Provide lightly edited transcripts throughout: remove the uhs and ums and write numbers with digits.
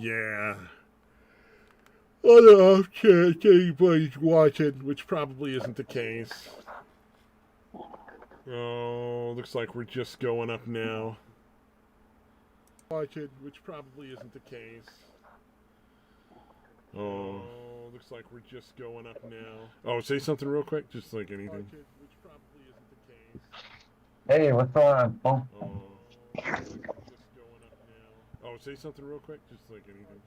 Yeah. I don't know if anybody's watching, which probably isn't the case. Oh, looks like we're just going up now. Watching, which probably isn't the case. Oh, looks like we're just going up now. Oh, say something real quick, just like anything. Which probably isn't the case. Hey, what's going on? Oh, looks like we're just going up now. Oh, say something real quick, just like anything.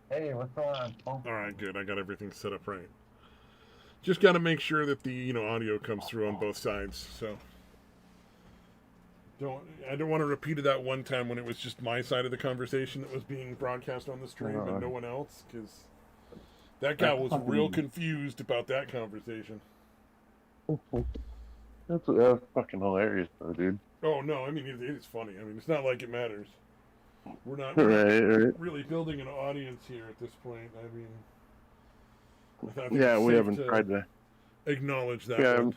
Hey, what's going on? All right, good. I got everything set up right. Just got to make sure that the audio comes through on both sides. So I don't want to repeat it that one time when it was just my side of the conversation that was being broadcast on the stream and no one else, because that guy was real confused about that conversation. That's fucking hilarious, though, dude. Oh no, I mean it is funny. I mean it's not like it matters. We're not Right. really building an audience here at this point. I mean, yeah, we haven't tried to acknowledge that.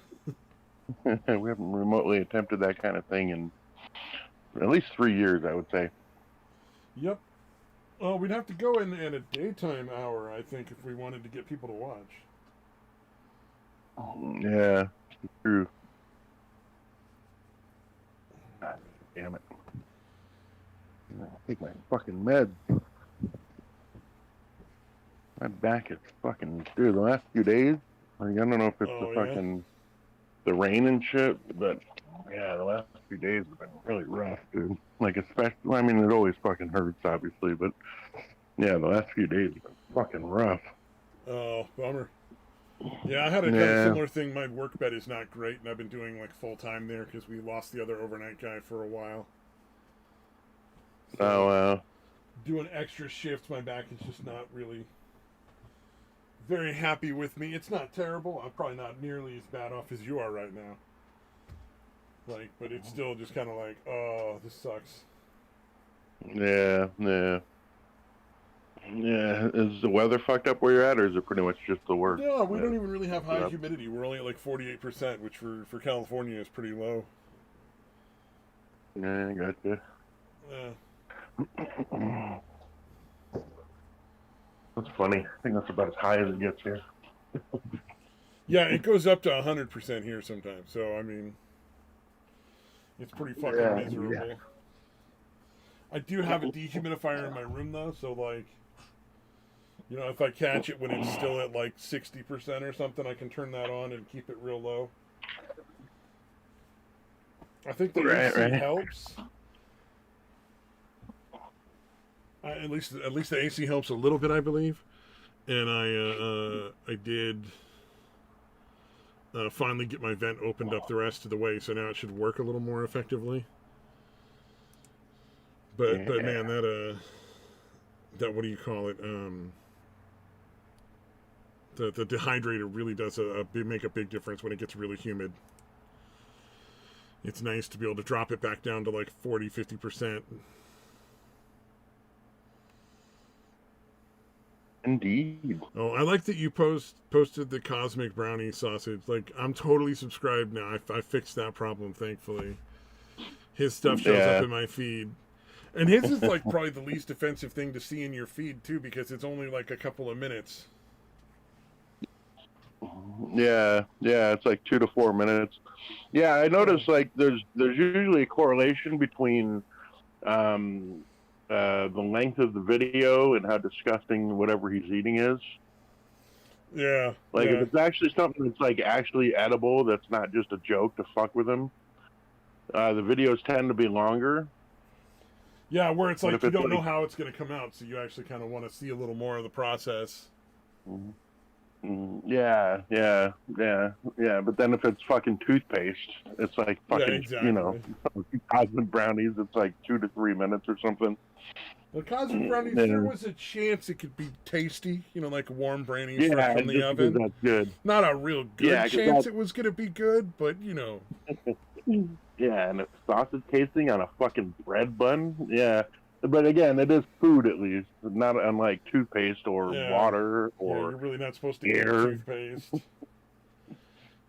We haven't remotely attempted that kind of thing in at least 3 years, I would say. Yep. Oh, we'd have to go in a daytime hour, I think, if we wanted to get people to watch. Yeah, it's true. God damn it. I take my fucking meds. My back is fucking, dude, the last few days, like, I don't know if it's the rain and shit, but yeah, the last few days have been really rough, dude. Like, especially, I mean, it always fucking hurts, obviously, but yeah, the last few days have been fucking rough. Oh, bummer. Yeah, I had a kind of similar thing. My work bed is not great, and I've been doing like full time there because we lost the other overnight guy for a while. So, oh, wow. Doing extra shifts, my back is just not really very happy with me. It's not terrible. I'm probably not nearly as bad off as you are right now. Like, but it's still just kind of like, oh, this sucks. Yeah. Is the weather fucked up where you're at, or is it pretty much just the worst? No, we don't even really have high humidity. We're only at like 48%, which for California is pretty low. Yeah, I gotcha. That's funny. I think that's about as high as it gets here. Yeah, it goes up to 100% here sometimes. So, I mean, it's pretty fucking miserable. Yeah. I do have a dehumidifier in my room, though, so, like, if I catch it when it's still at, like, 60% or something, I can turn that on and keep it real low. I think the AC helps. At least the AC helps a little bit, I believe. And I did finally get my vent opened up the rest of the way, so now it should work a little more effectively. But man, that what do you call it? The dehydrator really does make a big difference when it gets really humid. It's nice to be able to drop it back down to like 40-50%. Indeed. Oh, I like that you posted the cosmic brownie sausage. Like, I'm totally subscribed now. I fixed that problem, thankfully. His stuff shows up in my feed. And his is like probably the least offensive thing to see in your feed too, because it's only like a couple of minutes. Yeah, it's like 2 to 4 minutes. Yeah, I noticed like there's usually a correlation between the length of the video and how disgusting whatever he's eating is. Yeah. Like if it's actually something that's like actually edible, that's not just a joke to fuck with him. The videos tend to be longer. Yeah, where it's like you don't know how it's going to come out, so you actually kind of want to see a little more of the process. Yeah. But then if it's fucking toothpaste, it's like fucking, cosmic brownies. It's like 2 to 3 minutes or something. The cosmic brownies, there was a chance it could be tasty, like warm brownies from the oven. That's good. Not a real good chance it was going to be good, but Yeah, and a sausage casing on a fucking bread bun. Yeah. But again, it is food at least, not unlike toothpaste or water or you're really not supposed to eat toothpaste.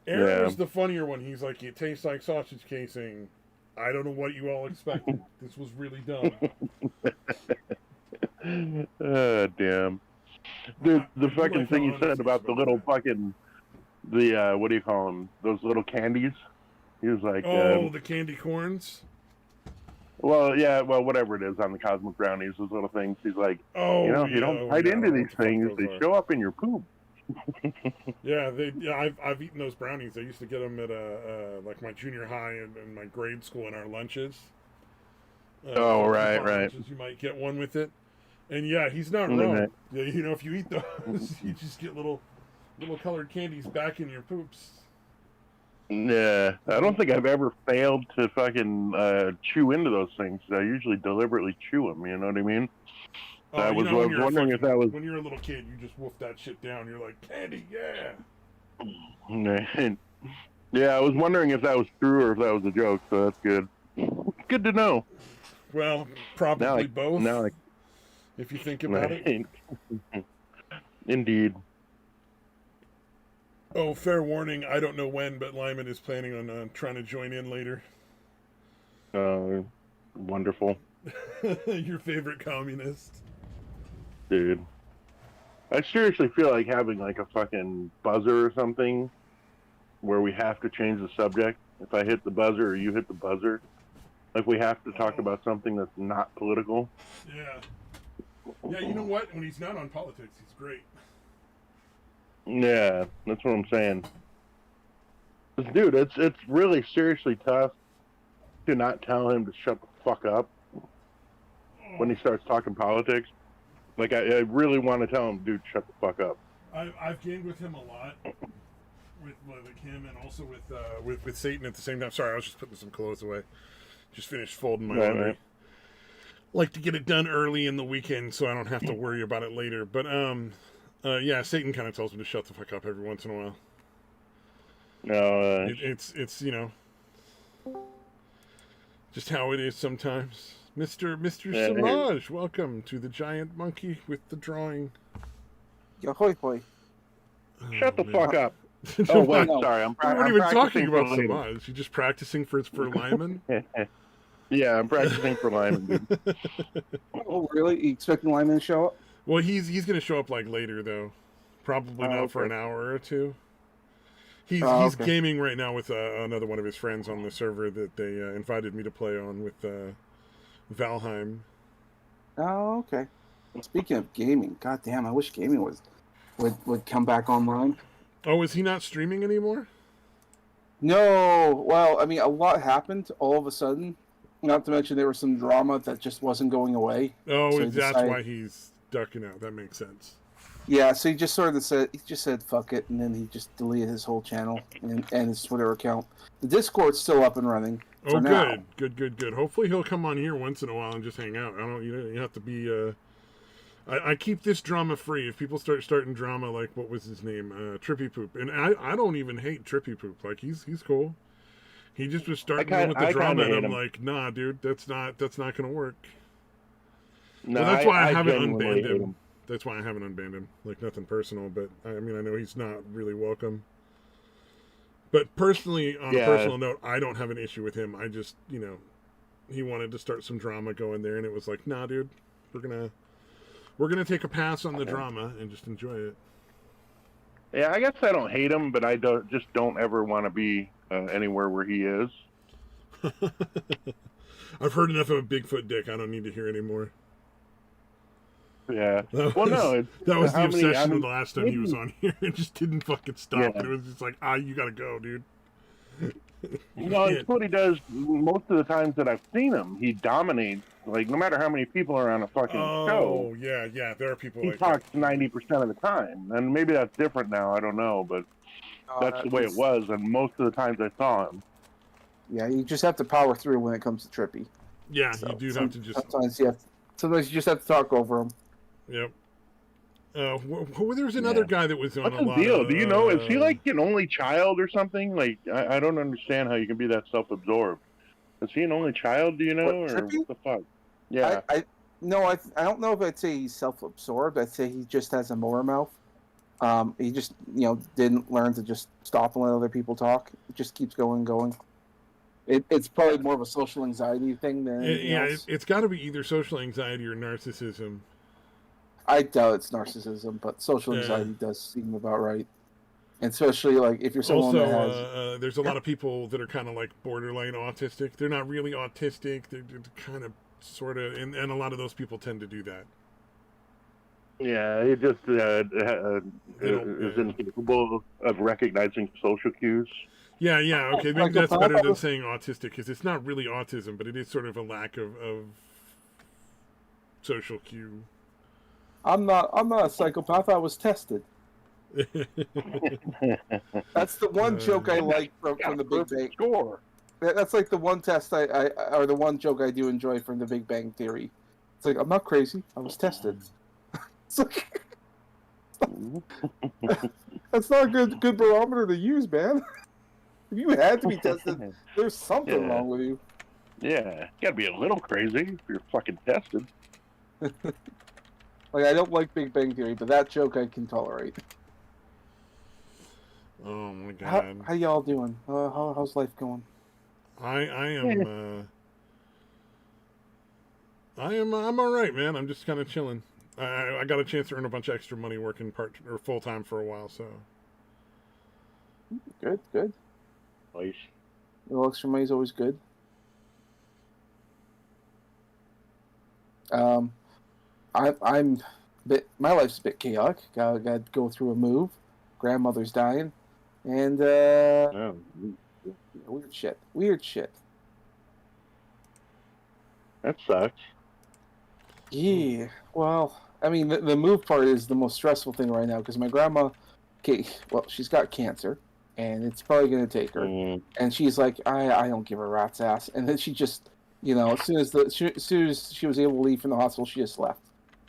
Aaron was the funnier one. He's like, it tastes like sausage casing. I don't know what you all expected. This was really dumb. Damn. The I fucking like thing how you said honest about he the is little that. fucking, what do you call them? Those little candies? He was like, Oh, the candy corns? well, yeah, well, whatever it is on the Cosmic Brownies, those little things. He's like, Oh, if you yeah. don't Oh, bite yeah. I into don't know these what the fuck things, those they are. show up in your poop. Yeah, I've eaten those brownies. I used to get them at like my junior high and my grade school in our lunches. Oh, right, coupon right. lunches, you might get one with it. And yeah, he's not Mm-hmm. wrong. Yeah, if you eat those, you just get little colored candies back in your poops. Yeah, I don't think I've ever failed to fucking chew into those things. I usually deliberately chew them. You know what I mean? So I was When you're wondering if that was. when you're a little kid, you just wolf that shit down. You're like candy, yeah. Yeah, I was wondering if that was true or if that was a joke. So that's good. Good to know. Well, probably both. If you think about it. Indeed. Oh, fair warning. I don't know when, but Lyman is planning on trying to join in later. Wonderful. Your favorite communist. Dude. I seriously feel like having like a fucking buzzer or something where we have to change the subject. If I hit the buzzer or you hit the buzzer. Like we have to talk about something that's not political. Yeah. Yeah, you know what? When he's not on politics, he's great. Yeah, that's what I'm saying. Dude, it's really seriously tough to not tell him to shut the fuck up when he starts talking politics. Like, I really want to tell him, dude, shut the fuck up. I've gamed with him a lot. With him and also with Satan at the same time. Sorry, I was just putting some clothes away. Just finished folding my laundry. Right. Like to get it done early in the weekend so I don't have to worry about it later. But yeah, Satan kind of tells me to shut the fuck up every once in a while. No, it's just how it is sometimes. Mr. Samaj, welcome to the giant monkey with the drawing. Yo, hoi hoi. Shut the fuck up. Oh, wait, sorry. We weren't even talking about Samaj. You're just practicing for Lyman? Yeah, I'm practicing for Lyman, dude. Oh, really? You expecting Lyman to show up? Well, he's going to show up like later, though. Probably not for an hour or two. He's gaming right now with another one of his friends on the server that they invited me to play on with Valheim. Oh, okay. Speaking of gaming, goddamn, I wish gaming would come back online. Oh, is he not streaming anymore? No. Well, I mean, a lot happened all of a sudden. Not to mention there was some drama that just wasn't going away. Oh, so that's why he's ducking out. That makes sense. Yeah, so he just said fuck it, and then he just deleted his whole channel and his Twitter account. The Discord's still up and running. Oh, good. Hopefully he'll come on here once in a while and just hang out. You have to be. I keep this drama free. If people starting drama, like what was his name, Trippy Poop, and I don't even hate Trippy Poop. Like he's cool. He just was starting with the drama, and I'm like, nah, dude, that's not gonna work. No, well, that's why I haven't unbanned him. That's why I haven't unbanned him. Like nothing personal, but I mean I know he's not really welcome. But personally, on a personal note, I don't have an issue with him. I just, he wanted to start some drama going there, and it was like, nah, dude, we're gonna take a pass on the drama and just enjoy it. Yeah, I guess I don't hate him, but I don't ever want to be anywhere where he is. I've heard enough of a Bigfoot dick. I don't need to hear anymore. Yeah. That was the obsession of the last time he was on here. It just didn't fucking stop. Yeah. And it was just like, you gotta go, dude. It's what he does most of the times that I've seen him. He dominates. Like, no matter how many people are on a fucking show. Oh, yeah. There are people he talks 90% of the time. And maybe that's different now. I don't know. But that's the way it was. And most of the times I saw him. Yeah, you just have to power through when it comes to Trippy. Yeah, you do have to just... Sometimes you just have to talk over him. Yep. There's another guy that was on a lot deal? Do you know? Is he like an only child or something? Like, I don't understand how you can be that self-absorbed. Is he an only child? Do you know, or what the fuck? Yeah. I don't know if I'd say he's self-absorbed. I'd say he just has a motor mouth. He just didn't learn to just stop and let other people talk. It just keeps going. It's probably more of a social anxiety thing than anything else. It's got to be either social anxiety or narcissism. I doubt it's narcissism, but social Yeah. anxiety does seem about right. And especially like if you're someone Also, that has there's a lot of people that are kind of like borderline autistic. They're not really autistic. They're kind of, sort of, and a lot of those people tend to do that. Yeah, it just is incapable of recognizing social cues. Yeah, okay, maybe that's better than saying autistic, because it's not really autism, but it is sort of a lack of social cue. I'm not a psychopath. I was tested. That's the one joke I like from the Big Bang. Score. That's like the one test or the one joke I do enjoy from the Big Bang Theory. It's like, I'm not crazy. I was tested. It's like, that's not a good barometer to use, man. If you had to be tested, there's something wrong with you. Yeah, you gotta be a little crazy if you're fucking tested. Like, I don't like Big Bang Theory, but that joke I can tolerate. Oh my god. How y'all doing? How's life going? I'm all right, man. I'm just kind of chilling. I got a chance to earn a bunch of extra money working full time for a while, so. Good. Nice. A little extra money is always good. I'm my life's a bit chaotic. Got to go through a move. Grandmother's dying, and weird shit. That sucks. Yeah. Well, I mean, the move part is the most stressful thing right now because my grandma, she's got cancer, and it's probably going to take her. And she's like, I don't give a rat's ass. And then she just, as soon as she was able to leave from the hospital, she just left.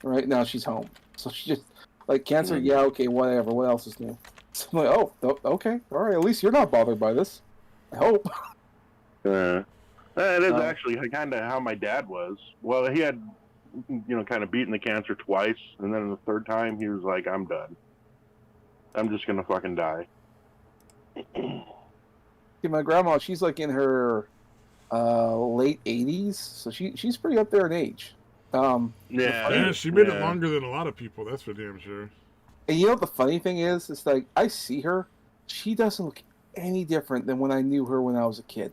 Right now she's home, so she just like cancer. Yeah, okay, whatever. What else is new? So I'm like, oh, okay, all right. At least you're not bothered by this. I hope. It is actually kind of how my dad was. Well, he had, kind of beaten the cancer twice, and then the third time he was like, I'm done. I'm just gonna fucking die. See, my grandma, she's like in her late 80s, so she's pretty up there in age. Yeah, she made it longer than a lot of people. That's for damn sure. And you know what the funny thing is? It's like I see her, she doesn't look any different than when I knew her when I was a kid.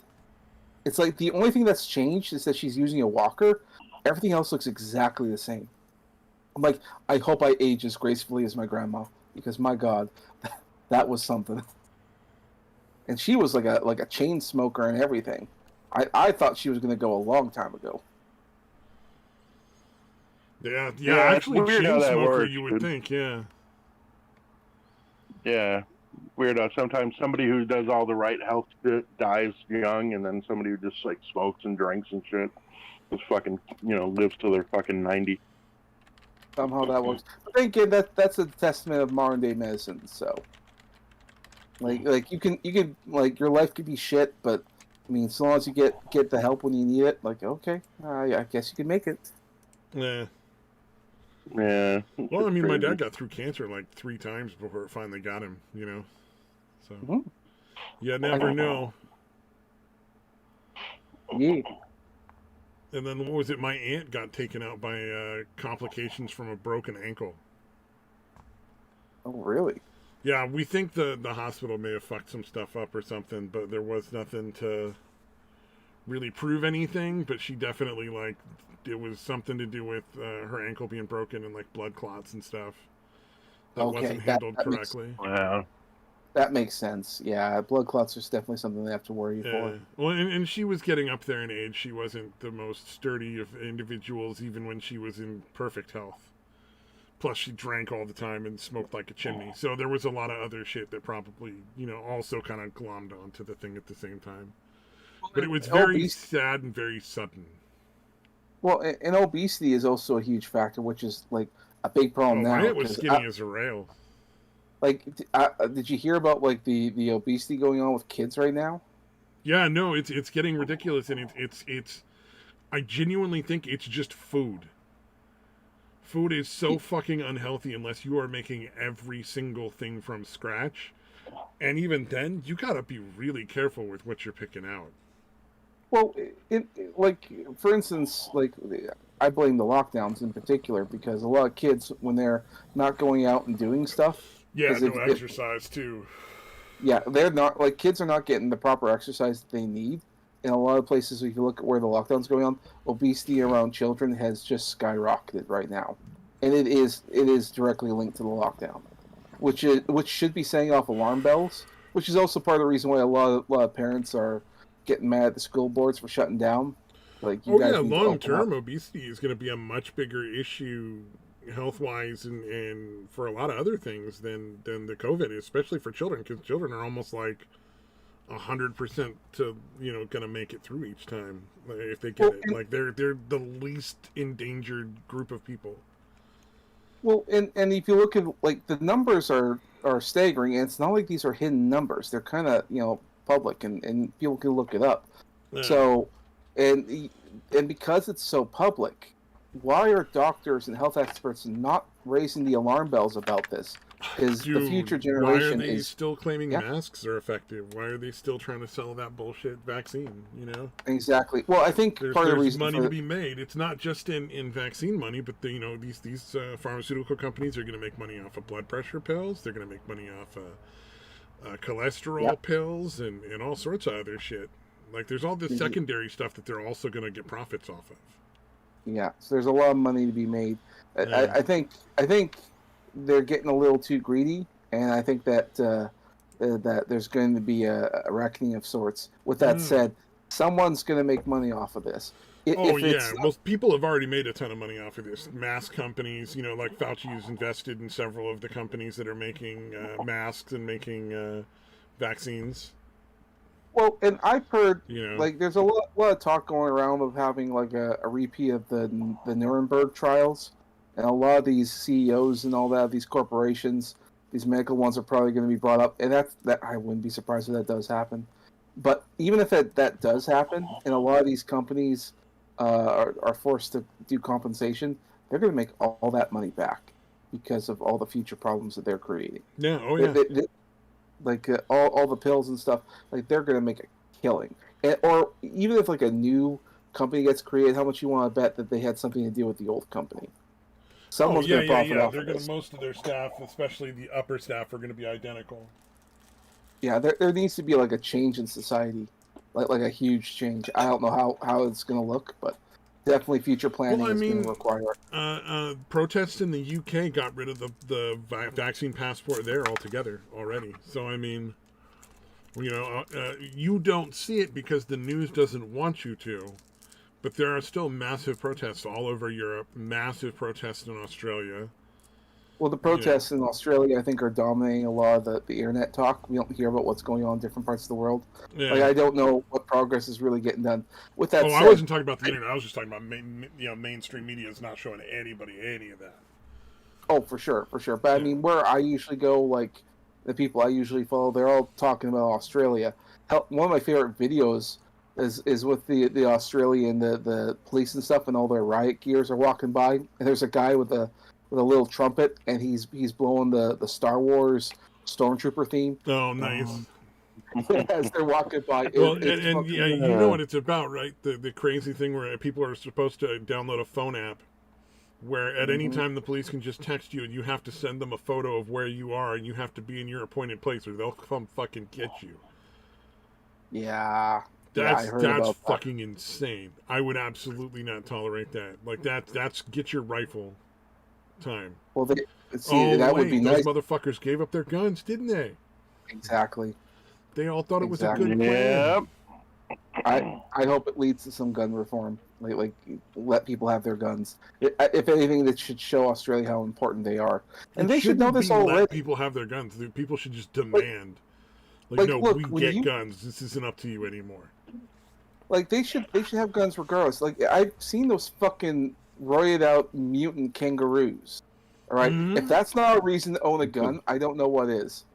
It's like the only thing that's changed is that she's using a walker. Everything else looks exactly the same. I'm like, I hope I age as gracefully as my grandma, because my God, that was something. And she was like a chain smoker and everything. I thought she was going to go a long time ago. Yeah. Actually, chain smoker, works, you would think, yeah. Yeah, weird. Sometimes somebody who does all the right health shit dies young, and then somebody who just like smokes and drinks and shit just fucking lives till they're fucking 90. Somehow that works. But then again, that's a testament of modern day medicine. So, like you can like your life could be shit, but I mean, so long as you get the help when you need it, like okay, I guess you can make it. Yeah. Yeah. Well, I mean, my dad got through cancer like 3 times before it finally got him, So, you never know. Yeah. And then, what was it? My aunt got taken out by complications from a broken ankle. Oh, really? Yeah, we think the hospital may have fucked some stuff up or something, but there was nothing to really prove anything, but she definitely, it was something to do with her ankle being broken and, blood clots and stuff. That wasn't handled correctly. That makes sense. Yeah, blood clots is definitely something they have to worry for. Well, and she was getting up there in age. She wasn't the most sturdy of individuals, even when she was in perfect health. Plus, she drank all the time and smoked like a chimney. So there was a lot of other shit that probably, also kind of glommed onto the thing at the same time. But it was very sad and very sudden. Well, and obesity is also a huge factor, which is a big problem now. My aunt was skinny as a rail. Did you hear about the obesity going on with kids right now? Yeah, no, it's getting ridiculous, and it's. I genuinely think it's just food. Food is so fucking unhealthy unless you are making every single thing from scratch, and even then, you gotta be really careful with what you're picking out. Well, like for instance, like I blame the lockdowns in particular because a lot of kids when they're not going out and doing stuff, Yeah, because no exercise too. yeah, they're not like kids are not getting the proper exercise that they need. In a lot of places, if you look at where the lockdown's going on, obesity around children has just skyrocketed right now, and it is directly linked to the lockdown, which should be setting off alarm bells. Which is also part of the reason why a lot of parents are getting mad at the school boards for shutting down. Like you Oh yeah, guys need to long open up. term obesity is going to be a much bigger issue health wise and for a lot of other things than the COVID, especially for children, because children are almost like 100% to going to make it through each time if they get Well, it. Like they're the least endangered group of people. and if you look at like the numbers are staggering, and it's not like these are hidden numbers. They're kind of public, and people can look it up. Yeah. So, and and because it's so public, why are doctors and health experts not raising the alarm bells about this? Because the Dude, future why are generation they is still claiming yeah, masks are effective? Why are they still trying to sell that bullshit vaccine? exactly. Well, I think part of the There's reason money for to be made. It's not just in vaccine money, but these pharmaceutical companies are going to make money off of blood pressure pills. They're going to make money off cholesterol yeah, pills and all sorts of other shit. Like there's all this secondary stuff that they're also going to get profits off of. yeah. So there's a lot of money to be made. Yeah. I think they're getting a little too greedy, and I think that there's going to be a reckoning of sorts. With that said, someone's going to make money off of this. Oh If yeah, it's well, people have already made a ton of money off of this. Mask companies, like Fauci's invested in several of the companies that are making masks and making vaccines. well, and I've heard You know, like there's a lot of talk going around of having like a repeat of the Nuremberg trials, and a lot of these CEOs and all that these corporations, these medical ones are probably going to be brought up, and that I wouldn't be surprised if that does happen. But even if that does happen, and a lot of these companies are forced to do compensation, they're going to make all that money back because of all the future problems that they're creating. yeah, oh They, yeah. they, like all the pills and stuff, like they're going to make a killing. Or even if like a new company gets created, how much you want to bet that they had something to do with the old company? Oh Someone's yeah, going to yeah, profit yeah. off They're of gonna this. most of their staff, especially the upper staff, are gonna be identical. Yeah, there needs to be like a change in society, like a huge change. I don't know how it's going to look, but definitely future Well, planning I is going to mean, require. protests in the UK got rid of the vaccine passport there altogether already. So I mean, you don't see it because the news doesn't want you to. But there are still massive protests all over Europe, massive protests in Australia. Well, the You know, protests in Australia, I think, are dominating a lot of the internet talk. We don't hear about what's going on in different parts of the world. Like, yeah. I don't know what progress is really getting done. With that Oh, I said, wasn't talking about the internet. I was just talking about mainstream media is not showing anybody any of that. oh, for sure, for sure. But I Yeah. mean, where I usually go, like the people I usually follow, they're all talking about Australia. One of my favorite videos is with the Australian the police and stuff, and all their riot gears are walking by, and there's a guy with a little trumpet, and he's blowing the Star Wars stormtrooper theme Oh, nice. as they're walking by. Well, It's and fucking yeah, you know what it's about, right? The crazy thing where people are supposed to download a phone app where at any time the police can just text you and you have to send them a photo of where you are and you have to be in your appointed place or they'll come fucking get you. yeah. Yeah, I heard That's about that. fucking insane. I would absolutely not tolerate that. Like that's get your rifle time. Well, see, Oh that would wait, be those nice. motherfuckers gave up their guns, didn't they? Exactly. They all thought it was a Exactly. good plan. Yep. I hope it leads to some gun reform. Like let people have their guns. If anything, that should show Australia how important they are, and It they should know shouldn't this be let already. people have their guns. People should just demand. Like, No, look, we when get you guns. This isn't up to you anymore. like they should have guns regardless. Like I've seen those fucking roided out mutant kangaroos. All right, Mhm. if that's not a reason to own a gun, I don't know what is.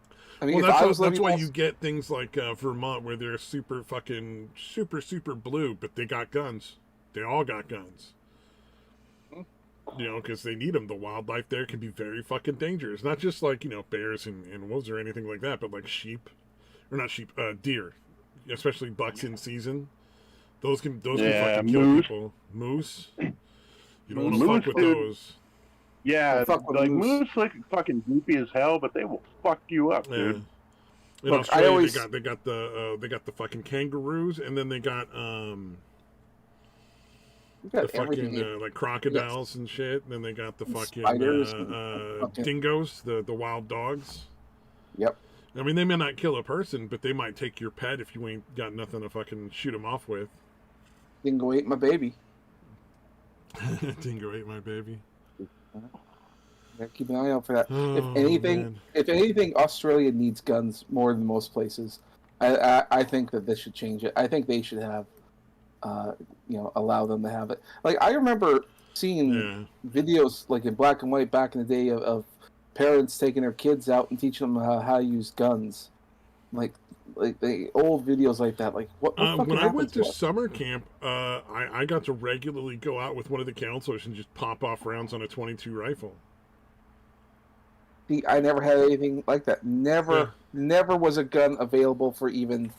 I mean, Well, if I was that's living why off- you get things like Vermont, where they're super fucking super blue, but they got guns. They all got guns. Because they need them. The wildlife there can be very fucking dangerous. Not just like bears and wolves or anything like that, but like sheep, or not sheep, deer, especially bucks in season. Those can Yeah, fucking kill moose. people. Moose. You don't want to Moose, fuck with dude. those. Yeah, Fuck with like moose. moose look fucking goopy as hell, but they will fuck you up, Yeah. dude. In Look, Australia, I always- they got the fucking kangaroos, and then they got You got the everything. fucking like crocodiles and shit. And then they got the fucking Spiders and fucking- dingoes, the wild dogs. Yep. I mean, they may not kill a person, but they might take your pet if you ain't got nothing to fucking shoot them off with. Dingo ate my baby. Dingo ate my baby. Gotta keep an eye out for that. Oh, if anything, Australia needs guns more than most places. I think that this should change it. I think they should have, allow them to have it. Like I remember seeing videos like in black and white back in the day of parents taking their kids out and teaching them how to use guns, like the old videos like that. Like what fucking when I went happens to us? summer camp, I got to regularly go out with one of the counselors and just pop off rounds on a 22 rifle. I never had anything like that. Never was a gun available for even.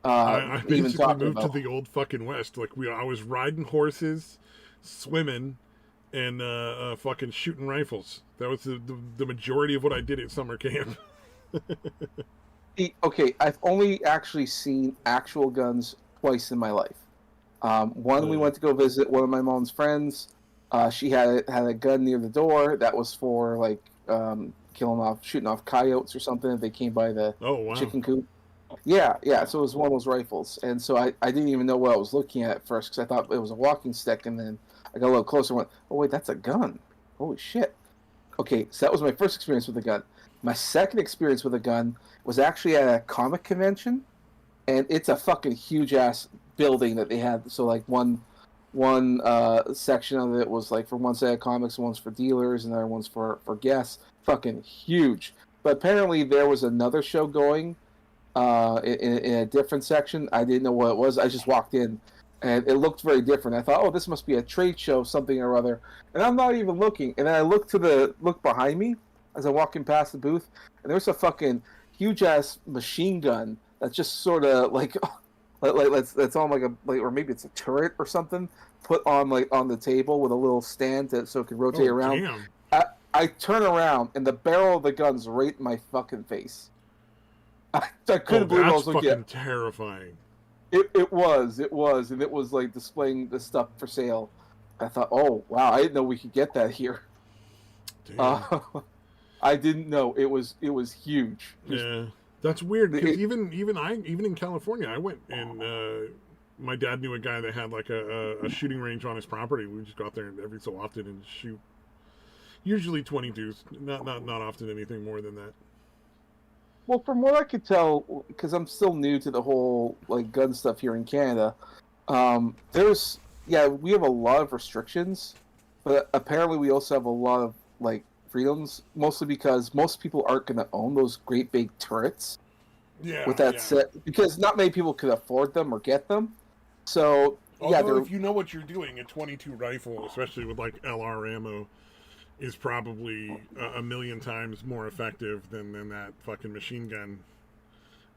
I even basically talking moved to about. the old fucking west. Like I was riding horses, swimming, and fucking shooting rifles. That was the majority of what I did at summer camp. Okay, I've only actually seen actual guns twice in my life. One, we went to go visit one of my mom's friends. She had a gun near the door that was for like shooting off coyotes or something if they came by the chicken coop. Yeah. So it was one of those rifles, and so I didn't even know what I was looking at first because I thought it was a walking stick, and then I got a little closer and went, oh wait, that's a gun. Holy shit. Okay, so that was my first experience with a gun. My second experience with a gun was actually at a comic convention, and it's a fucking huge ass building that they had. So like one section of it was like for one set of comics, one's for dealers, and the other one's for guests. Fucking huge. But apparently there was another show going in a different section. I didn't know what it was. I just walked in, and it looked very different. I thought, oh, this must be a trade show, something or other. And I'm not even looking. And then I look behind me as I'm walking past the booth, and there's a fucking huge ass machine gun that's just sort of like that's on or maybe it's a turret or something put on on the table with a little stand so it can rotate around. Damn. I turn around and the barrel of the gun's right in my fucking face. I couldn't believe I was looking at. That's fucking terrifying. It was, and it was like displaying the stuff for sale. I thought, oh wow, I didn't know we could get that here. Damn. I didn't know it was huge. Yeah, that's weird because even in California, I went and my dad knew a guy that had like a shooting range on his property. We just go out there every so often and shoot. Usually 22s, not often anything more than that. Well, from what I could tell, because I'm still new to the whole like gun stuff here in Canada, we have a lot of restrictions, but apparently we also have a lot of like freedoms, mostly because most people aren't going to own those great big turrets. Yeah. With that said, because not many people could afford them or get them, so although if you know what you're doing, a 22 rifle, especially with like LR ammo, is probably a million times more effective than that fucking machine gun.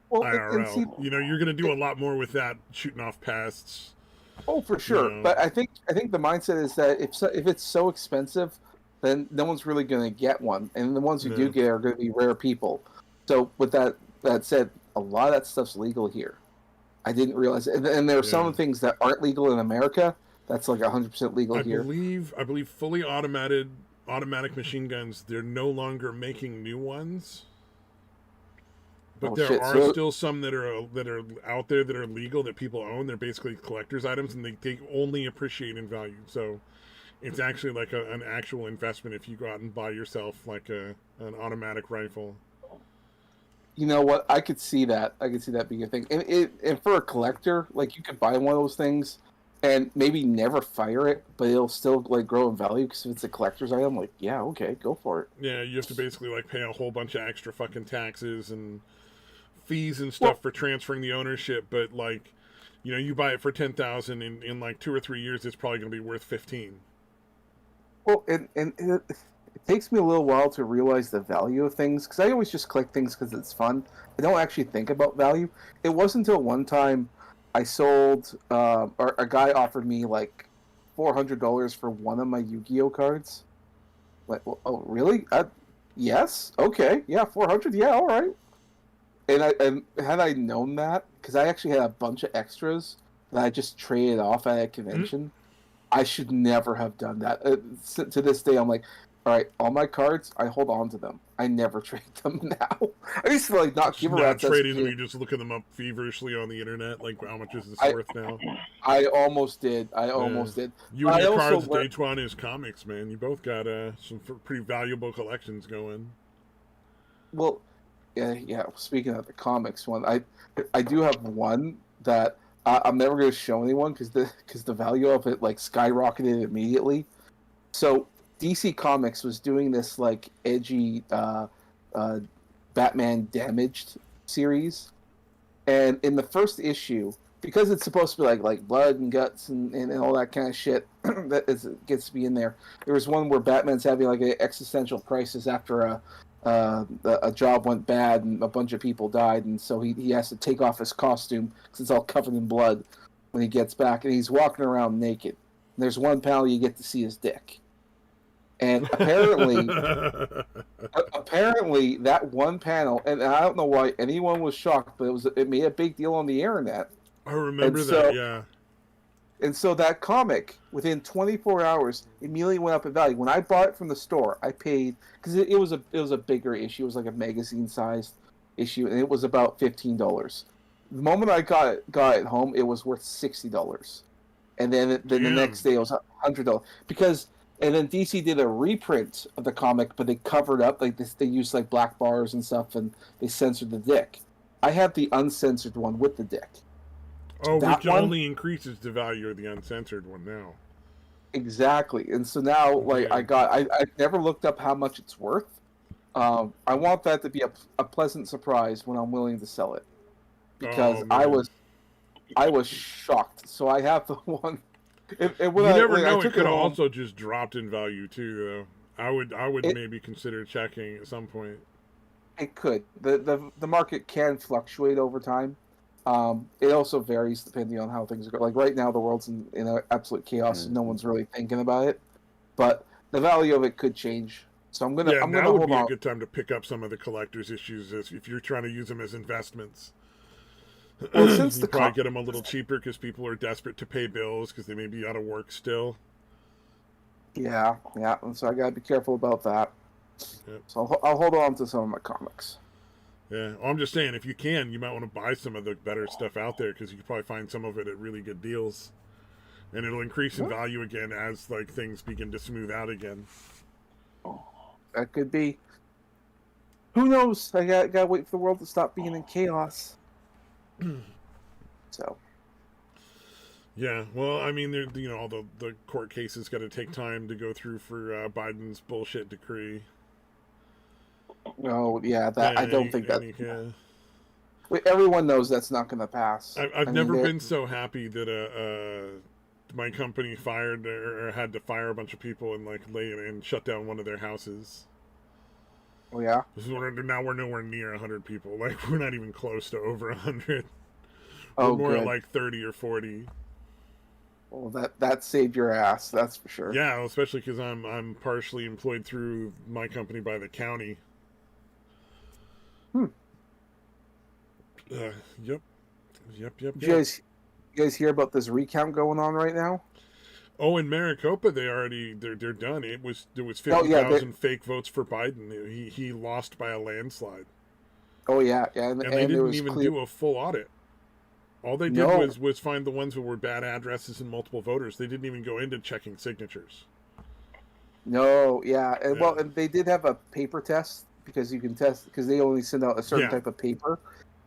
Well, IRL. You're going to do a lot more with that shooting off pests. Oh, for sure. But I think the mindset is that if it's so expensive, then no one's really going to get one, and the ones who do get are going to be rare people. So with that said, a lot of that stuff's legal here. I didn't realize it. And there are some things that aren't legal in America. That's like 100% legal here. I believe fully automatic machine guns, they're no longer making new ones, but there are still some that are out there that are legal that people own. They're basically collector's items, and they only appreciate in value. So it's actually like an actual investment if you go out and buy yourself like an automatic rifle. You know what? I could see that. I could see that being a thing. And for a collector, like you could buy one of those things and maybe never fire it, but it'll still like grow in value because if it's a collector's item, like yeah, okay, go for it. Yeah, you have to basically like pay a whole bunch of extra fucking taxes and fees and stuff for transferring the ownership, but like, you buy it for $10,000 in like 2 or 3 years, it's probably going to be worth 15. Well, and it takes me a little while to realize the value of things because I always just collect things because it's fun. I don't actually think about value. It wasn't until one time I sold, or a guy offered me like $400 for one of my Yu-Gi-Oh cards. Like, well, oh, really? Yes. Okay. Yeah, 400. Yeah, all right. And had I known that, because I actually had a bunch of extras that I just traded off at a convention, I should never have done that. To this day, I'm like, all right, all my cards, I hold on to them. I never trade them now. I used to like not give a rat's ass. Trading them, you just looking them up feverishly on the internet. Like, how much is this worth now? I almost did. I almost did. You and your cards, Day One is comics, man. You both got some pretty valuable collections going. Well, yeah. Speaking of the comics one, I do have one that I'm never going to show anyone because the value of it like skyrocketed immediately. So DC Comics was doing this like edgy Batman Damaged series, and in the first issue, because it's supposed to be like blood and guts and all that kind of shit that gets to be in there. There was one where Batman's having like an existential crisis after a job went bad and a bunch of people died, and so he has to take off his costume because it's all covered in blood when he gets back, and he's walking around naked. And there's one panel you get to see his dick. And apparently that one panel, and I don't know why anyone was shocked, but it made a big deal on the internet. I remember that, yeah. And so that comic, within 24 hours, immediately went up in value. When I bought it from the store, I paid, because it was a bigger issue. It was like a magazine-sized issue, and it was about $15. The moment I got it home, it was worth $60. And then the next day, it was $100. And then DC did a reprint of the comic, but they covered up, like they used like black bars and stuff, and they censored the dick. I have the uncensored one with the dick. Oh, that which only increases the value of the uncensored one now. Exactly, and so now, like, I've never looked up how much it's worth. I want that to be a pleasant surprise when I'm willing to sell it, because I was shocked. So I have the one. You never know; it could have also just dropped in value too, though. I would maybe consider checking at some point. It could. The market can fluctuate over time. It also varies depending on how things are going. Like right now, the world's in absolute chaos, and no one's really thinking about it. But the value of it could change. So I'm gonna hold on. Now would be a good time to pick up some of the collector's issues if you're trying to use them as investments. Well, since you probably get them a little cheaper because people are desperate to pay bills because they may be out of work still. Yeah, and so I gotta be careful about that. Yep. So I'll hold on to some of my comics. Yeah, I'm just saying, if you can, you might want to buy some of the better stuff out there because you can probably find some of it at really good deals, and it'll increase in value again as like things begin to smooth out again. That could be. Who knows? I gotta wait for the world to stop being in chaos. So. Yeah, well, I mean, all the court cases got to take time to go through for Biden's bullshit decree. Oh yeah, I don't think that. Everyone knows that's not going to pass. I've never been so happy that my company fired or had to fire a bunch of people and shut down one of their houses. Oh yeah. Now we're nowhere near 100 people. Like we're not even close to over 100. We're more at like 30 or 40. Well, that saved your ass. That's for sure. Yeah, especially because I'm partially employed through my company by the county. Yep. Did you guys hear about this recount going on right now? Oh, in Maricopa, they're done. There was 50,000 fake votes for Biden. He lost by a landslide. Oh yeah, and they didn't even do a full audit. All they did was find the ones who were bad addresses and multiple voters. They didn't even go into checking signatures. No, yeah, and they did have a paper test because you can test because they only send out a certain type of paper,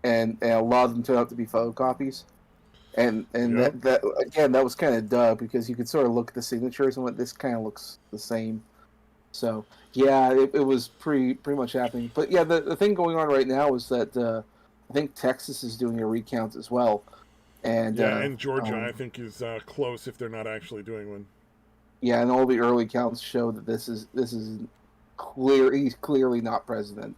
and a lot of them turn out to be photocopies. And that again, that was kind of duh because you could sort of look at the signatures and this kind of looks the same. So yeah, it was pretty much happening. But yeah, the thing going on right now is that I think Texas is doing a recount as well, and and Georgia I think is close if they're not actually doing one. Yeah, and all the early counts show that this is clear. He's clearly not president.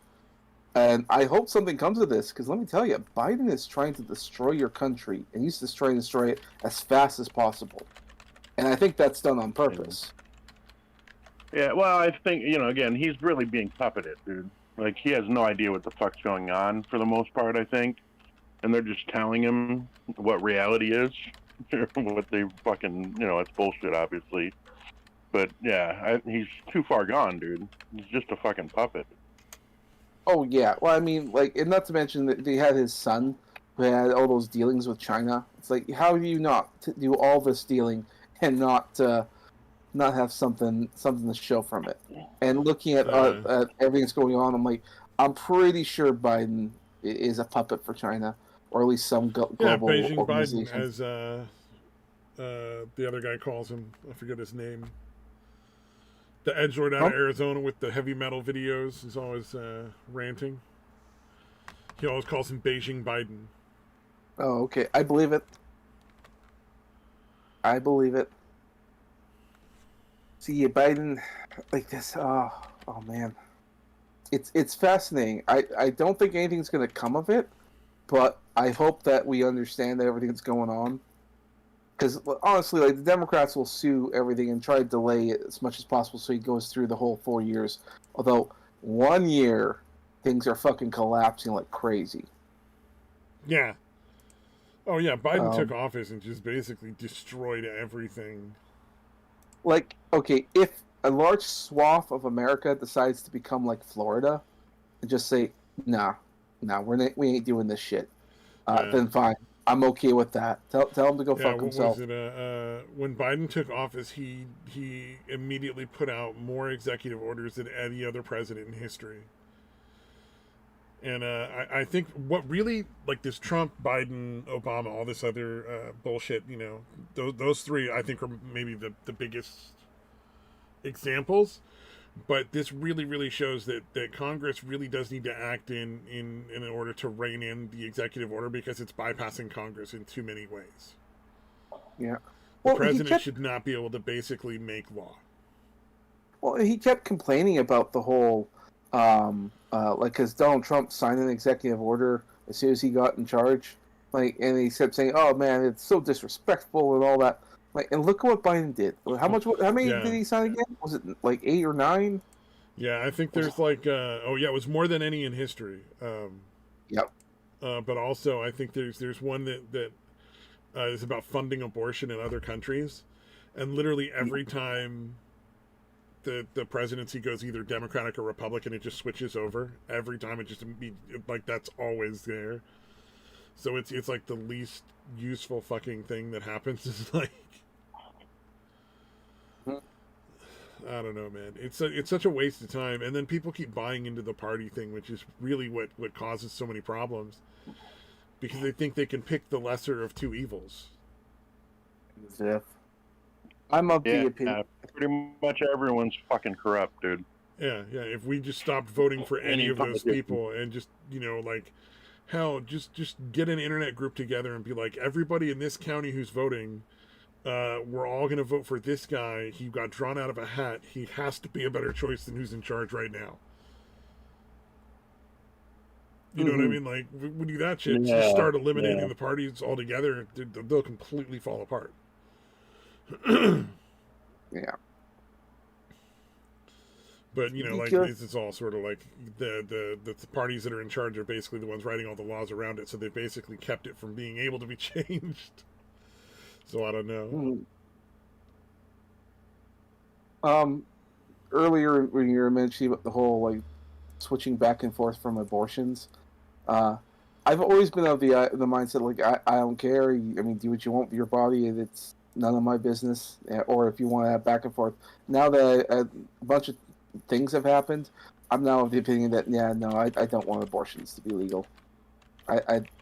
And I hope something comes of this, because let me tell you, Biden is trying to destroy your country, and he's just trying to destroy it as fast as possible. And I think that's done on purpose. Yeah, well, I think, again, he's really being puppeted, dude. Like, he has no idea what the fuck's going on, for the most part, I think. And they're just telling him what reality is. What they fucking, it's bullshit, obviously. But, yeah, he's too far gone, dude. He's just a fucking puppet. Oh, yeah. Well, I mean, like, and not to mention that they had his son who had all those dealings with China. It's like, how do you not do all this dealing and not have something to show from it? And looking at everything that's going on, I'm like, I'm pretty sure Biden is a puppet for China, or at least some global Beijing organization. Biden, as the other guy calls him. I forget his name. The edgelord out of Arizona with the heavy metal videos is always ranting. He always calls him Beijing Biden. Oh, okay. I believe it. See, Biden, like this. Oh man, it's fascinating. I don't think anything's going to come of it, but I hope that we understand that everything that's going on. Because honestly, like, the Democrats will sue everything and try to delay it as much as possible so he goes through the whole 4 years. Although 1 year, things are fucking collapsing like crazy. Yeah. Oh yeah, Biden took office and just basically destroyed everything. Like, okay, if a large swath of America decides to become like Florida and just say, nah, we ain't doing this shit, then fine. I'm okay with that. Tell him to go fuck himself. Was it, when Biden took office, he immediately put out more executive orders than any other president in history. And I think what really, like, this Trump, Biden, Obama, all this other bullshit, those three, I think, are maybe the biggest examples. But this really, really shows that Congress really does need to act in order to rein in the executive order, because it's bypassing Congress in too many ways. Yeah. The president should not be able to basically make law. Well, he kept complaining about the whole, because Donald Trump signed an executive order as soon as he got in charge, and he kept saying, "Oh man, it's so disrespectful" and all that. And look at what Biden did. How many did he sign again? Was it like 8 or 9? Yeah, I think there's it was more than any in history. Yep. But also, I think there's one that is about funding abortion in other countries, and literally every time the presidency goes either Democratic or Republican, it just switches over. Every time it just that's always there. So it's like the least useful fucking thing that happens is like. I don't know, man. It's such a waste of time, and then people keep buying into the party thing, which is really what causes so many problems, because they think they can pick the lesser of two evils. Yeah. I'm of the opinion. Pretty much everyone's fucking corrupt, dude. Yeah. If we just stopped voting for any of those people and just hell, just get an internet group together and be like, everybody in this county who's voting. We're all going to vote for this guy. He got drawn out of a hat. He has to be a better choice than who's in charge right now. You know what I mean? Like, we do that shit. Just start eliminating the parties altogether. They'll completely fall apart. Yeah. But, this is all sort of like the parties that are in charge are basically the ones writing all the laws around it. So they basically kept it from being able to be changed. So I don't know. Earlier when you were mentioning about the whole switching back and forth from abortions, I've always been of the mindset I don't care. I mean, do what you want with your body, and it's none of my business. Or if you want to have back and forth. Now that a bunch of things have happened, I'm now of the opinion that I don't want abortions to be legal.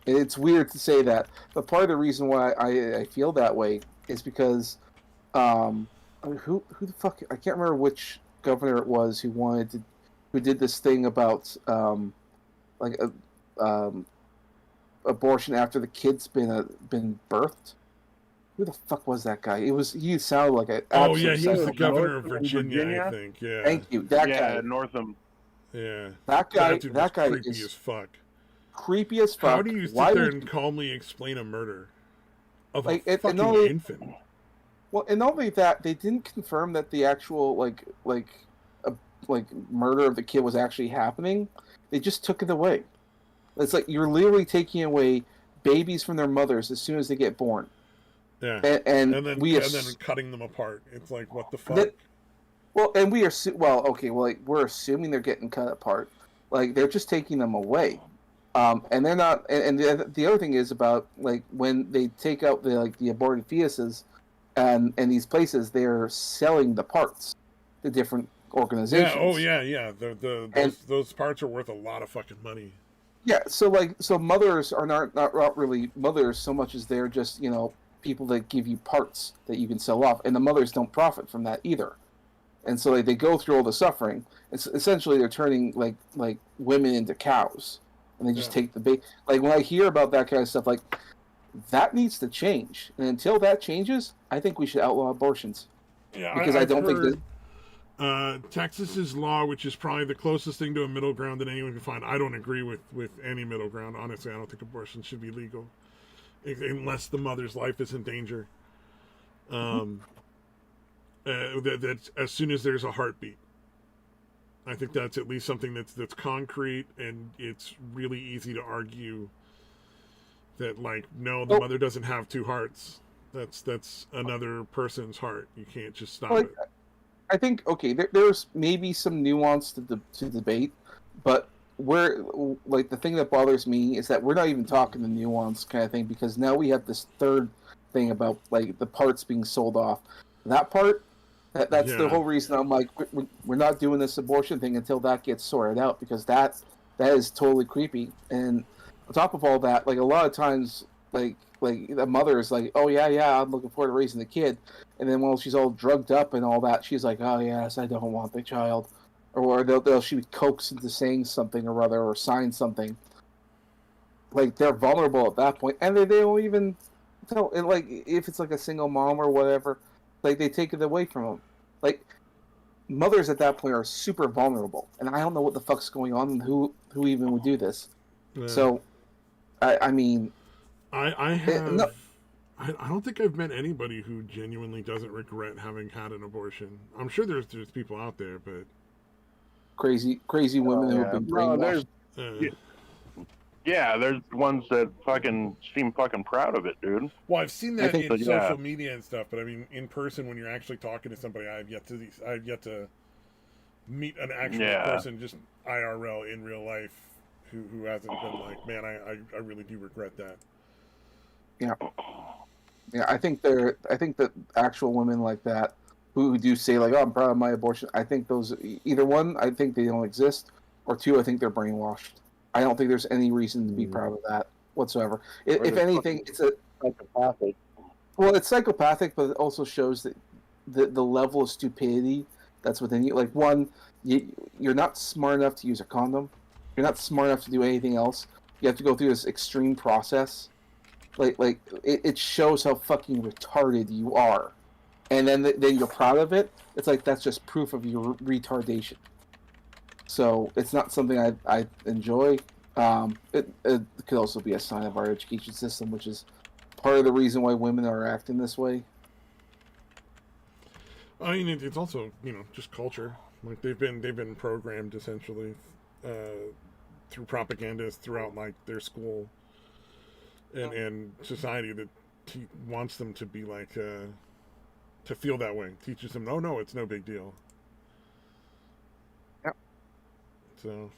It's weird to say that, but part of the reason why I feel that way is because who the fuck, I can't remember which governor it was who did this thing about abortion after the kid's been birthed. Who the fuck was that guy? He sounded like an he was the governor of Virginia, I think. Yeah. Thank you. That guy. Northam. Yeah. That guy dude that was guy creepy is as fuck. creepy as fuck. How do you Why sit there would and calmly explain a murder of like a and fucking only infant? well, and not only that, they didn't confirm that the actual like murder of the kid was actually happening. They just took it away. It's like you're literally taking away babies from their mothers as soon as they get born. Yeah. And And then we cutting them apart. It's like, what the fuck? that, well, and we are well, okay, well, like, we're assuming they're getting cut apart. Like they're just taking them away, and they're not. And the other thing is about like when they take out the aborted fetuses, and in these places they're selling the parts to different organizations. Yeah. Oh yeah. Yeah. Those parts are worth a lot of fucking money. Yeah, so mothers are not really mothers so much as they're just people that give you parts that you can sell off, and the mothers don't profit from that either, and so they go through all the suffering. It's essentially they're turning like women into cows, and they just take the bait. Like when I hear about that kind of stuff, like that needs to change, and until that changes, I think we should outlaw abortions. Yeah, because I don't think that. Texas's law, which is probably the closest thing to a middle ground that anyone can find. I don't agree with any middle ground. Honestly, I don't think abortion should be legal unless the mother's life is in danger. That as soon as there's a heartbeat, I think that's at least something that's concrete, and it's really easy to argue that no, the mother doesn't have two hearts. That's another person's heart. You can't just stop it. I think there's maybe some nuance to debate, but the thing that bothers me is that we're not even talking the nuance kind of thing, because now we have this third thing about like the parts being sold off. That part, that's the whole reason I'm like we're not doing this abortion thing until that gets sorted out, because that is totally creepy. And on top of all that, like a lot of times, like the mother is like, oh yeah, I'm looking forward to raising the kid. And then while she's all drugged up and all that, she's like, oh yes, I don't want the child. Or she would coax into saying something or other, or sign something. Like, they're vulnerable at that point. And they don't even tell, and like, if it's like a single mom or whatever, like, they take it away from them. Like, mothers at that point are super vulnerable. And I don't know what the fuck's going on and who even would do this. Yeah. So, I mean... I have... No. I don't think I've met anybody who genuinely doesn't regret having had an abortion. I'm sure there's people out there, but crazy women who have been brainwashed. There's ones that fucking seem fucking proud of it, dude. Well, I've seen that in social media and stuff, but I mean, in person, when you're actually talking to somebody, I've yet to meet an actual person, just IRL in real life, who hasn't been like, man, I really do regret that. Yeah. Yeah, I think that actual women like that who do say like, "Oh, I'm proud of my abortion." I think those either one, I think they don't exist, or two, I think they're brainwashed. I don't think there's any reason to be proud of that whatsoever. If anything, it's psychopathic. Well, it's psychopathic, but it also shows that the level of stupidity that's within you. Like, one, you're not smart enough to use a condom. You're not smart enough to do anything else. You have to go through this extreme process. Like it shows how fucking retarded you are, and then you're proud of it. It's like that's just proof of your retardation. So it's not something I enjoy. It could also be a sign of our education system, which is part of the reason why women are acting this way. I mean, it's also just culture. Like they've been programmed essentially through propagandas throughout like their school. And society that wants them to be like to feel that way, teaches them no, it's no big deal. Yep. So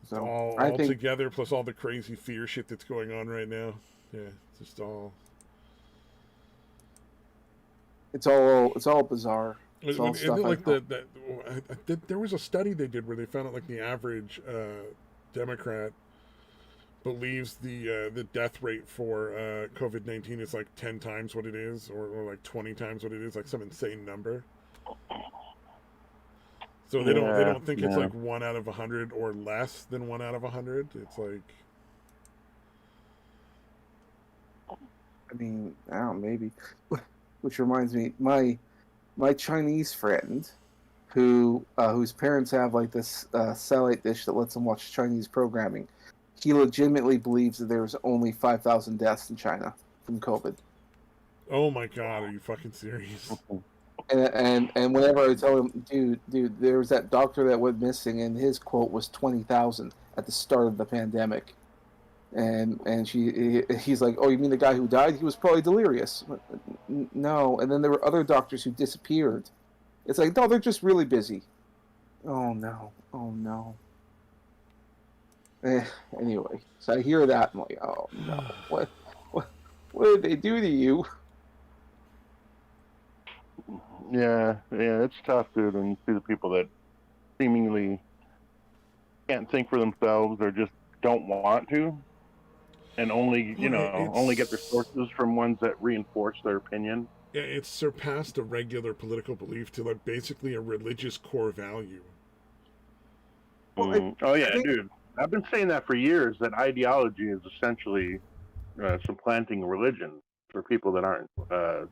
so all together, plus all the crazy fear shit that's going on right now. Yeah, just all. It's all bizarre. It's all stuff like there was a study they did where they found out like the average Democrat believes the death rate for COVID-19 is like 10 times what it is, or like 20 times what it is, like some insane number. So they don't think it's like 1 out of 100 or less than 1 out of 100. It's like, I mean, I don't know, maybe. Which reminds me, my Chinese friend, whose parents have like this satellite dish that lets them watch Chinese programming. He legitimately believes that there's only 5,000 deaths in China from COVID. Oh my god, are you fucking serious? And whenever I tell him, dude, there was that doctor that went missing, and his quote was 20,000 at the start of the pandemic. And he's like, oh, you mean the guy who died? He was probably delirious. No. And then there were other doctors who disappeared. It's like, no, they're just really busy. Oh no. Anyway, so I hear that, I'm like, oh no, what did they do to you? Yeah, it's tough, dude, and you see the people that seemingly can't think for themselves or just don't want to, and only get their sources from ones that reinforce their opinion. Yeah, it's surpassed a regular political belief to like basically a religious core value. Well, dude, I've been saying that for years. That ideology is essentially supplanting religion for people that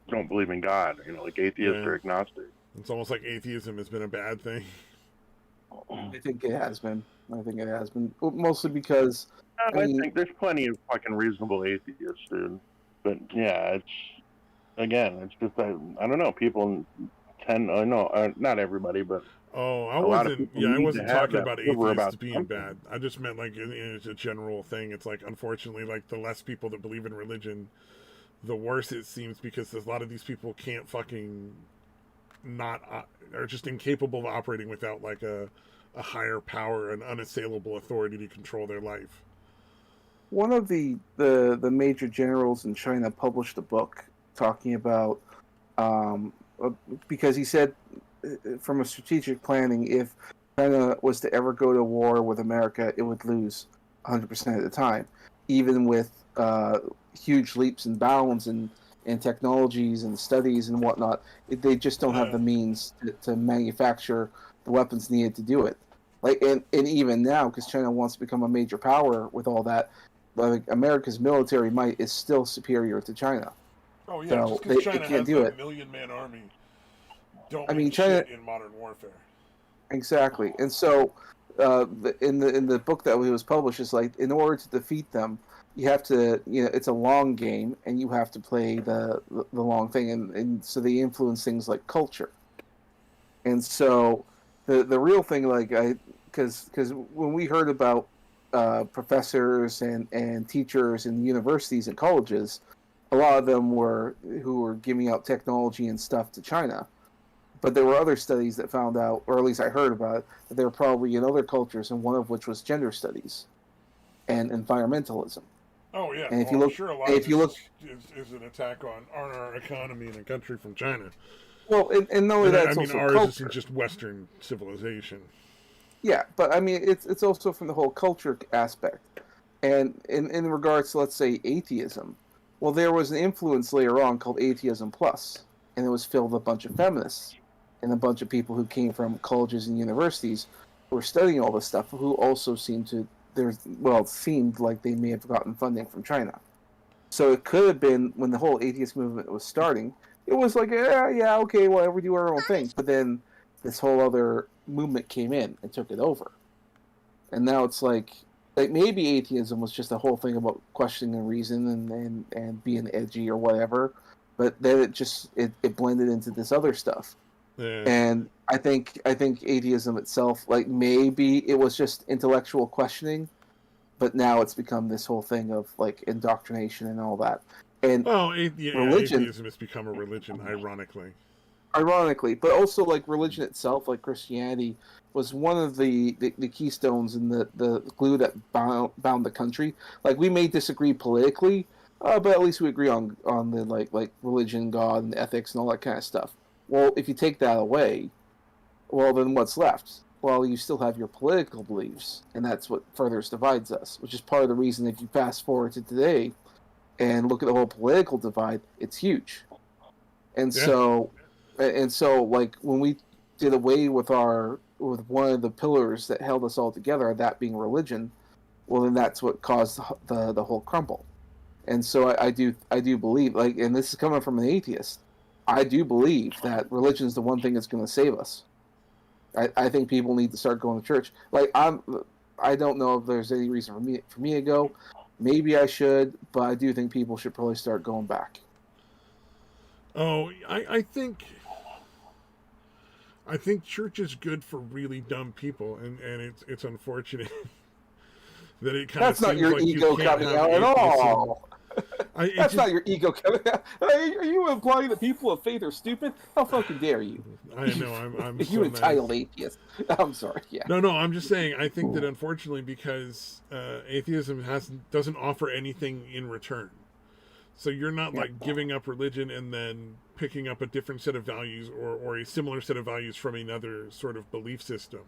don't believe in God, like atheists or agnostic. It's almost like atheism has been a bad thing. I think it has been. Mostly because I think there's plenty of fucking reasonable atheists, dude. But yeah, it's just I don't know. People tend, not everybody, but I wasn't talking about atheists being bad. I just meant like it's a general thing. It's like, unfortunately, like the less people that believe in religion, the worse it seems, because a lot of these people can't fucking are just incapable of operating without like a higher power, an unassailable authority to control their life. One of the major generals in China published a book talking about because he said, from a strategic planning, if China was to ever go to war with America, it would lose 100% of the time, even with huge leaps and bounds in technologies and studies and whatnot. They just don't have the means to manufacture the weapons needed to do it. Like, and even now, because China wants to become a major power with all that, like, America's military might is still superior to China. Oh yeah, so just because China can't has do a it. million-man army, don't mean, China in modern warfare. Exactly, and so in the book that was published, is like, in order to defeat them, you have to, it's a long game, and you have to play the long thing, and so they influence things like culture. And so the real thing, like, because when we heard about professors and teachers in universities and colleges, a lot of them who were giving out technology and stuff to China. But there were other studies that found out, or at least I heard about it, that they were probably in other cultures, and one of which was gender studies and environmentalism. Oh yeah, and if you look, sure, a lot of this is an attack on our economy in a country from China. Well, and not only that, it's also ours culture. Isn't just Western civilization. Yeah, but I mean, it's also from the whole culture aspect, and in regards to, let's say, atheism. Well, there was an influence later on called Atheism Plus, and it was filled with a bunch of feminists and a bunch of people who came from colleges and universities who were studying all this stuff, who also seemed like they may have gotten funding from China. So it could have been, when the whole atheist movement was starting, it was like, yeah, okay, whatever, we do our own thing. But then this whole other movement came in and took it over. And now it's like maybe atheism was just a whole thing about questioning reason and being edgy or whatever, but then it blended into this other stuff. Yeah. And I think atheism itself, like, maybe it was just intellectual questioning, but now it's become this whole thing of like indoctrination and all that. And religion, atheism has become a religion, ironically. But also, like, religion itself, like Christianity, was one of the keystones and the glue that bound the country. Like, we may disagree politically, but at least we agree on the like religion, God, and ethics, and all that kind of stuff. Well, if you take that away, well, then what's left? Well, you still have your political beliefs, and that's what further divides us, which is part of the reason, if you fast forward to today and look at the whole political divide, it's huge. And so, like, when we did away with one of the pillars that held us all together, that being religion, well, then that's what caused the whole crumble. And so I do believe, like, and this is coming from an atheist, I do believe that religion is the one thing that's going to save us. I think people need to start going to church. Like I don't know if there's any reason for me to go. Maybe I should, but I do think people should probably start going back. Oh, I think church is good for really dumb people, and it's unfortunate that it kind That's of not seems your like ego you can't coming have out at all. That's not your ego coming out. Are you implying that people of faith are stupid? How fucking dare you? I know, I'm You so entitled mad. atheist. I'm sorry. Yeah. No, I'm just saying. I think that unfortunately, because atheism doesn't offer anything in return, so you're not like giving up religion and then picking up a different set of values or a similar set of values from another sort of belief system.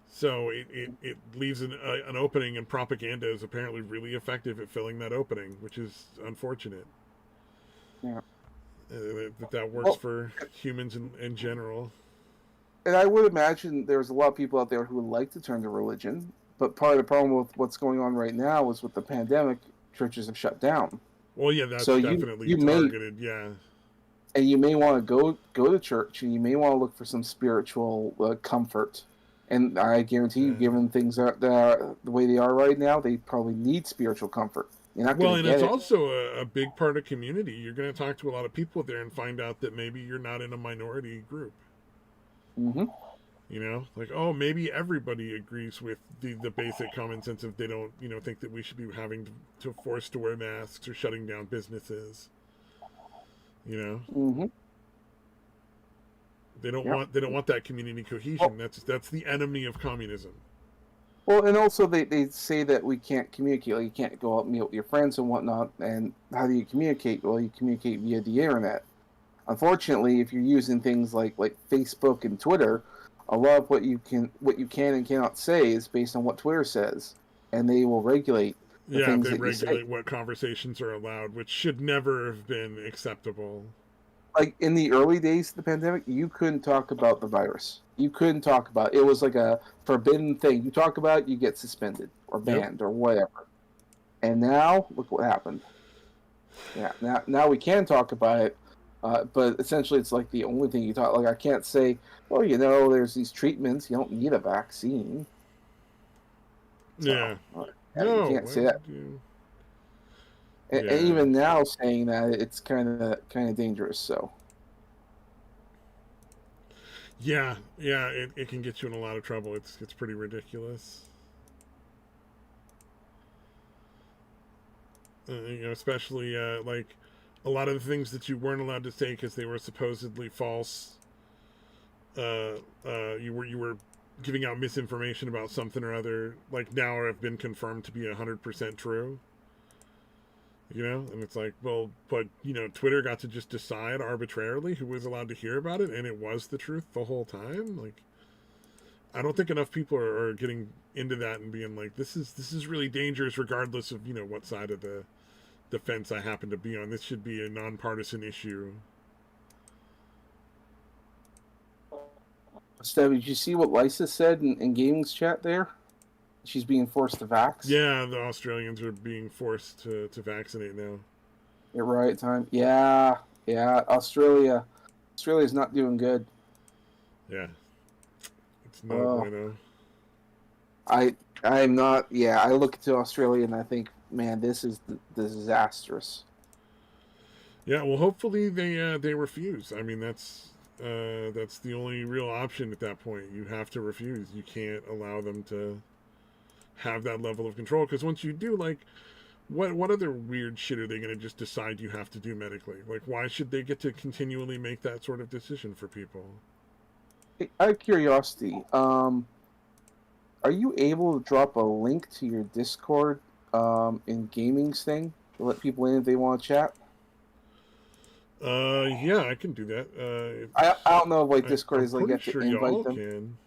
So it leaves an opening, and propaganda is apparently really effective at filling that opening, which is unfortunate. Yeah. That works for humans in general. And I would imagine there's a lot of people out there who would like to turn to religion, but part of the problem with what's going on right now is with the pandemic, churches have shut down. Well, yeah, that's so definitely you targeted, yeah. And you may want to go to church, and you may want to look for some spiritual comfort. And I guarantee you, given things that are the way they are right now, they probably need spiritual comfort. You're not going to get it. Well, and it's also a big part of community. You're going to talk to a lot of people there and find out that maybe you're not in a minority group. Mm-hmm. You know, like, oh, maybe everybody agrees with the basic common sense of they don't, think that we should be having to force to wear masks or shutting down businesses. Mm-hmm. They don't want that community cohesion. That's the enemy of communism. Well, and also they say that we can't communicate. Like, you can't go out and meet with your friends and whatnot. And how do you communicate? Well, you communicate via the internet. Unfortunately, if you're using things like Facebook and Twitter, a lot of what you can and cannot say is based on what Twitter says, and they will regulate the things they that you say. regulate what conversations are allowed, which should never have been acceptable. Like in the early days of the pandemic, you couldn't talk about the virus. You couldn't talk about it. It was like a forbidden thing. You talk about it, you get suspended or banned or whatever. And now, look what happened. Yeah, now we can talk about it, but essentially it's like the only thing you talk. Like I can't say, well, there's these treatments. You don't need a vaccine. So, you can't say that. And even now, saying that it's kind of dangerous. So. Yeah, it can get you in a lot of trouble. It's pretty ridiculous. Especially like a lot of the things that you weren't allowed to say because they were supposedly false. You were giving out misinformation about something or other. Like now have been confirmed to be 100% true. And it's like, well, but Twitter got to just decide arbitrarily who was allowed to hear about it, and it was the truth the whole time. Like, I don't think enough people are getting into that and being like, this is really dangerous, regardless of what side of the fence I happen to be on. This should be a nonpartisan issue. Steph, did you see what Lysa said in gaming's chat there? She's being forced to vax. Yeah, the Australians are being forced to vaccinate now. At right time. Yeah. Australia's not doing good. Yeah. It's no bueno. I'm not. Yeah, I look to Australia and I think, man, this is disastrous. Yeah, well, hopefully they refuse. I mean, that's the only real option at that point. You have to refuse. You can't allow them to have that level of control, because once you do, like, what other weird shit are they going to just decide you have to do medically? Like, why should they get to continually make that sort of decision for people? Out of curiosity, are you able to drop a link to your Discord in gaming's thing to let people in if they want to chat? Yeah, I can do that. I don't know if Discord is like you have to invite them. Can.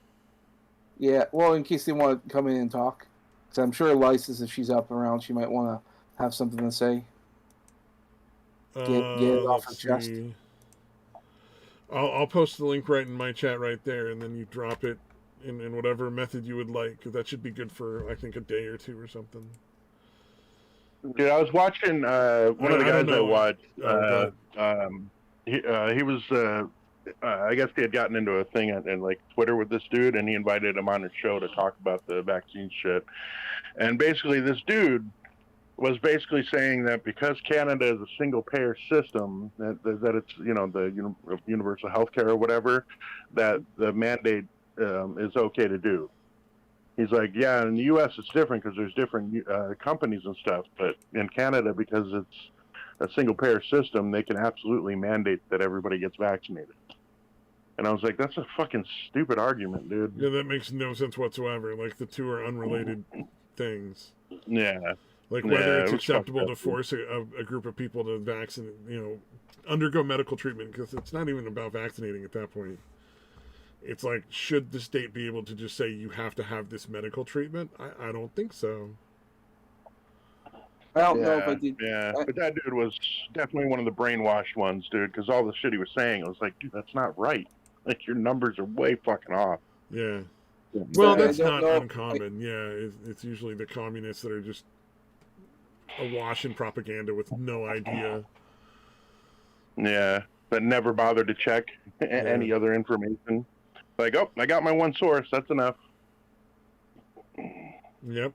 Yeah, well, in case they want to come in and talk. So I'm sure Lysis, if she's up around, she might want to have something to say. Get it off her chest. I'll post the link right in my chat right there, and then you drop it in whatever method you would like, because that should be good for, I think, a day or two or something. Dude, I was watching one of the guys I watched. He was I guess he had gotten into a thing in like Twitter with this dude, and he invited him on his show to talk about the vaccine shit. And basically, this dude was basically saying that because Canada is a single payer system, that it's the universal health care or whatever, that the mandate is okay to do. He's like, yeah, in the U.S. it's different because there's different companies and stuff, but in Canada, because it's a single payer system, they can absolutely mandate that everybody gets vaccinated. And I was like, that's a fucking stupid argument, dude. Yeah, that makes no sense whatsoever. Like, the two are unrelated things. Yeah. Like, whether it's acceptable to force a group of people to vaccinate, undergo medical treatment, because it's not even about vaccinating at that point. It's like, should the state be able to just say you have to have this medical treatment? I don't think so. I don't know if I did. Yeah, but that dude was definitely one of the brainwashed ones, dude, because all the shit he was saying, I was like, dude, that's not right. Like, your numbers are way fucking off. Yeah. Well, that's not uncommon. It's usually the communists that are just awash in propaganda with no idea. Yeah, but never bothered to check any other information. Like, oh, I got my one source. That's enough. Yep.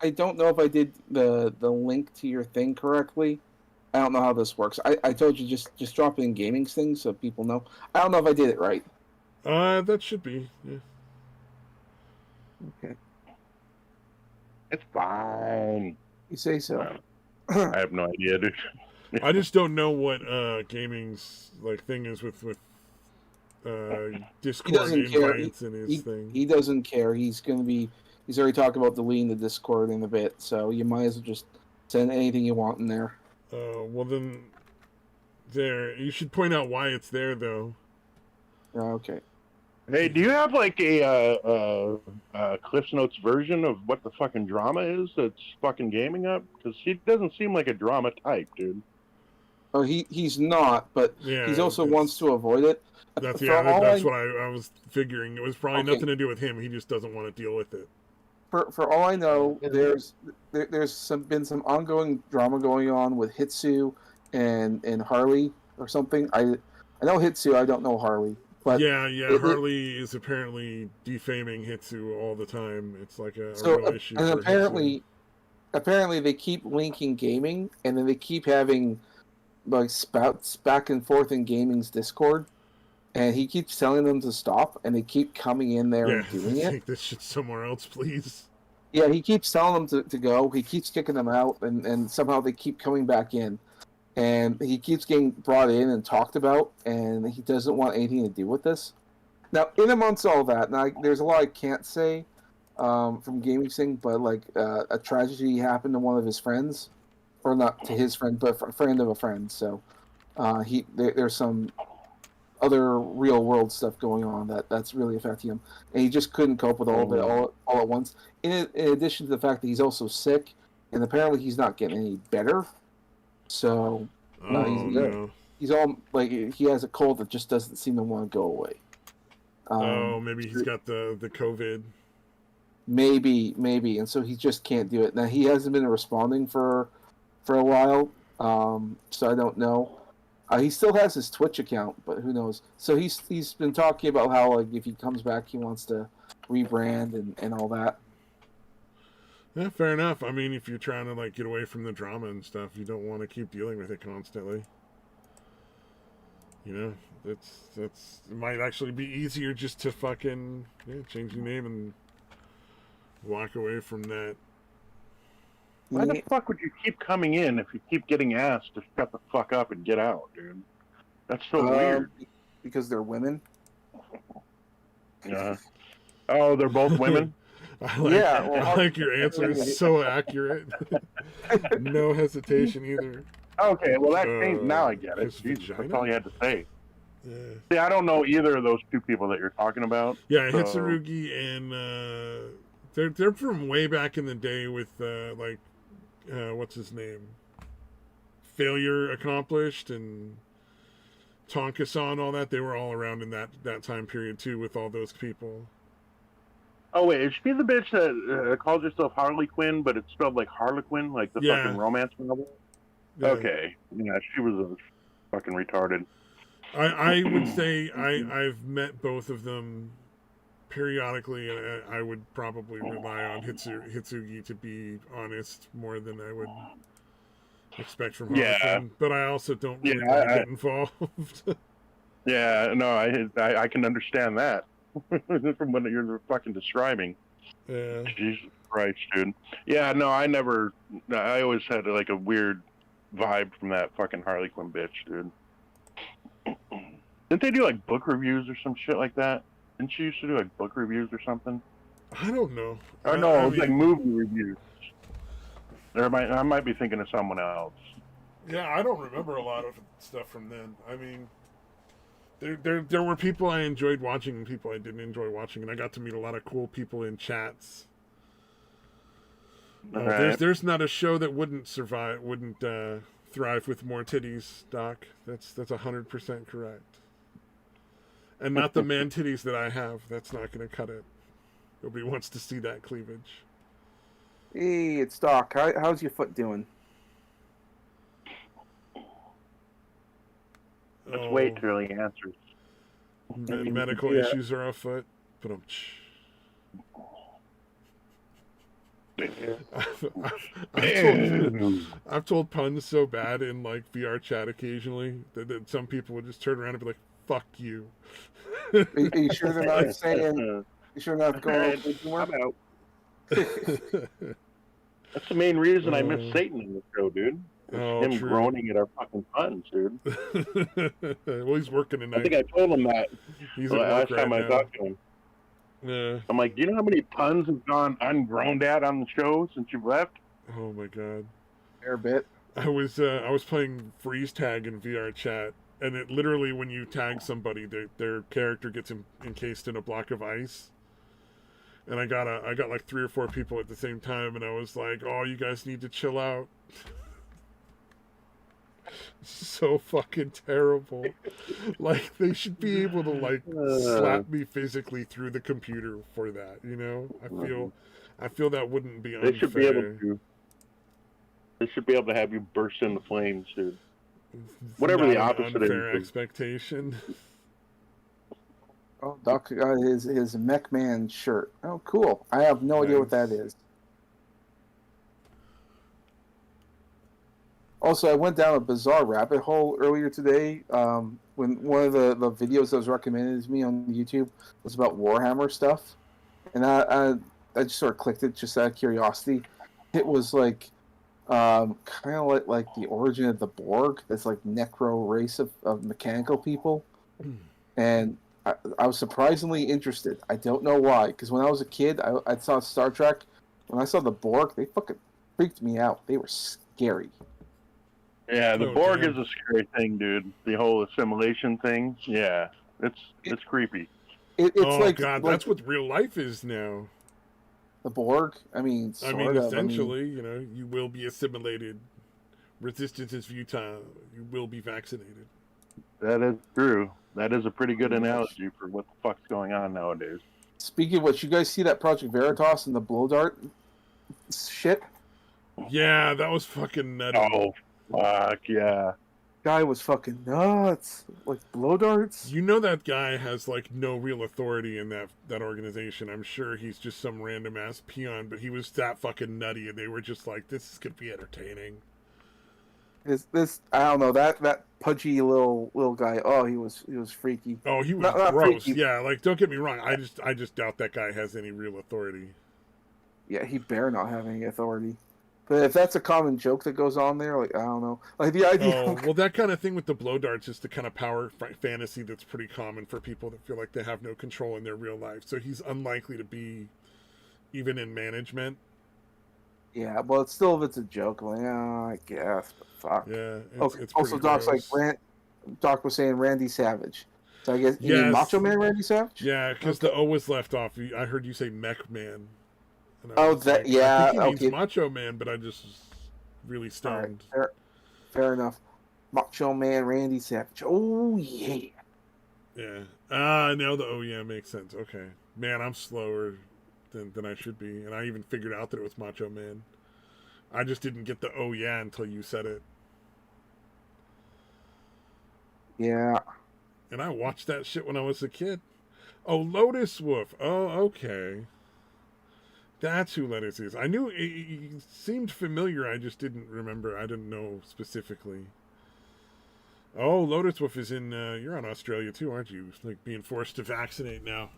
I don't know if I did the link to your thing correctly. I don't know how this works. I told you just drop it in gaming's thing so people know. I don't know if I did it right. That should be. Yeah. Okay. It's fine. You say so. I have no idea, dude. I just don't know what gaming's thing is with Discord invites and his thing. He doesn't care. He's already talking about deleting the Discord in a bit, so you might as well just send anything you want in there. Well then, you should point out why it's there, though. Okay. Hey, do you have like a Cliff's Notes version of what the fucking drama is that's fucking gaming up? Because he doesn't seem like a drama type, dude. Oh, he's not, but he also wants to avoid it. That's what I was figuring. It was probably nothing to do with him. He just doesn't want to deal with it. For all I know, there's been some ongoing drama going on with Hitsu and Harley or something. I know Hitsu. I don't know Harley. But Harley is apparently defaming Hitsu all the time. It's like a real issue. And for apparently they keep linking gaming, and then they keep having like spouts back and forth in gaming's Discord, and he keeps telling them to stop, and they keep coming in there and doing it. Take this shit somewhere else, please. Yeah, he keeps telling them to go. He keeps kicking them out, and somehow they keep coming back in. And he keeps getting brought in and talked about, and he doesn't want anything to do with this. Now, in amongst all that, now there's a lot I can't say from gaming thing, but like a tragedy happened to one of his friends, or not to his friend, but a friend of a friend. So there's some other real world stuff going on that's really affecting him, and he just couldn't cope with all of it all at once. In addition to the fact that he's also sick, and apparently he's not getting any better. So he's all like he has a cold that just doesn't seem to want to go away. Maybe he's got the COVID. Maybe, and so he just can't do it. Now he hasn't been responding for a while, so I don't know. He still has his Twitch account, but who knows? So he's been talking about how like if he comes back, he wants to rebrand and all that. Yeah, fair enough. I mean, if you're trying to get away from the drama and stuff, you don't want to keep dealing with it constantly. It might actually be easier just to fucking change your name and walk away from that. Why the fuck would you keep coming in if you keep getting asked to shut the fuck up and get out, dude? That's so weird. Because they're women. Yeah. Oh, they're both women. I like your answer. It's so accurate. No hesitation either. Okay, well that changed. Now I get it. Jesus, that's all you had to say. Yeah. See, I don't know either of those two people that you're talking about. Yeah, Hitsurugi and they're from way back in the day with what's his name? Failure Accomplished and Tonka-san, all that. They were all around in that time period too with all those people. Oh wait, is she the bitch that calls herself Harley Quinn, but it's spelled like Harlequin, like the fucking romance novel? Yeah. Okay, yeah, she was a fucking retarded. I would say I've met both of them periodically, and I would probably rely on Hitsugi to be honest more than I would expect from Yeah. Harlequin. But I also don't really Yeah, want to get involved. Yeah, no, I can understand that from what you're fucking describing. Yeah. Jesus Christ, dude. Yeah, no, I always had like a weird vibe from that fucking Harley Quinn bitch, dude. Didn't they do like book reviews or some shit like that? Didn't she used to do like book reviews or something? I don't know. Oh no, I it was like mean, movie reviews. I might be thinking of someone else. yeah, I don't remember a lot of stuff from then. I mean, there were people I enjoyed watching and people I didn't enjoy watching, and I got to meet a lot of cool people in chats. Right. There's not a show that wouldn't thrive with more titties, Doc. That's 100% correct. And not the man titties that I have. That's not going to cut it. Nobody wants to see that cleavage. Hey, it's Doc. How's your foot doing? Let's wait till he answers. Medical issues are afoot. But I've told puns so bad in like VR chat occasionally that some people would just turn around and be like, "Fuck you." Are you sure they're not saying? You sure not going over I'm out. That's the main reason I miss Satan in the show, dude. Him true. groaning at our fucking puns, dude. Well, he's working tonight. I think I told him that He's the last time right I talked to him. Yeah. I'm like, do you know how many puns have gone ungroaned at on the show since you've left? Oh my god. Fair bit. I was playing freeze tag in VR chat, and it literally when you tag somebody, their character gets encased in a block of ice. And I got like 3 or 4 people at the same time, and I was like, "Oh, you guys need to chill out." So fucking terrible. Like they should be able to like slap me physically through the computer for that, you know? I feel that wouldn't be unfair. They should be able to. They should be able to have you burst into flames, dude. Whatever the opposite unfair is. expectation. Oh, Doc got his Mech Man shirt. Oh, cool. I have no idea what that is. Also, I went down a bizarre rabbit hole earlier today when one of the videos that was recommended to me on YouTube was about Warhammer stuff. And I just sort of clicked it just out of curiosity. It was like kind of like the origin of the Borg, this like necro race of mechanical people. And I was surprisingly interested. I don't know why, because when I was a kid, I saw Star Trek. When I saw the Borg, they fucking freaked me out. They were scary. Yeah, the Borg is a scary thing, dude. The whole assimilation thing. Yeah, it's creepy. It's like God, that's what real life is now. The Borg. I mean, essentially, you know, you will be assimilated. Resistance is futile. You will be vaccinated. That is true. That is a pretty good analogy for what the fuck's going on nowadays. Speaking of which, you guys see that Project Veritas and the blow dart shit? Yeah, that was fucking nutty. Oh, fuck, yeah. Guy was fucking nuts. Like, blow darts? You know that guy has, like, no real authority in that organization. I'm sure he's just some random-ass peon, but he was that fucking nutty, and they were just like, this is gonna be entertaining. This I don't know, that pudgy little guy, oh, he was freaky. Oh, he was not gross. freaky. Yeah, like, don't get me wrong, I just doubt that guy has any real authority. Yeah, he better not have any authority. But if that's a common joke that goes on there, like, I don't know. Like, the idea... Oh, well, that kind of thing with the blow darts is the kind of power fantasy that's pretty common for people that feel like they have no control in their real life. So he's unlikely to be even in management. Yeah, well, it's still, if it's a joke, I'm like, oh, I guess, but fuck. Yeah, it's also, Doc's gross. like, Doc was saying Randy Savage. So I guess you mean Macho Man Randy Savage? Yeah, because the O was left off. I heard you say Mech Man. Oh, that, yeah, I think he means okay. Macho Man, but I just really stoned. Right, fair enough. Macho Man Randy Savage. Oh, yeah. Yeah. Now the oh, yeah makes sense. Okay. Man, I'm slower than I should be. And I even figured out that it was Macho Man. I just didn't get the oh, yeah until you said it. Yeah. And I watched that shit when I was a kid. Oh, Lotus Wolf. Oh, okay. That's who Lettuce is. I knew it seemed familiar. I just didn't remember. I didn't know specifically. Oh, Lotus Wolf is in. You're on Australia too, aren't you? Like being forced to vaccinate now.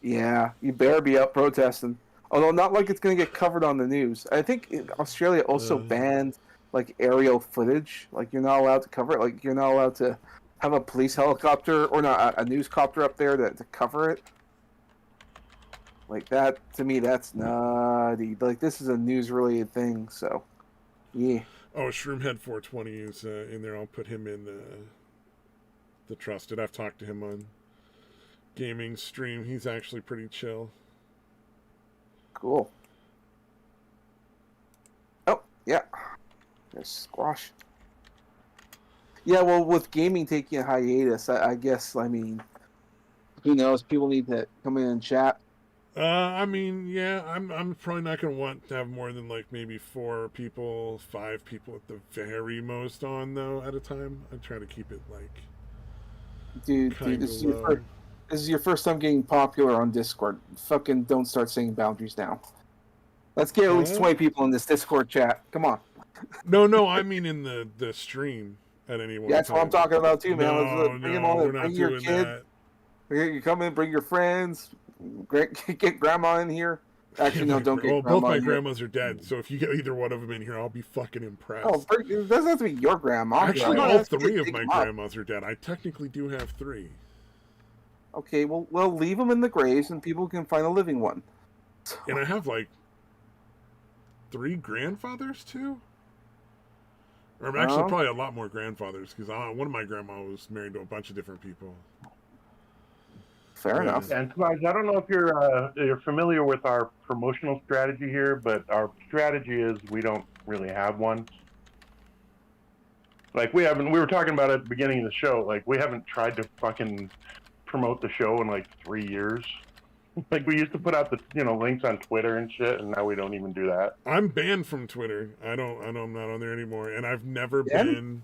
Yeah, you better be up protesting. Although not like it's going to get covered on the news. I think Australia also banned like aerial footage. Like you're not allowed to cover it. Like you're not allowed to have a police helicopter or not a newscopter up there to cover it. Like that to me, that's nutty. Like this is a news-related thing, so yeah. Oh, Shroomhead 420 is in there. I'll put him in the trusted. I've talked to him on gaming stream. He's actually pretty chill. Cool. Oh, yeah. There's Squash. Yeah, well, with gaming taking a hiatus, I guess, I mean, who knows? People need to come in and chat. I mean, yeah, I'm probably not going to want to have more than like maybe 4 people, 5 people at the very most on, though, at a time. I try to keep it like... Dude, this is your first time getting popular on Discord. Fucking don't start saying boundaries now. Let's get at least 20 people in this Discord chat. Come on. No, I mean in the stream at any one time. That's what I'm talking about too, man. No, bring them all in. Bring your kid. That. You come in, bring your friends. Get grandma in here. Actually, no, don't get grandma. Both my grandmas are dead, so if you get either one of them in here, I'll be fucking impressed. Oh, it doesn't have to be your grandma. Actually, all 3 of my grandmas are dead. I technically do have 3. Okay, well, leave them in the graves, and people can find a living one. And I have like 3 grandfathers too. Or actually, probably a lot more grandfathers because one of my grandma was married to a bunch of different people. Fair enough. And guys, I don't know if you're familiar with our promotional strategy here, but our strategy is we don't really have one. Like we were talking about at the beginning of the show, like we haven't tried to fucking promote the show in like 3 years. Like we used to put out the links on Twitter and shit, and now we don't even do that. I'm banned from Twitter. I know I'm not on there anymore, and I've never been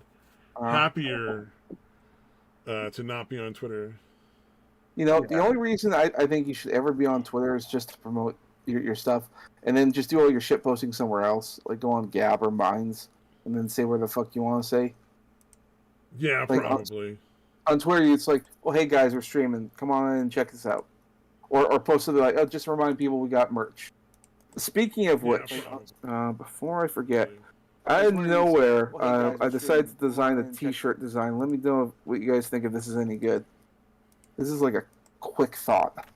happier to not be on Twitter. The only reason I think you should ever be on Twitter is just to promote your stuff, and then just do all your shit posting somewhere else, like go on Gab or Minds, and then say where the fuck you want to say. Yeah, like probably. On Twitter, it's like, well, hey guys, we're streaming. Come on in and check this out. Or post something like, oh, just remind people we got merch. Speaking of which, before I forget, out of nowhere, I decided to design a t-shirt design. Let me know what you guys think if this is any good. This is like a quick thought.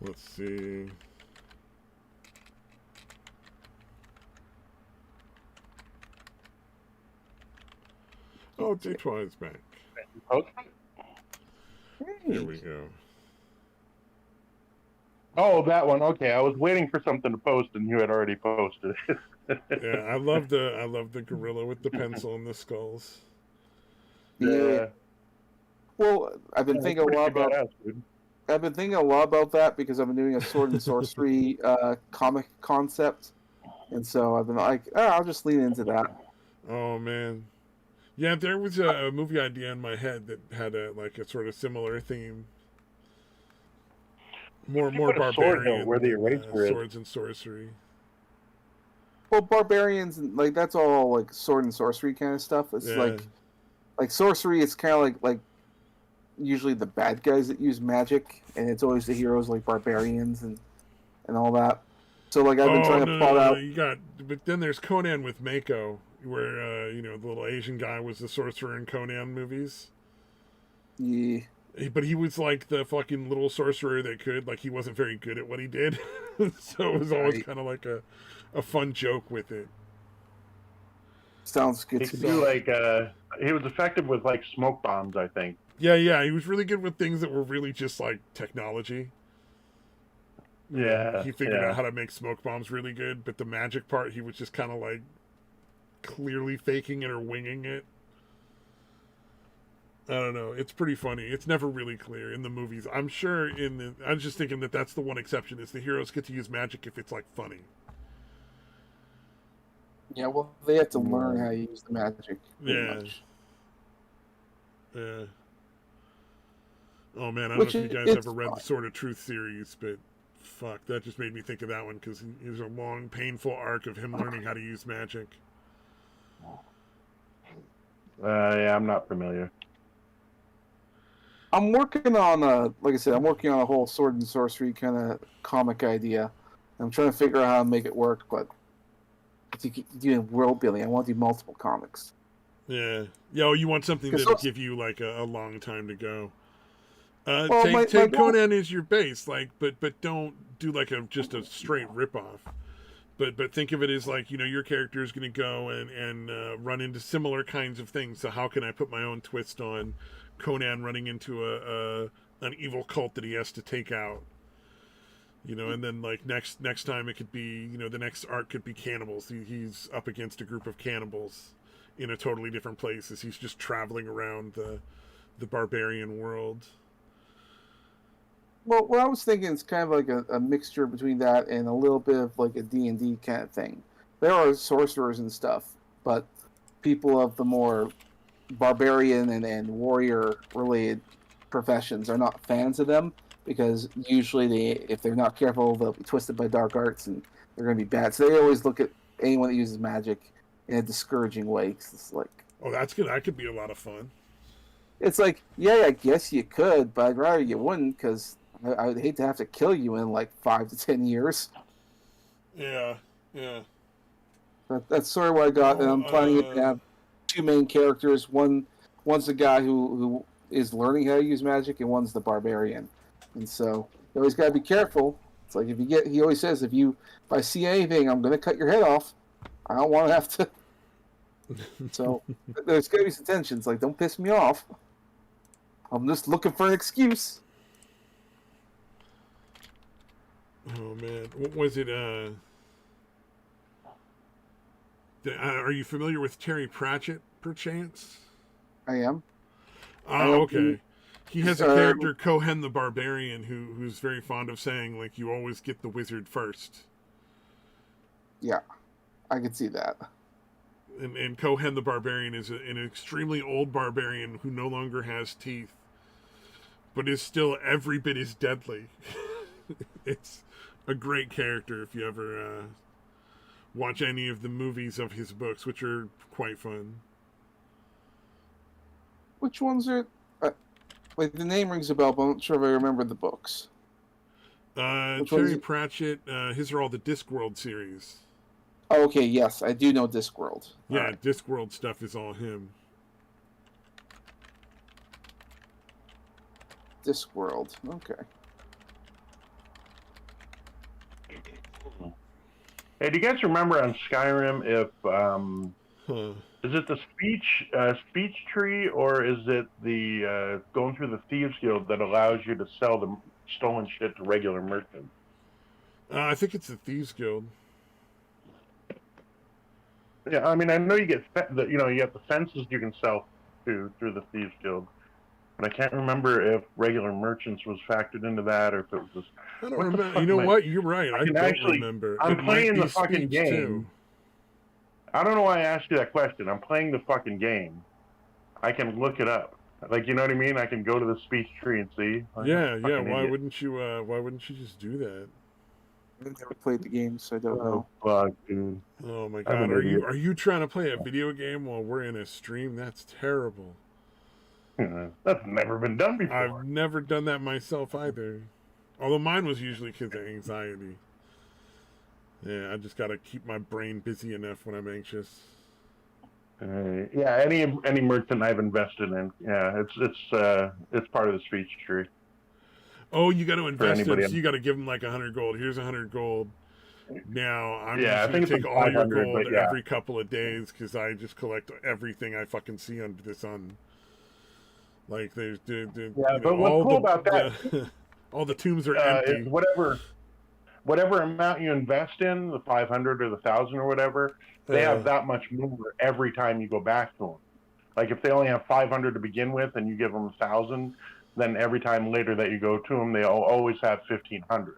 Let's see. Oh, J2 is back. Here we go. Oh, that one. Okay, I was waiting for something to post, and you had already posted it. Yeah, I love the gorilla with the pencil and the skulls. Yeah. Well, I've been thinking a lot about. I've been thinking a lot about that because I've been doing a sword and sorcery comic concept, and so I've been like, I'll just lean into that. Oh man. Yeah, there was a movie idea in my head that had a sort of similar theme. More barbarian, where the eraser is. Swords and sorcery. Well, barbarians, like that's all like sword and sorcery kind of stuff. It's like sorcery. It's kind of like usually the bad guys that use magic, and it's always the heroes like barbarians and all that. So like I've been trying to plot out. But then there's Conan with Mako, where the little Asian guy was the sorcerer in Conan movies. Yeah. But he was like the fucking little sorcerer that could, like he wasn't very good at what he did. So it was always kind of like a fun joke with it. Sounds good to me. Like he was effective with like smoke bombs, I think. Yeah, he was really good with things that were really just like technology. Yeah. He figured out how to make smoke bombs really good, but the magic part he was just kind of like clearly faking it or winging it. I don't know. It's pretty funny. It's never really clear in the movies. I'm sure I'm just thinking that that's the one exception is the heroes get to use magic if it's like funny. Yeah, well, they have to learn how to use the magic. Pretty Yeah. much. Yeah. Oh man, I don't Which know if you guys it's ever read fine. the Sword of Truth series, but fuck, that just made me think of that one because there's a long, painful arc of him learning how to use magic. Yeah, I'm not familiar. I'm working on like I said, I'm working on a whole sword and sorcery kind of comic idea. I'm trying to figure out how to make it work, but doing world building, I want to do multiple comics. Yeah. Oh, you want something that'll give you like a long time to go. Take Conan as your base, like, but don't do like just a straight ripoff. But think of it as like, your character is going to go and run into similar kinds of things. So how can I put my own twist on Conan running into an evil cult that he has to take out? And then like next time it could be, the next arc could be cannibals. He's up against a group of cannibals in a totally different place as he's just traveling around the barbarian world. Well, what I was thinking is kind of like a mixture between that and a little bit of like a D&D kind of thing. There are sorcerers and stuff, but people of the more barbarian and warrior-related professions are not fans of them because usually if they're not careful, they'll be twisted by dark arts and they're going to be bad. So they always look at anyone that uses magic in a discouraging way. It's like, oh, that's good. That could be a lot of fun. It's like, yeah, I guess you could, but I'd rather you wouldn't because I would hate to have to kill you in like 5 to 10 years. Yeah. That's sort of what I got, and I'm planning to have 2 main characters. One's the guy who is learning how to use magic, and one's the barbarian. And so you always got to be careful. It's like he always says, if I see anything, I'm going to cut your head off. I don't want to have to. So there's got to be some tensions. Like, don't piss me off. I'm just looking for an excuse. Oh man, what was it? Are you familiar with Terry Pratchett, perchance? I am. Oh, okay. He has a character, Cohen the Barbarian, who's very fond of saying, like, you always get the wizard first. Yeah, I can see that. And Cohen the Barbarian is an extremely old barbarian who no longer has teeth, but is still every bit as deadly. It's a great character if you ever watch any of the movies of his books, which are quite fun. Which ones are... like, the name rings a bell, but I'm not sure if I remember the books. Terry Pratchett, his are all the Discworld series. Oh, okay, yes, I do know Discworld. Yeah, right. Discworld stuff is all him. Discworld, okay. Hey, do you guys remember on Skyrim if is it the speech tree or is it the going through the Thieves Guild that allows you to sell the stolen shit to regular merchants? I think it's the Thieves Guild. Yeah, I mean, I know you get you have the fences you can sell through the Thieves Guild, but I can't remember if regular merchants was factored into that or if it was. I don't remember. You know what? You're right. I don't remember. I'm playing the fucking game. Too. I don't know why I asked you that question. I'm playing the fucking game. I can look it up. Like, you know what I mean? I can go to the speech tree and see. Yeah. Why wouldn't you? Why wouldn't you just do that? I've never played the game, so I don't know. Fuck, dude. Oh my god! Are you trying to play a video game while we're in a stream? That's terrible. That's never been done before. I've never done that myself either. Although mine was usually because of anxiety. Yeah, I just gotta keep my brain busy enough when I'm anxious. Yeah, any merchant I've invested in, yeah, it's part of the speech tree. Oh, you got to invest in, so you got to give them like 100 gold. Here's 100 gold. Now I'm just gonna take all your gold every couple of days because I just collect everything I fucking see under the sun. Like there's but what's cool about that? All the tombs are empty. Is whatever amount you invest in, the 500 or the 1,000 or whatever, they have that much more every time you go back to them. Like if they only have 500 to begin with and you give them 1,000, then every time later that you go to them, they'll always have 1,500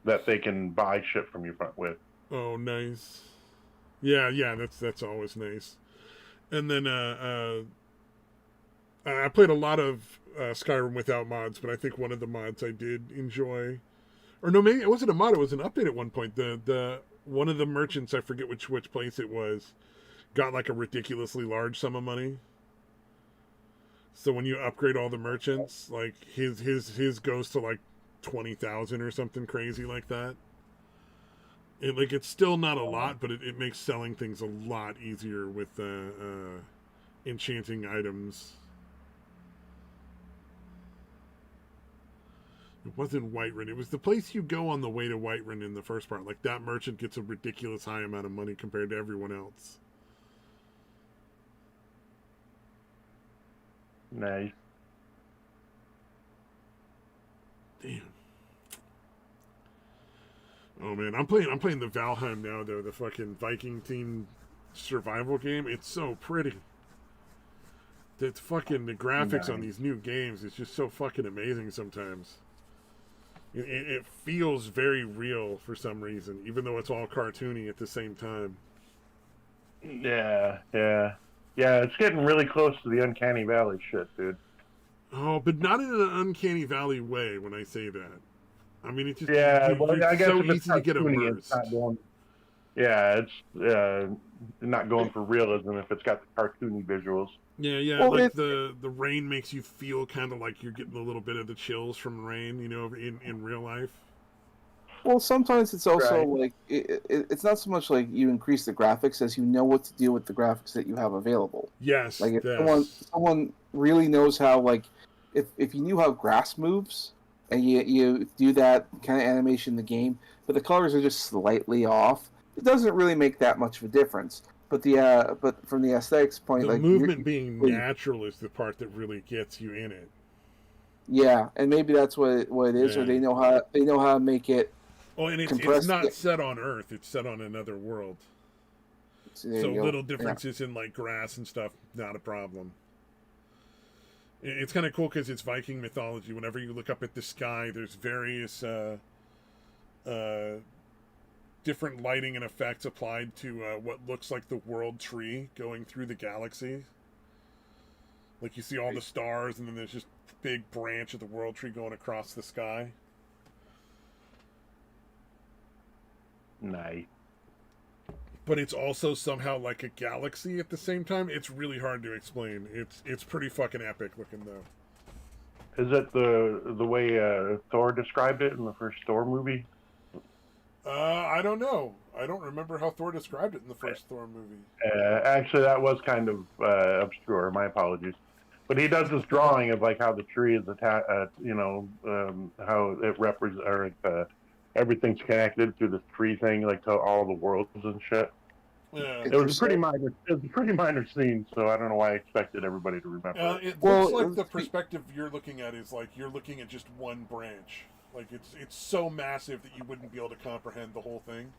that they can buy shit from you with. Oh, nice. Yeah, that's always nice. And then I played a lot of Skyrim without mods, but I think one of the mods I did enjoy, or no, maybe it wasn't a mod; it was an update at one point. The one of the merchants, I forget which place it was, got like a ridiculously large sum of money. So when you upgrade all the merchants, like his goes to like 20,000 or something crazy like that. It's still not a lot, but it makes selling things a lot easier with enchanting items. It wasn't Whiterun. It was the place you go on the way to Whiterun in the first part. Like, that merchant gets a ridiculous high amount of money compared to everyone else. Nice. Damn. Oh man, I'm playing the Valheim now though, the fucking Viking themed survival game. It's so pretty. The graphics on these new games is just so fucking amazing sometimes. It feels very real for some reason, even though it's all cartoony at the same time. Yeah. It's getting really close to the Uncanny Valley shit, dude. Oh, but not in an Uncanny Valley way when I say that. I mean, it's just I guess so if it's easy to get immersed. it's not going, it's not going for realism if it's got the cartoony visuals. Yeah, well, like the rain makes you feel kind of like you're getting a little bit of the chills from rain, in real life. Well, sometimes it's also like it's not so much like you increase the graphics as you know what to do with the graphics that you have available. Yes, like if someone really knows how, like if you knew how grass moves and you do that kind of animation in the game, but the colors are just slightly off, it doesn't really make that much of a difference. But but from the aesthetics point, the like movement being natural is the part that really gets you in it. Yeah, and maybe that's what it is, or they know how to make it. Oh, and it's not set on Earth; it's set on another world. So little differences in like grass and stuff, not a problem. It's kind of cool because it's Viking mythology. Whenever you look up at the sky, there's various different lighting and effects applied to what looks like the world tree going through the galaxy. Like you see all the stars, and then there's just a big branch of the world tree going across the sky. Nice. But it's also somehow like a galaxy at the same time. It's really hard to explain. It's pretty fucking epic looking though. Is it the way Thor described it in the first Thor movie? I don't know. I don't remember how Thor described it in the first Thor movie. Actually, that was kind of obscure. My apologies. But he does this drawing of like how the tree is attached. How it represents, or everything's connected through this tree thing, like to all the worlds and shit. Yeah. It was a pretty minor scene, so I don't know why I expected everybody to remember. It looks like the perspective you're looking at is like you're looking at just one branch. Like it's so massive that you wouldn't be able to comprehend the whole thing.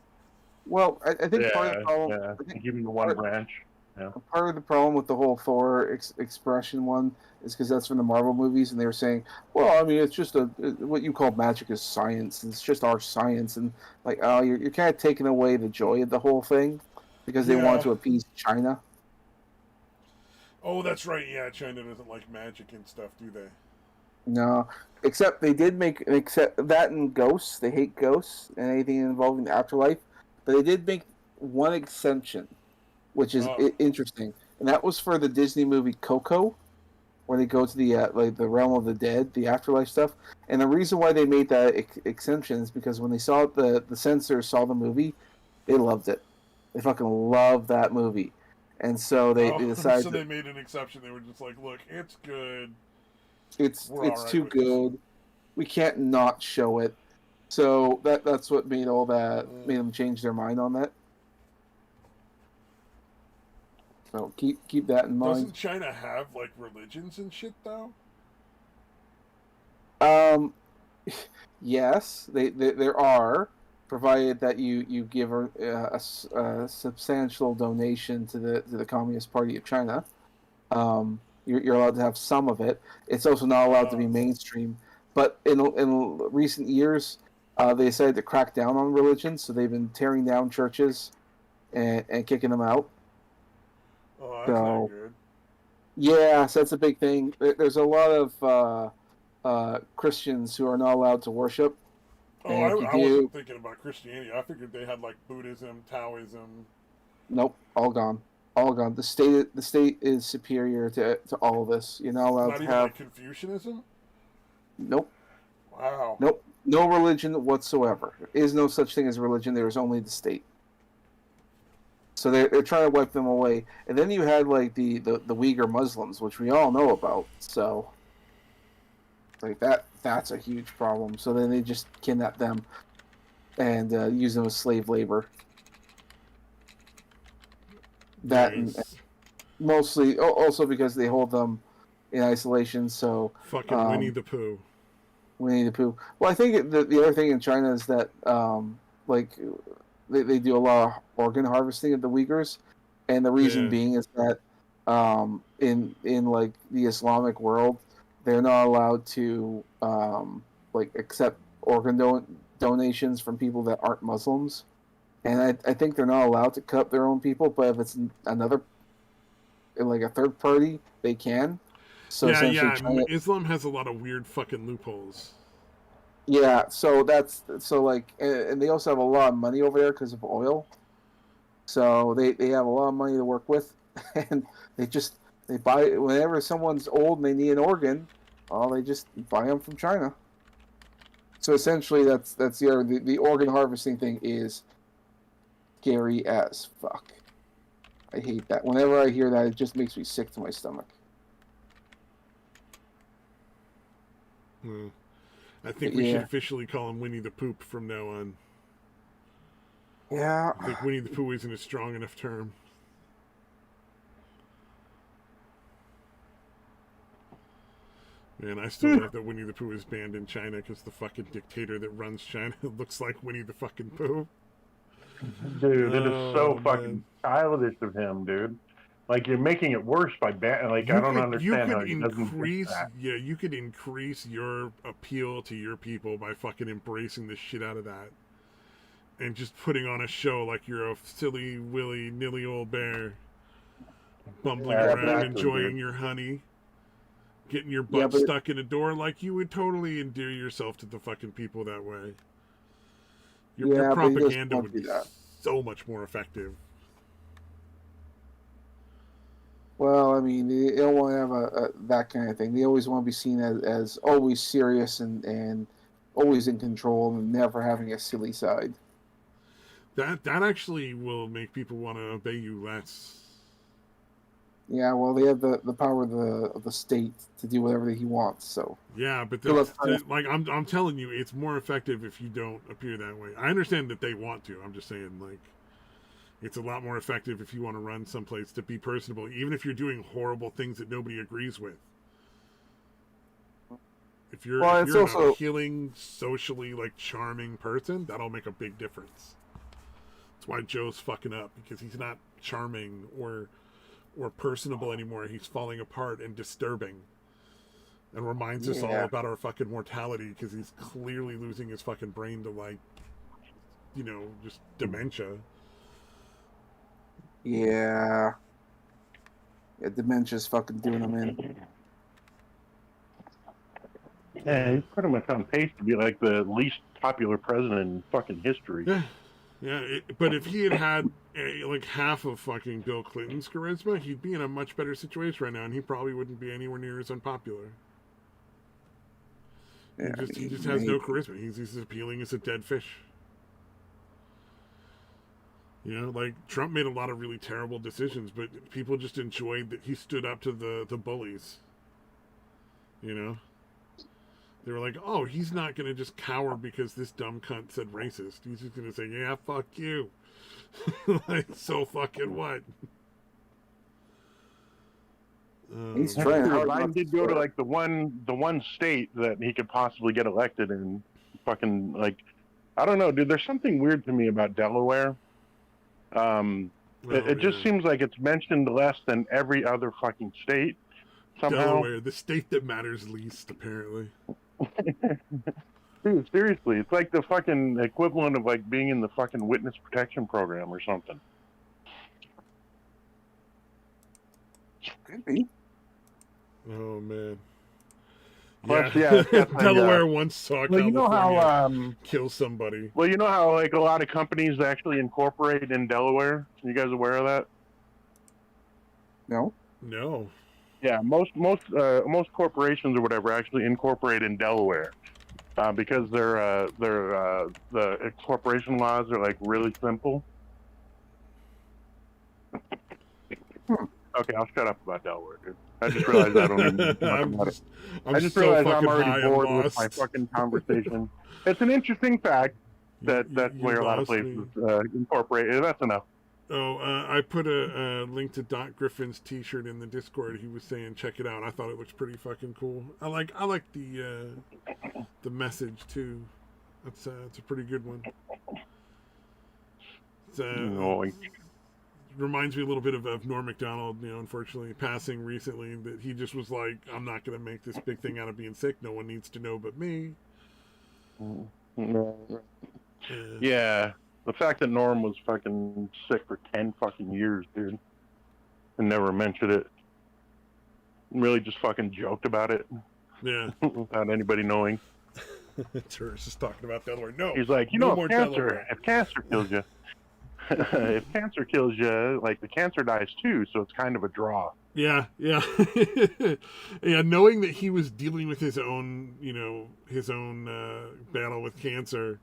Well, I think part of the problem. Yeah, giving the one branch. Yeah. Part of the problem with the whole Thor expression one is because that's from the Marvel movies, and they were saying, well, I mean, it's just what you call magic is science, and it's just our science, and like, oh, you're kind of taking away the joy of the whole thing because they want to appease China. Oh, that's right. Yeah, China doesn't like magic and stuff, do they? No, except they did except that and ghosts. They hate ghosts and anything involving the afterlife, but they did make one exception, which is interesting, and that was for the Disney movie Coco, where they go to the realm of the dead, the afterlife stuff. And the reason why they made that exception is because when they saw it, the censors saw the movie, they loved it. They fucking loved that movie, and so they decided. So they made an exception. They were just like, "Look, it's good. It's too good. We can't not show it." So that's what made made them change their mind on that. So keep that in mind. Doesn't China have like religions and shit though? Yes, there are, provided that you give a substantial donation to the Communist Party of China. You're allowed to have some of it. It's also not allowed to be mainstream. But in recent years, they decided to crack down on religion, so they've been tearing down churches and kicking them out. Oh, that's So, not good. yeah, so that's a big thing. There's a lot of Christians who are not allowed to worship. Oh, And if you I do, wasn't thinking about Christianity. I figured they had like Buddhism, Taoism. nope, all gone. All gone. The state is superior to all of this. You're not allowed Not to even have like Confucianism. nope. Wow. Nope. No religion whatsoever. There is no such thing as religion. There is only the state. So they're trying to wipe them away. And then you had like the Uyghur Muslims, which we all know about. So like that's a huge problem. So then they just kidnap them and use them as slave labor. That Nice. and mostly also because they hold them in isolation. So Fucking Winnie the Pooh. Winnie the Pooh. Well, I think the other thing in China is that like they do a lot of organ harvesting of the Uyghurs, and the reason being is that in like the Islamic world, they're not allowed to like accept organ donations from people that aren't Muslims, and I think they're not allowed to cut their own people, but if it's another like a third party, they can. So Yeah. China, Islam has a lot of weird fucking loopholes. yeah, so like, and they also have a lot of money over there because of oil. So they have a lot of money to work with, and they buy whenever someone's old and they need an organ, they just buy them from China. So essentially, that's the organ harvesting thing is scary as fuck. I hate that. Whenever I hear that, it just makes me sick to my stomach. I think we should officially call him Winnie the Poop from now on. Yeah. I think Winnie the Pooh isn't a strong enough term. Man, I still love that Winnie the Pooh is banned in China because the fucking dictator that runs China looks like Winnie the fucking Pooh. Dude, it is so fucking childish of him, dude. Like, you're making it worse by I don't understand how he doesn't get that. Yeah, you could increase your appeal to your people by fucking embracing the shit out of that. And just putting on a show like you're a silly, willy, nilly old bear. Bumbling around, enjoying your honey. Getting your butt stuck in a door, like you would totally endear yourself to the fucking people that way. Your propaganda would be so much more effective. Well, I mean, they don't want to have that kind of thing. They always want to be seen as always serious and always in control and never having a silly side. That actually will make people want to obey you less. Yeah, well, they have the power of the state to do whatever he wants. So yeah, but like I'm telling you, it's more effective if you don't appear that way. I understand that they want to. I'm just saying, like, it's a lot more effective if you want to run someplace to be personable, even if you're doing horrible things that nobody agrees with. If you're a healing, socially like charming person, that'll make a big difference. That's why Joe's fucking up, because he's not charming or personable anymore. He's falling apart and disturbing, and reminds us all about our fucking mortality, because he's clearly losing his fucking brain to, like, just dementia. Yeah, dementia's fucking doing him in. Yeah, he's pretty much on pace to be like the least popular president in fucking history. Yeah, but if he had like half of fucking Bill Clinton's charisma, he'd be in a much better situation right now, and he probably wouldn't be anywhere near as unpopular. Yeah, he just has no charisma. He's as appealing as a dead fish. Like, Trump made a lot of really terrible decisions, but people just enjoyed that he stood up to the bullies. They were like, oh, he's not going to just cower because this dumb cunt said racist. He's just going to say, yeah, fuck you. Like, so fucking what? He's trying hard. Biden did go to, like, the one state that he could possibly get elected in. Fucking, like, I don't know, dude. There's something weird to me about Delaware. It just seems like it's mentioned less than every other fucking state. Somehow. Delaware, the state that matters least, apparently. Dude, seriously, it's like the fucking equivalent of, like, being in the fucking witness protection program or something. Could be. Oh man. Plus, yeah, it's got the, Delaware once saw well, you know California how kill somebody. well, you know how like a lot of companies actually incorporate in Delaware. You guys aware of that? No. No. Yeah, most corporations or whatever actually incorporate in Delaware because the corporation laws are like really simple. Okay, I'll shut up about Delaware, dude. I just realized I don't even talk about it. I just realized I'm already bored with my fucking conversation. It's an interesting fact that that's where a lot of places incorporate. That's enough. Oh, I put a link to Doc Griffin's T-shirt in the Discord. He was saying, "Check it out." I thought it looks pretty fucking cool. I like the message too. It's a pretty good one. It's, reminds me a little bit of Norm Macdonald. You know, unfortunately passing recently. That he just was like, "I'm not going to make this big thing out of being sick. No one needs to know but me." Yeah. The fact that Norm was fucking sick for 10 fucking years, dude, and never mentioned it, really just fucking joked about it. Yeah. Without anybody knowing. Tourist is talking about Delaware. No. He's like, no more Delaware. If cancer kills you, if cancer kills you, like the cancer dies too, so it's kind of a draw. Yeah. Yeah, knowing that he was dealing with his own battle with cancer.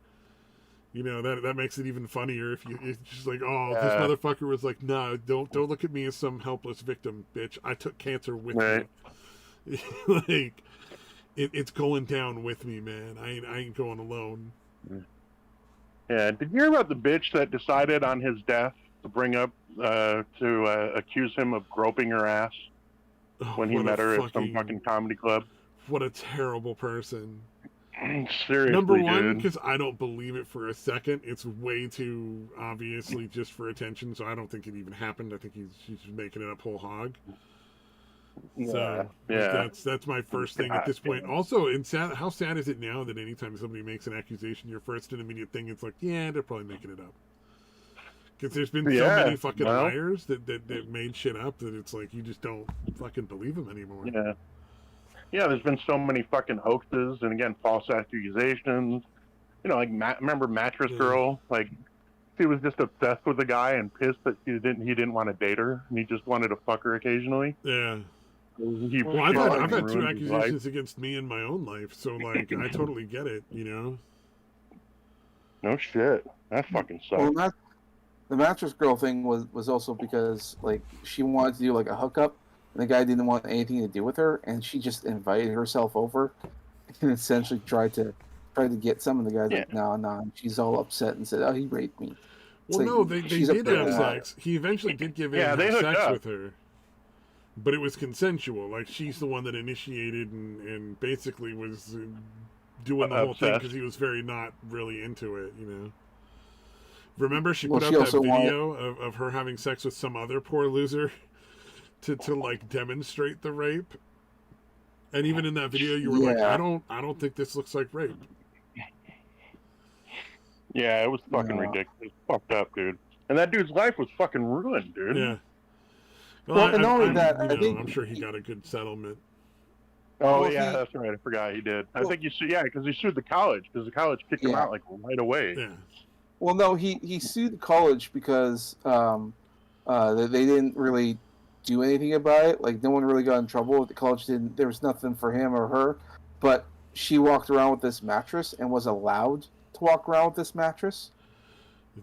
You know, that makes it even funnier if it's just like, oh, this motherfucker was like, no, don't look at me as some helpless victim, bitch. I took cancer with me. Like, it's going down with me, man. I ain't going alone. Yeah, did you hear about the bitch that decided on his death to bring up, to accuse him of groping her ass when he met her at some fucking comedy club? What a terrible person. Seriously, number one, because I don't believe it for a second. It's way too obviously just for attention, so I don't think it even happened. I think she's making it up whole hog. So that's my first thing at this point. Also, how sad is it now that anytime somebody makes an accusation, your first and immediate thing is like, yeah, they're probably making it up. Because there's been so many fucking liars that made shit up that it's like you just don't fucking believe them anymore. Yeah. Yeah, there's been so many fucking hoaxes and again false accusations. You know, like remember Mattress Girl? Like she was just obsessed with the guy and pissed that he didn't want to date her and he just wanted to fuck her occasionally. Yeah. I've had 2 accusations against me in my own life, so like I totally get it. You know. No shit. That fucking sucks. Well, the Mattress Girl thing was also because like she wanted to do like a hookup. And the guy didn't want anything to do with her, and she just invited herself over, and essentially tried to get some. And the guy's like, "No." And she's all upset and said, "Oh, he raped me." Well, no, they did have sex. He eventually did give in and have sex with her, but it was consensual. Like she's the one that initiated and basically was doing the whole thing because he was very not really into it. You know. Remember, she put out that video of her having sex with some other poor loser. To like demonstrate the rape, and even in that video you were like, I don't think this looks like rape. Yeah, it was fucking ridiculous, fucked up, dude. And that dude's life was fucking ruined, dude. Yeah. Well, and not only that, I think I'm sure he got a good settlement. Oh well, yeah, that's right. I forgot he did. I think because he sued the college because the college kicked him out like right away. Yeah. Well, no, he sued the college because they didn't really do anything about it. Like no one really got in trouble. The college didn't. There was nothing for him or her, but she walked around with this mattress and was allowed to walk around with this mattress.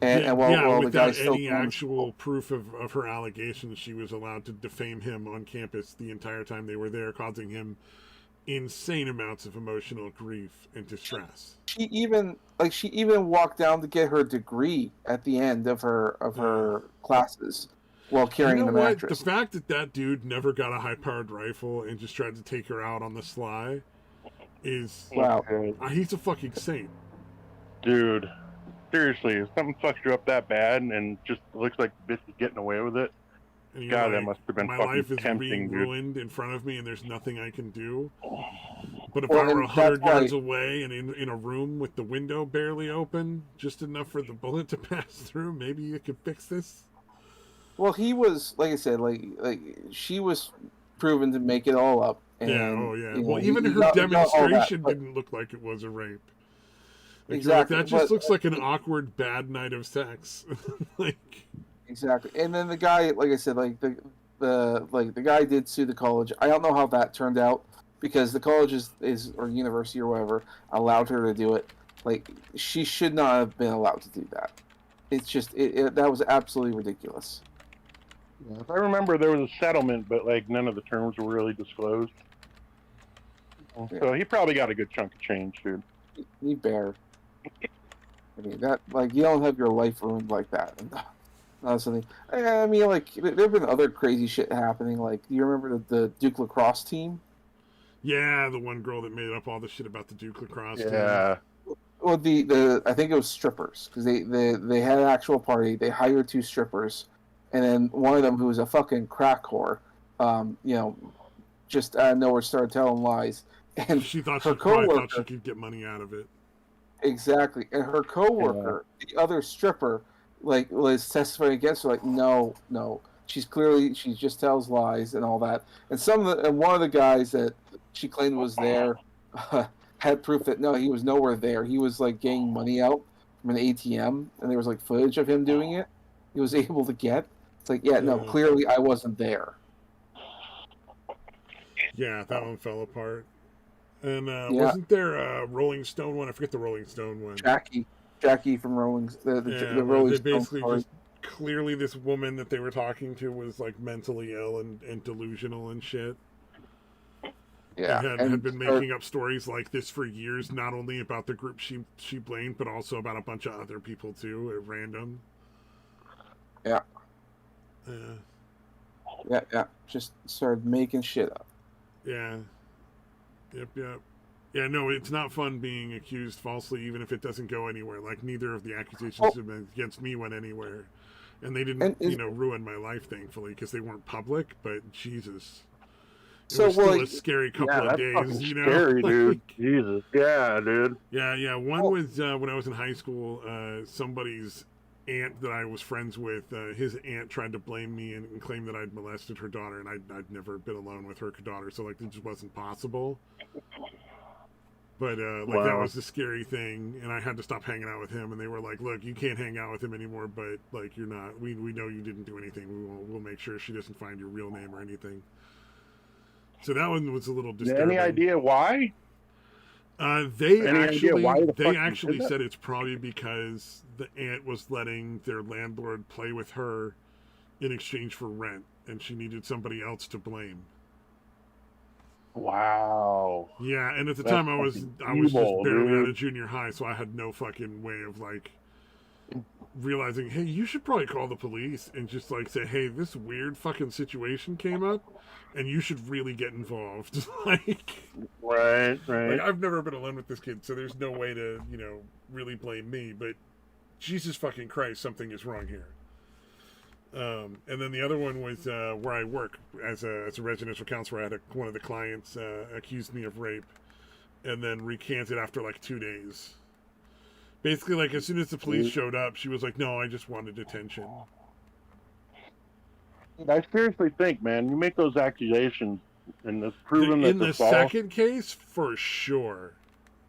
And while the guy still any actual proof of her allegations, she was allowed to defame him on campus the entire time they were there, causing him insane amounts of emotional grief and distress. She even walked down to get her degree at the end of her classes. While carrying the mattress. The fact that dude never got a high-powered rifle and just tried to take her out on the sly is... Wow. He's a fucking saint. Dude, seriously, if something fucks you up that bad and just looks like the bitch is getting away with it, God, that must have been fucking tempting, dude. My life is being ruined in front of me and there's nothing I can do. But if I were 100 yards away and in a room with the window barely open, just enough for the bullet to pass through, maybe you could fix this. Well, he was, like I said, like she was proven to make it all up. And, yeah, oh yeah. You know, Well, even her got all demonstration that, but, didn't look like it was a rape. Like, exactly. that just looks like an awkward bad night of sex. Like, exactly. And then the guy, like I said, like the guy did sue the college. I don't know how that turned out because the college is or university or whatever allowed her to do it. Like she should not have been allowed to do that. It's just that was absolutely ridiculous. Yeah, if I remember, there was a settlement, but like none of the terms were really disclosed. Yeah. So he probably got a good chunk of change, dude. You bear. I mean that like you don't have your life ruined like that. Not something. I mean, like there have been other crazy shit happening. Like, do you remember the Duke lacrosse team? yeah, the one girl that made up all the shit about the Duke lacrosse team. Yeah. Well, the I think it was strippers because they had an actual party. They hired 2 strippers, and then one of them who was a fucking crack whore, you know, just out of nowhere started telling lies. And She thought her she probably coworker thought she could get money out of it. exactly, and her coworker, the other stripper, like was testifying against her. Like, no, she just tells lies and all that. And one of the guys that she claimed was there. Had proof that no, he was nowhere there. He was like getting money out from an ATM, and there was like footage of him doing it. He was able to get. It's like, yeah, no, clearly I wasn't there. Yeah, that one fell apart. And wasn't there a Rolling Stone one? I forget the Rolling Stone one. Jackie from Rolling. The Rolling they Stone basically story. just clearly this woman that they were talking to was like mentally ill and delusional and shit. Yeah, and had been making up stories like this for years, not only about the group she blamed, but also about a bunch of other people too, at random. Yeah. Yeah. Just started making shit up. Yeah. Yep. Yeah, no, it's not fun being accused falsely, even if it doesn't go anywhere. Like, neither of the accusations against me went anywhere. And they didn't, ruin my life, thankfully, because they weren't public, but Jesus. It was still a scary couple of days, you know? Scary, dude. Jesus. Yeah, dude. Yeah. One was when I was in high school, somebody's aunt that I was friends with, his aunt tried to blame me and claim that I'd molested her daughter, and I'd never been alone with her daughter, so, like, it just wasn't possible. But, that was the scary thing, and I had to stop hanging out with him, and they were like, look, you can't hang out with him anymore, but, like, you're not, we know you didn't do anything. We'll make sure she doesn't find your real name or anything. So that one was a little disturbing. Any idea why? They actually said it's probably because the aunt was letting their landlord play with her in exchange for rent, and she needed somebody else to blame. Wow. Yeah, and at the time I was just barely out of junior high, so I had no fucking way of like realizing, hey, you should probably call the police and just like say, hey, this weird fucking situation came up, and you should really get involved. Like, right. Like, I've never been alone with this kid, so there's no way to, really blame me. But Jesus fucking Christ, something is wrong here. And then the other one was where I work as a residential counselor. I had one of the clients accused me of rape, and then recanted after like 2 days. Basically, like, as soon as the police showed up, she was like, no, I just wanted attention. I seriously think, man, you make those accusations, and it's proven that in the second case, for sure,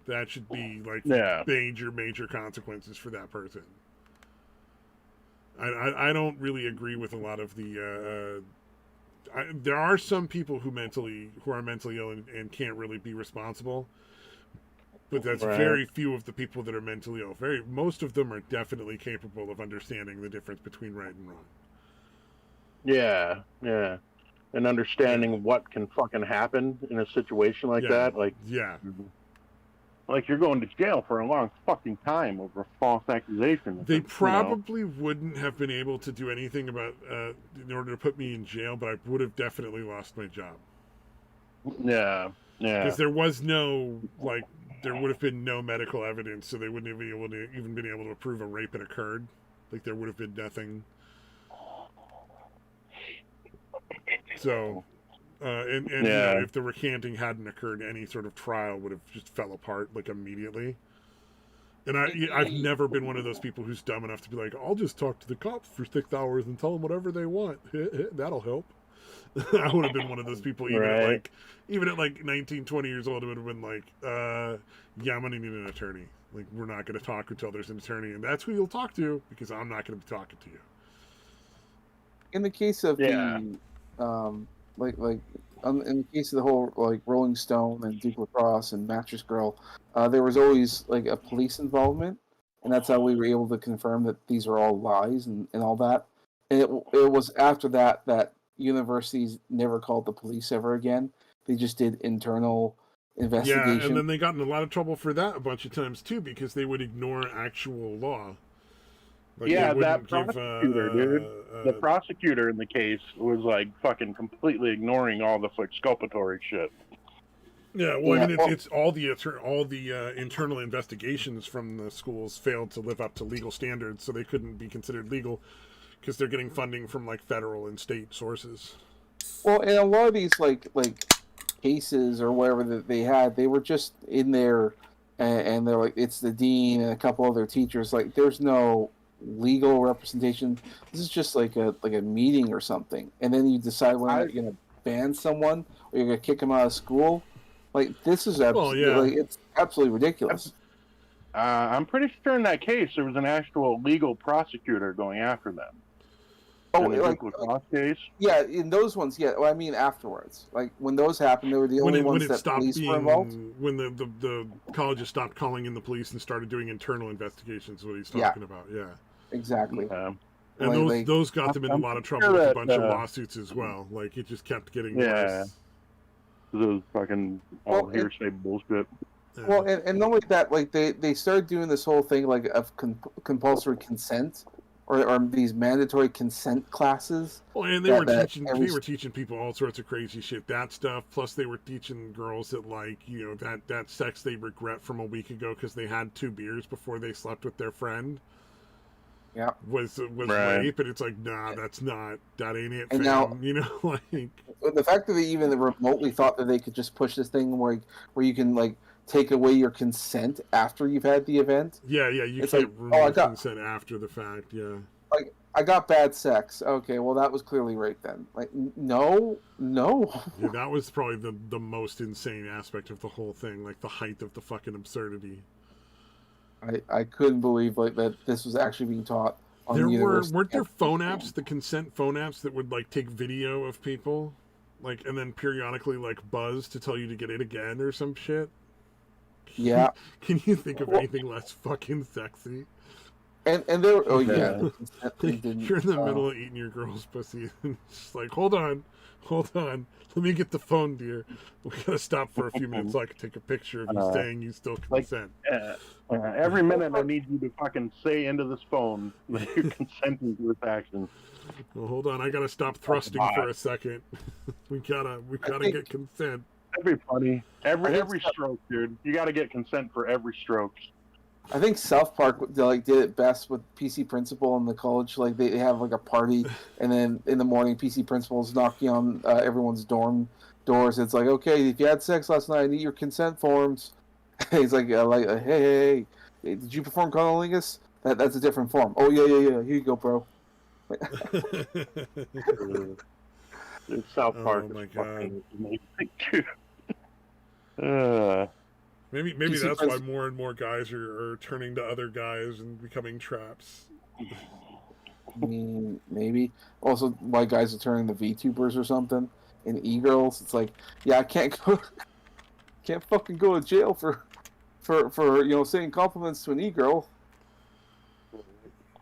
that should be, like, major consequences for that person. I don't really agree with a lot of the... there are some people who are mentally ill and can't really be responsible. But that's very few of the people that are mentally ill. Most of them are definitely capable of understanding the difference between right and wrong. Yeah. And understanding what can fucking happen in a situation like that. Like, like you're going to jail for a long fucking time over a false accusation. They probably wouldn't have been able to do anything about in order to put me in jail, but I would have definitely lost my job. Yeah. Because there was no, like, there would have been no medical evidence, so they wouldn't have even been able to prove a rape had occurred. Like, there would have been nothing. So, if the recanting hadn't occurred, any sort of trial would have just fell apart, like, immediately. And I've never been one of those people who's dumb enough to be like, I'll just talk to the cops for 6 hours and tell them whatever they want. That'll help. I would have been one of those people even at like 19, 20 years old. I would have been like, yeah, I'm going to need an attorney. Like, we're not going to talk until there's an attorney, and that's who you'll talk to because I'm not going to be talking to you. In the case of in the case of the whole like Rolling Stone and Duke Lacrosse and Mattress Girl, there was always like a police involvement, and that's how we were able to confirm that these are all lies and all that. And it was after that universities never called the police ever again. They just did internal investigation. Yeah, and then they got in a lot of trouble for that a bunch of times too because they would ignore actual law. Like that prosecutor, dude. The prosecutor in the case was like fucking completely ignoring all the exculpatory shit. Yeah, well, I mean, it's all the internal investigations from the schools failed to live up to legal standards, so they couldn't be considered legal because they're getting funding from like federal and state sources. Well, and a lot of these like cases or whatever that they had, they were just in there, and they're like, it's the dean and a couple other teachers. Like, there's no legal representation. This is just like a meeting or something, and then you decide whether you're gonna ban someone or you're gonna kick them out of school. Like, this is absolutely, it's absolutely ridiculous. I'm pretty sure in that case there was an actual legal prosecutor going after them. Oh, in the lacrosse case? Yeah, in those ones, yeah. Well, I mean, afterwards, like when those happened, they were the only ones that police were involved. When the colleges stopped calling in the police and started doing internal investigations, is what he's talking about. Yeah, exactly. And those got them in a lot of trouble with a bunch of lawsuits as well. Like, it just kept getting worse. Those fucking hearsay bullshit. Yeah. Well, and not only that, like they started doing this whole thing like of compulsory consent. Or these mandatory consent classes. Well, and they were teaching people all sorts of crazy shit. That stuff. Plus, they were teaching girls that, like, you know, that sex they regret from a week ago because they had 2 beers before they slept with their friend. Yeah, was rape, and it's like, nah, that ain't it. And fam. now, you know, like the fact that they even remotely thought that they could just push this thing where you can like take away your consent after you've had the event. Yeah, you can't remove consent after the fact. Yeah, like, I got bad sex. Okay, well, that was clearly rape then. Like, no. Yeah, that was probably the most insane aspect of the whole thing. Like, the height of the fucking absurdity. I couldn't believe like that this was actually being taught on the university. Weren't there phone apps, the consent phone apps that would like take video of people, like, and then periodically like buzz to tell you to get it again or some shit? Yeah. Can you think of anything less fucking sexy? And there, you're in the middle of eating your girl's pussy, and it's just like, hold on, let me get the phone, dear. We gotta stop for a few minutes so I can take a picture of you saying you still consent. Every minute I need you to fucking say into this phone that you're consenting to this action. Well, hold on, I gotta stop thrusting for a second. we gotta get consent. Everybody, every stroke, dude. You gotta get consent for every stroke. I think South Park did it best with PC Principal in the college. Like, they have like a party, and then in the morning, PC Principal's knocking on everyone's dorm doors. It's like, okay, if you had sex last night, I need your consent forms. He's like, hey, did you perform cunnilingus? That's a different form. Oh yeah. Here you go, bro. South Park. Oh my god. Maybe that's why more and more guys are turning to other guys and becoming traps. Maybe. Also, why guys are turning to VTubers or something and e-girls. It's like, yeah, I can't fucking go to jail for saying compliments to an e-girl.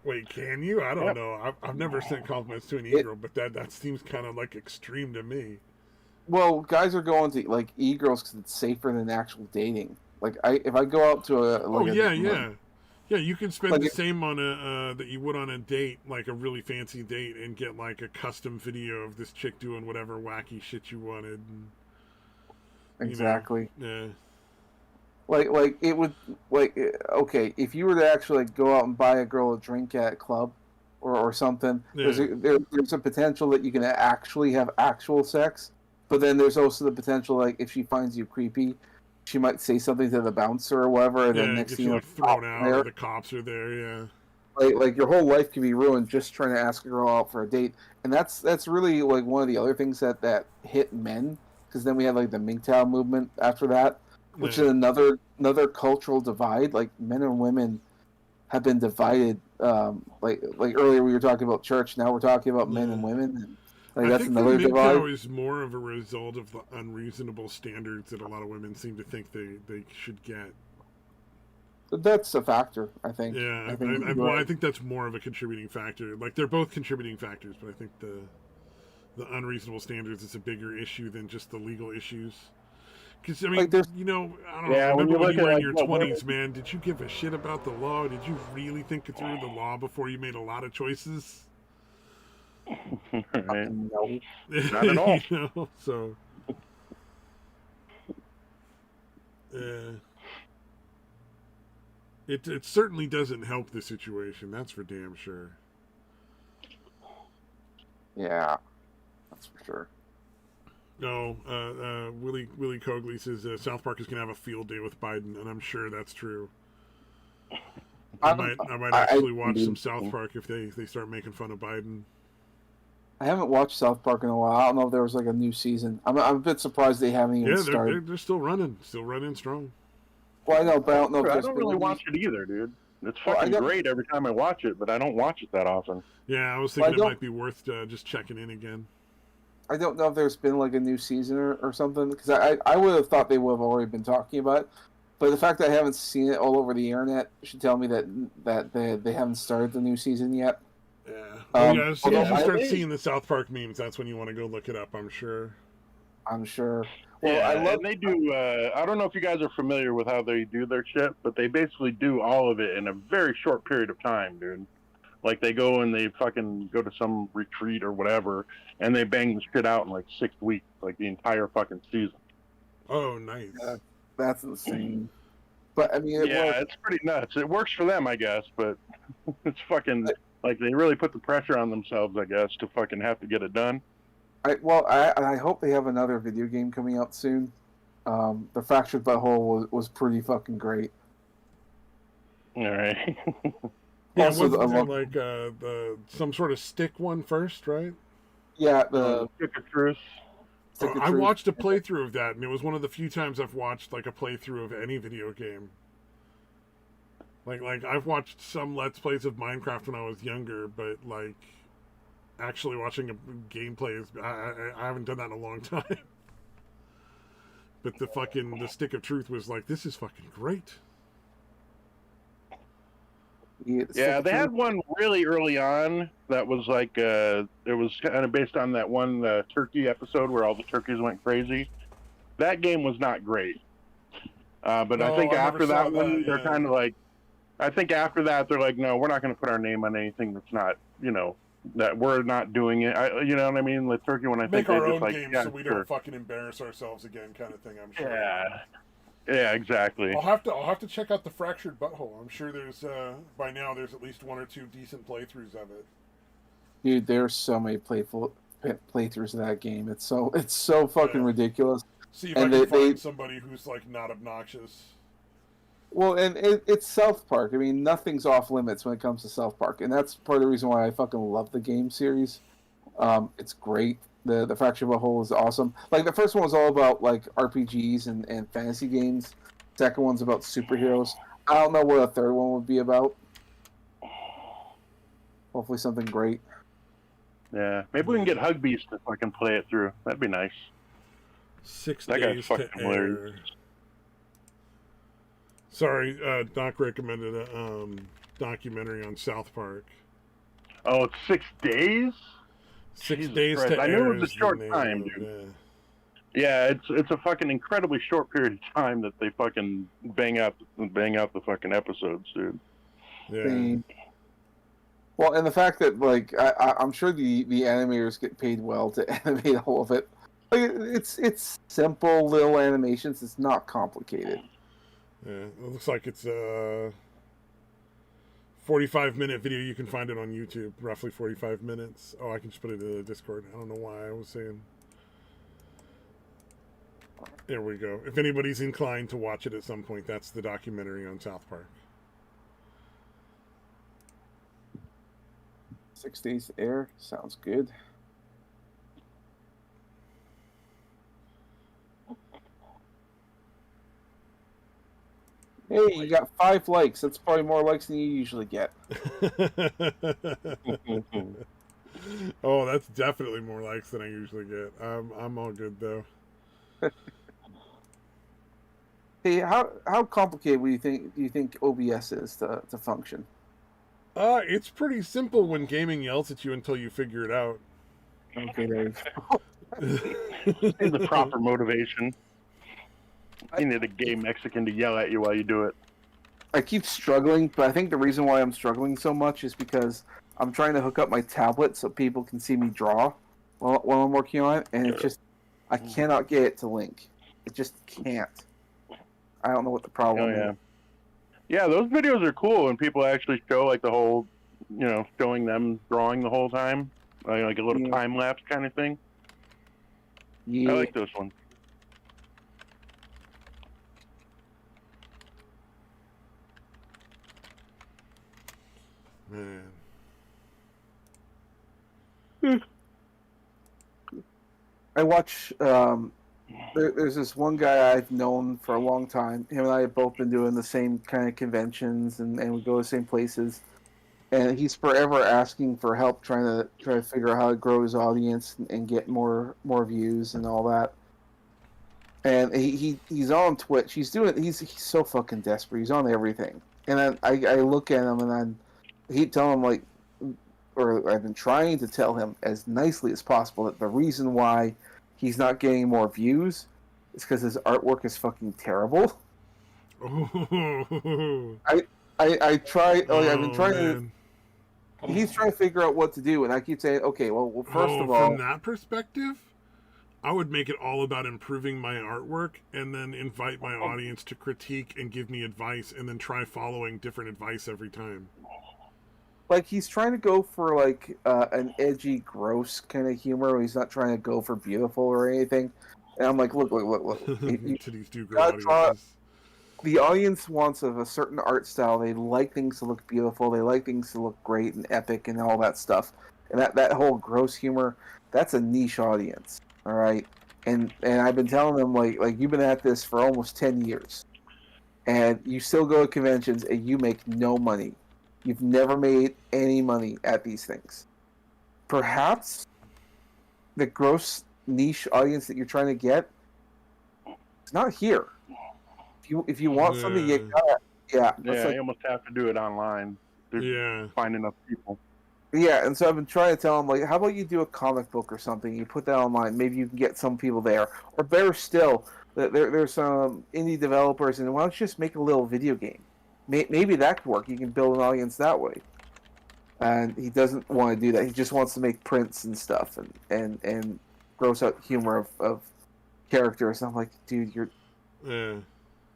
Wait, can you? I don't know. I've never sent compliments to an e-girl, but that seems kind of like extreme to me. Well, guys are going to like e-girls because it's safer than actual dating. Like, if I go out to yeah, you can spend the same on a that you would on a date, like a really fancy date, and get like a custom video of this chick doing whatever wacky shit you wanted. And, exactly. Yeah. Like it would okay, if you were to actually like, go out and buy a girl a drink at a club or something, there's a potential that you can actually have actual sex. But then there's also the potential, like, if she finds you creepy, she might say something to the bouncer or whatever, and then Yeah, next get thing you you like know, thrown out, there. or the cops are there. Yeah. Like your whole life can be ruined just trying to ask a girl out for a date, and that's really like one of the other things that hit men, because then we had like the MGTOW movement after that, which Yeah. is another cultural divide. Like men and women have been divided. Like earlier we were talking about church, now we're talking about men and Yeah. women, and like I that's think the another divide. MGTOW is more of a result of the unreasonable standards that a lot of women seem to think they should get. That's a factor, I think. Yeah, I think you're well, I right. think that's more of a contributing factor. Like they're both contributing factors, but I think the unreasonable standards is a bigger issue than just the legal issues. Because I Like mean, there's you know, I don't know. Yeah, when Remember you when look you at were in like your what women, 20s, man? Did you give a shit about the law? Did you really think through the law before you made a lot of choices? right? no. Not at all. You know, so uh, it certainly doesn't help the situation. That's for damn sure. Yeah, that's for sure. No, Willie Cogley says South Park is going to have a field day with Biden, and I'm sure that's true. I might actually watch some South Park if they start making fun of Biden. I haven't watched South Park in a while. I don't know if there was like a new season. I'm a bit surprised they haven't even Yeah, started. they're still running strong. Well, I know, but I don't know if I there's don't been really a new- watch it either, dude. It's Well, I fucking don't- great every time I watch it, but I don't watch it that often. Yeah, I was Well, thinking I it don't- might be worth just checking in again. I don't know if there's been like a new season or something, because I would have thought they would have already been talking about it. But the fact that I haven't seen it all over the internet should tell me that they haven't started the new season yet. Yeah. Well, yeah, as soon as you although start I- seeing the South Park memes, that's when you want to go look it up, I'm sure. I'm sure. Well, Yeah, I love. and they do. I don't know if you guys are familiar with how they do their shit, but they basically do all of it in a very short period of time, dude. Like they go and they fucking go to some retreat or whatever, and they bang the shit out in like 6 weeks, like the entire fucking season. Oh, nice. Yeah. That's insane. But I mean, Yeah, it's pretty nuts. It works for them, I guess, but it's fucking like they really put the pressure on themselves, I guess, to fucking have to get it done. I hope they have another video game coming out soon. The Fractured Butthole was pretty fucking great. All right. Yeah, Also, wasn't I there love- like some sort of stick one first, right? Yeah, the Stick of Truth. Stick of I Truth. watched a playthrough of that, and it was one of the few times I've watched like a playthrough of any video game. Like I've watched some Let's Plays of Minecraft when I was younger, but like actually watching a gameplay is I haven't done that in a long time. But the Stick of Truth was like, this is fucking great. Yeah, they had one really early on that was like it was kind of based on that one turkey episode where all the turkeys went crazy. That game was not great, but I think after that one, they're kind of like, I think after that they're like, no, we're not going to put our name on anything that's not, that we're not doing it. You know what I mean? Like Turkey, when I think Make our they own just like, game yeah, so we sure. don't fucking embarrass ourselves again, kind of thing. I'm sure. Yeah, exactly. I'll have to check out the Fractured Butthole. I'm sure there's by now there's at least one or two decent playthroughs of it. Dude, there's so many playthroughs of that game. It's so fucking ridiculous. See if And I can find somebody who's like not obnoxious. Well, and it's South Park. I mean, nothing's off limits when it comes to South Park, and that's part of the reason why I fucking love the game series. It's great. The Fractured Butthole is awesome. Like, the first one was all about, like, RPGs and fantasy games. Second one's about superheroes. I don't know what a third one would be about. Hopefully something great. Yeah, maybe we can get Hugbeast to fucking play it through. That'd be nice. 6 That guy's days fucking to hilarious. air. Sorry, Doc recommended a documentary on South Park. Oh, it's 6 days? 6 Jesus days Christ. to I air. knew it was a is the short name time, of it, dude. Yeah, it's a fucking incredibly short period of time that they fucking bang out the fucking episodes, dude. Yeah. Well, and the fact that, like, I'm sure the animators get paid well to animate all of it. Like, it's simple little animations. It's not complicated. Yeah, it looks like it's a 45-minute video. You can find it on YouTube, roughly 45 minutes. Oh, I can just put it in the Discord. I don't know why I was saying. There we go. If anybody's inclined to watch it at some point, that's the documentary on South Park. 6 days to air. Sounds good. Hey, you got 5 likes. That's probably more likes than you usually get. Oh, that's definitely more likes than I usually get. I'm all good though. Hey, how complicated do you think OBS is to function? It's pretty simple when gaming yells at you until you figure it out. Okay, Dave. Need the proper motivation. You need a gay Mexican to yell at you while you do it. I keep struggling, but I think the reason why I'm struggling so much is because I'm trying to hook up my tablet so people can see me draw while I'm working on it, and it's just I cannot get it to link. It just can't. I don't know what the problem is. Yeah, those videos are cool when people actually show like the whole, showing them drawing the whole time, like a little time lapse kind of thing. Yeah. I like those ones. Man. I watch. There's this one guy I've known for a long time. Him and I have both been doing the same kind of conventions, and we go to the same places. And he's forever asking for help, trying to figure out how to grow his audience and get more views and all that. And he's on Twitch. He's so fucking desperate. He's on everything. And then I look at him and he tell him or I've been trying to tell him as nicely as possible that the reason why he's not getting more views is because his artwork is fucking terrible. Oh. I try. Oh, I've been trying man. to. He's trying to figure out what to do, and I keep saying, okay, well first of all, from that perspective, I would make it all about improving my artwork, and then invite my audience to critique and give me advice, and then try following different advice every time. like he's trying to go for like an edgy, gross kind of humor. He's not trying to go for beautiful or anything. And I'm like, look. Titties do grow audiences. The audience wants of a certain art style. They like things to look beautiful. They like things to look great and epic and all that stuff. And that whole gross humor, that's a niche audience. All right. And I've been telling them like you've been at this for almost 10 years, and you still go to conventions and you make no money. You've never made any money at these things. Perhaps the gross niche audience that you're trying to get is not here. If you want something, you gotta You almost have to do it online. Find enough people. Yeah, and so I've been trying to tell them, like, how about you do a comic book or something? You put that online. Maybe you can get some people there. Or better still, there's some indie developers, and why don't you just make a little video game? Maybe that could work. You can build an audience that way. And he doesn't want to do that. He just wants to make prints and stuff and gross out humor of characters. And I'm like, dude, your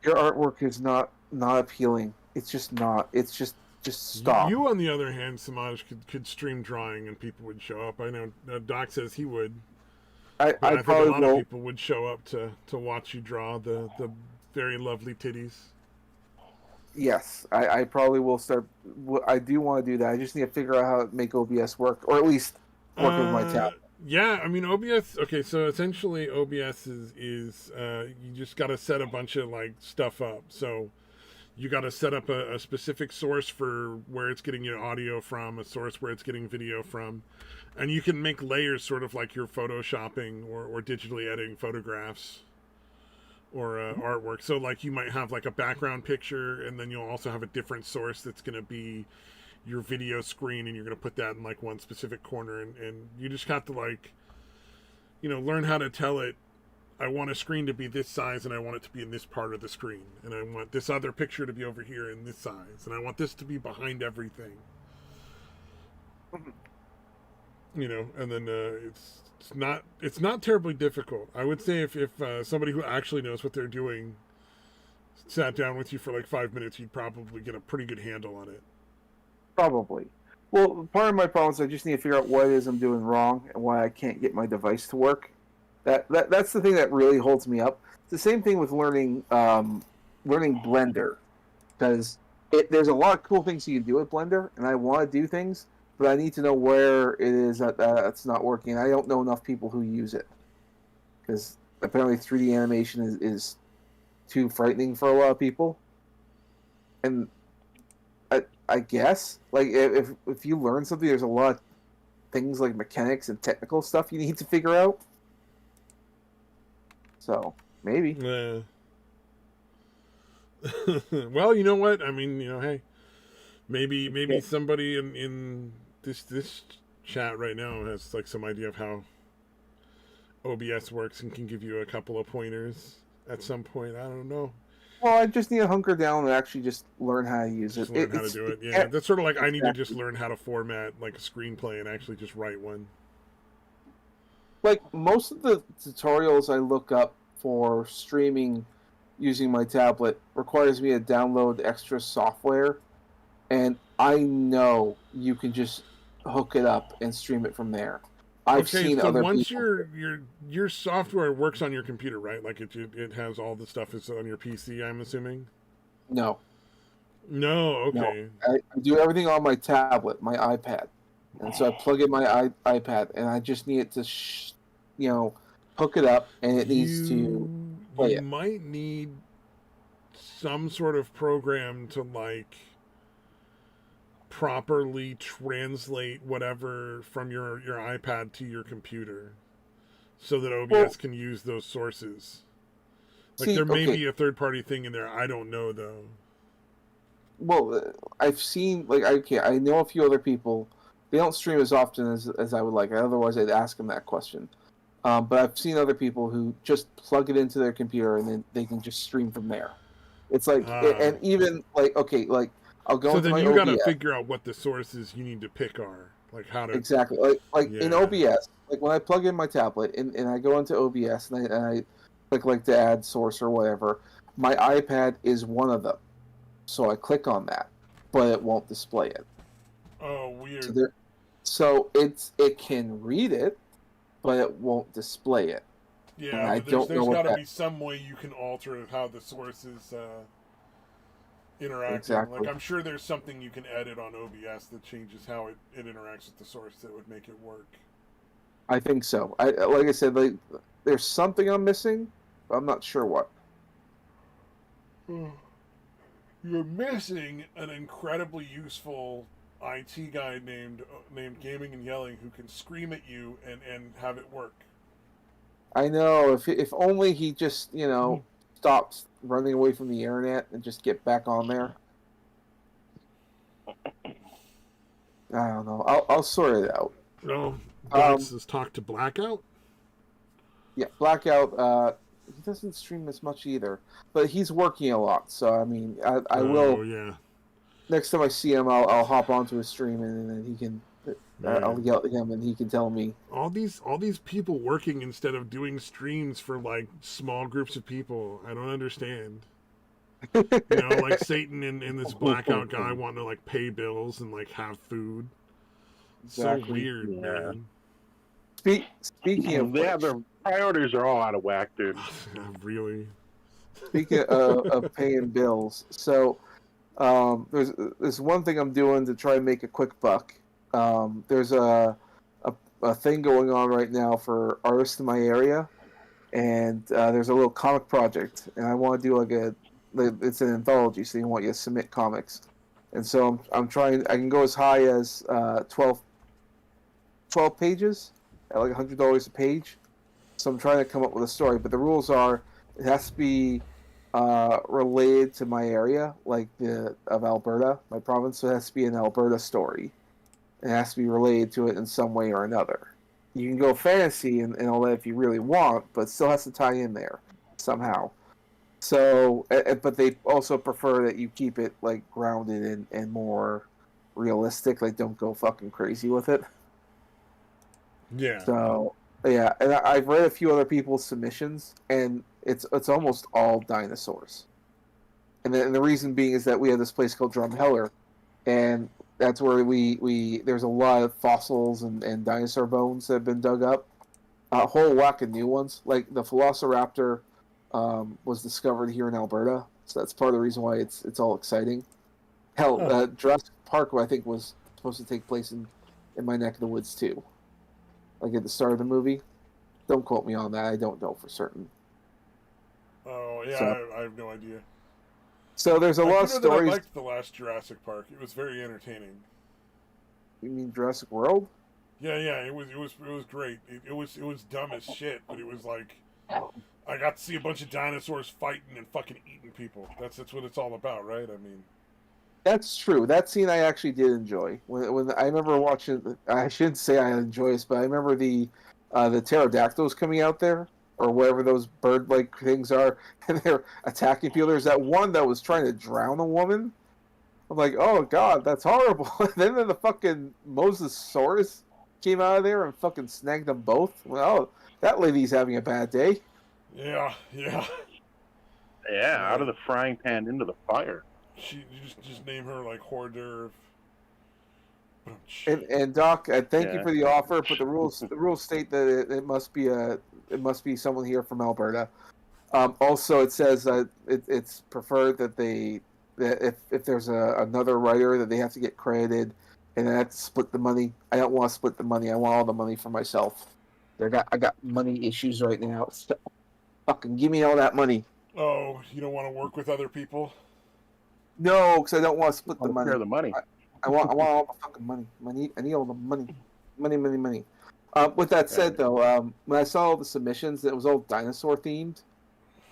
artwork is not appealing. It's just not. It's just stop. You, on the other hand, Samaj, could stream drawing and people would show up. I know Doc says he would. I think a lot of people would show up to watch you draw the very lovely titties. Yes, I probably will start. I do want to do that. I just need to figure out how to make OBS work, or at least work with my tablet. Yeah, I mean OBS. Okay, so essentially OBS is you just got to set a bunch of like stuff up. So you got to set up a specific source for where it's getting your audio from, a source where it's getting video from, and you can make layers sort of like you're photoshopping or digitally editing photographs or artwork. So like you might have like a background picture, and then you'll also have a different source that's going to be your video screen, and you're going to put that in like one specific corner, and you just have to like, learn how to tell it, I want a screen to be this size, and I want it to be in this part of the screen, and I want this other picture to be over here in this size, and I want this to be behind everything. And then it's not terribly difficult. I would say if somebody who actually knows what they're doing sat down with you for like 5 minutes, you'd probably get a pretty good handle on it. Probably. Well, part of my problem is I just need to figure out what it is I'm doing wrong and why I can't get my device to work. That's the thing that really holds me up. the same thing with learning Blender, because there's a lot of cool things you can do with Blender, and I want to do things, but I need to know where it is that's not working. I don't know enough people who use it, because apparently 3D animation is too frightening for a lot of people. And I guess, like, if you learn something, there's a lot of things like mechanics and technical stuff you need to figure out. So, maybe. Yeah. Well, you know what? I mean, hey, maybe somebody in this chat right now has like some idea of how OBS works and can give you a couple of pointers at some point. I don't know. Well, I just need to hunker down and actually just learn how to use it. Learn how to do it. Yeah, that's sort of like I need to just learn how to format like a screenplay and actually just write one. Like most of the tutorials I look up for streaming using my tablet requires me to download extra software, and I know you can just hook it up and stream it from there. I've seen other once people. your software works on your computer, right? Like it has all the stuff is on your PC, I'm assuming. No, okay. No. I do everything on my tablet, my iPad, and so I plug in my iPad, and I just need it to, hook it up, and it needs to play it. You might need some sort of program to like properly translate whatever from your iPad to your computer so that OBS can use those sources. Like there may be a third-party thing in there. I don't know though. Well, I've seen I know a few other people. They don't stream as often as I would like. Otherwise, I'd ask them that question. But I've seen other people who just plug it into their computer and then they can just stream from there. It's like, and even I'll go. So into then you got to figure out what the sources you need to pick are, like how to exactly in OBS. Like when I plug in my tablet and I go into OBS and I click like to add source or whatever, my iPad is one of them. So I click on that, but it won't display it. Oh, weird. So it can read it, but it won't display it. Yeah, there's got to be some way you can alter how the sources interact. Exactly. Like I'm sure there's something you can edit on OBS that changes how it interacts with the source that would make it work. I think so. Like I said, there's something I'm missing, but I'm not sure what. You're missing an incredibly useful IT guy named Gaming and Yelling who can scream at you and have it work. I know. If only he just stops running away from the internet and just get back on there. I don't know. I'll sort it out. No, Box has talked to Blackout. Yeah, Blackout. He doesn't stream as much either, but he's working a lot. So I mean, I will. Yeah. Next time I see him, I'll hop onto his stream and then he can. I'll yell at him and he can tell me. All these people working instead of doing streams for like small groups of people. I don't understand. Like Satan and this Blackout guy wanting to like pay bills and like have food. Exactly. So weird, man. Speaking of which, their priorities are all out of whack, dude. Really. Speaking of paying bills, so there's one thing I'm doing to try and make a quick buck. There's a thing going on right now for artists in my area, and there's a little comic project, and I want to do it's an anthology, so you want you to submit comics, and so I'm trying. I can go as high as 12 pages at like $100 a page. So I'm trying to come up with a story, but the rules are it has to be related to my area, like of Alberta, my province. So it has to be an Alberta story. It has to be related to it in some way or another. You can go fantasy and all that if you really want, but it still has to tie in there somehow. So, but they also prefer that you keep it like grounded and more realistic. Like, don't go fucking crazy with it. Yeah. So, yeah, and I've read a few other people's submissions, and it's almost all dinosaurs. And the reason being is that we have this place called Drumheller, and that's where we there's a lot of fossils and dinosaur bones that have been dug up. A whole whack of new ones, like the Velociraptor was discovered here in Alberta, so that's part of the reason why it's all exciting. Hell, Jurassic Park, I think, was supposed to take place in my neck of the woods too, like at the start of the movie. Don't quote me on that. I don't know for certain. Oh yeah, So, I have no idea. So there's a lot of stories. I liked the last Jurassic Park. It was very entertaining. You mean Jurassic World? Yeah, it was great. It was dumb as shit, but it was like I got to see a bunch of dinosaurs fighting and fucking eating people. That's what it's all about, right? I mean, that's true. That scene I actually did enjoy. When I remember watching, I shouldn't say I enjoy this, but I remember the pterodactyls coming out there, or whatever those bird-like things are, and they're attacking people. There's that one that was trying to drown a woman. I'm like, oh god, that's horrible. And then the fucking Mosasaurus came out of there and fucking snagged them both. Well, oh, that lady's having a bad day. Yeah. Yeah, out of the frying pan into the fire. You just name her like hors d'oeuvre. And Doc, I thank you for the offer, but the rules state that it must be someone here from Alberta. Also, it says that it's preferred that if there's another writer that they have to get credited, and I have to split the money. I don't want to split the money. I want all the money for myself. I got money issues right now. So fucking give me all that money. Oh, you don't want to work with other people? No, because I don't want to split the money. Share the money. I want all the fucking money. I need all the money. Money. With that said, though, when I saw all the submissions, it was all dinosaur themed.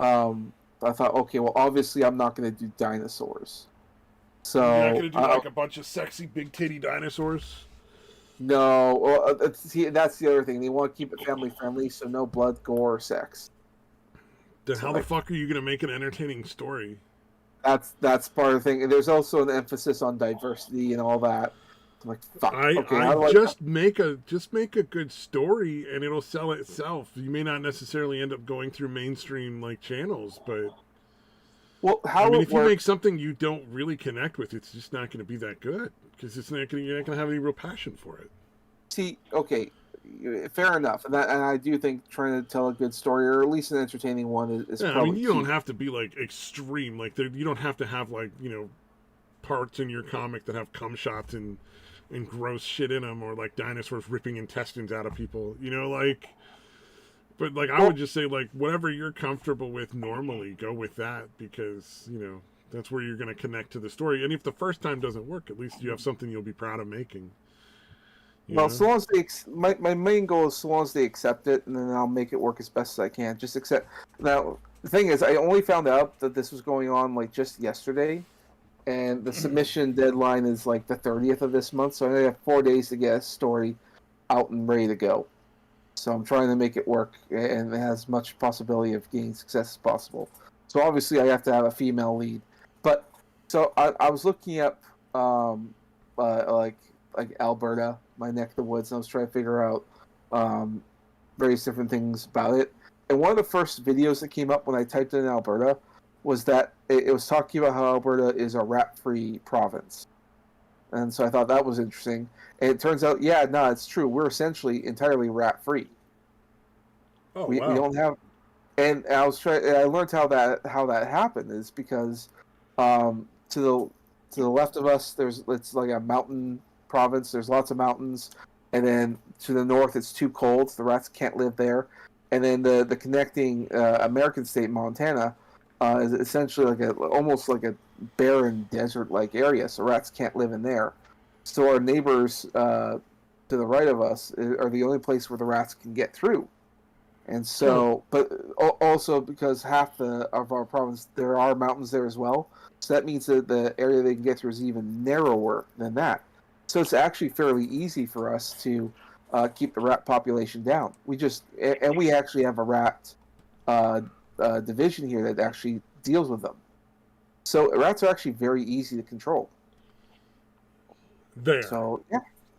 I thought, okay, well, obviously, I'm not going to do dinosaurs. So you're not going to do like a bunch of sexy big titty dinosaurs. No, well, that's the other thing. They want to keep it family friendly, so no blood, gore, or sex. Then how the fuck are you going to make an entertaining story? That's part of the thing. And there's also an emphasis on diversity and all that. I'm like, fuck. Just make a good story and it'll sell itself. You may not necessarily end up going through mainstream like channels, but if you make something you don't really connect with, it's just not going to be that good because you're not going to have any real passion for it. See, okay, fair enough, and I do think trying to tell a good story or at least an entertaining one is. Yeah, I mean, you don't have to be like extreme, like you don't have to have like parts in your comic that have cum shots and gross shit in them, or like dinosaurs ripping intestines out of people, But like I would just say like whatever you're comfortable with normally, go with that because that's where you're going to connect to the story. And if the first time doesn't work, at least you have something you'll be proud of making. Well, so long as my main goal is so long as they accept it, and then I'll make it work as best as I can. Just accept. Now the thing is, I only found out that this was going on like just yesterday, and the submission deadline is like the 30th of this month, so I only have 4 days to get a story out and ready to go. So I'm trying to make it work, and it has much possibility of gaining success as possible. So obviously I have to have a female lead. But so I was looking up like Alberta, my neck of the woods, and I was trying to figure out various different things about it. And one of the first videos that came up when I typed in Alberta was that it was talking about how Alberta is a rat-free province. And so I thought that was interesting. And it turns out, it's true. We're essentially entirely rat-free. Oh, we wow. don't have, and I learned how that happened is because to the left of us it's like a mountain province. There's lots of mountains, and then to the north it's too cold. So the rats can't live there. And then the connecting American state, Montana, is essentially almost like a barren desert-like area. So rats can't live in there. So our neighbors to the right of us are the only place where the rats can get through. And so, but also because half of our province, there are mountains there as well. So that means that the area they can get through is even narrower than that. So it's actually fairly easy for us to keep the rat population down. We actually have a rat division here that actually deals with them. So rats are actually very easy to control. There. So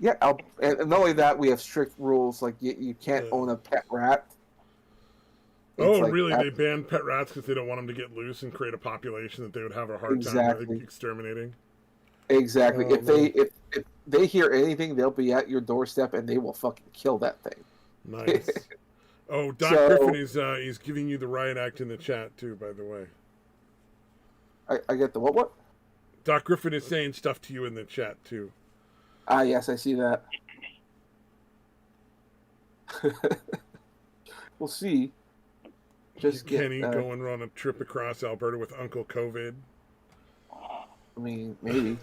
yeah. And not only that, we have strict rules like you can't own a pet rat. Really? They banned pet rats because they don't want them to get loose and create a population that they would have a hard time exterminating? Exactly. If they hear anything, they'll be at your doorstep and they will fucking kill that thing. Nice. Oh, Doc So- Griffin is giving you the riot act in the chat too. By the way, I get the what? Doc Griffin is saying stuff to you in the chat too. Ah, yes, I see that. We'll see. Just get. Kenny going on a trip across Alberta with Uncle COVID. I mean, maybe.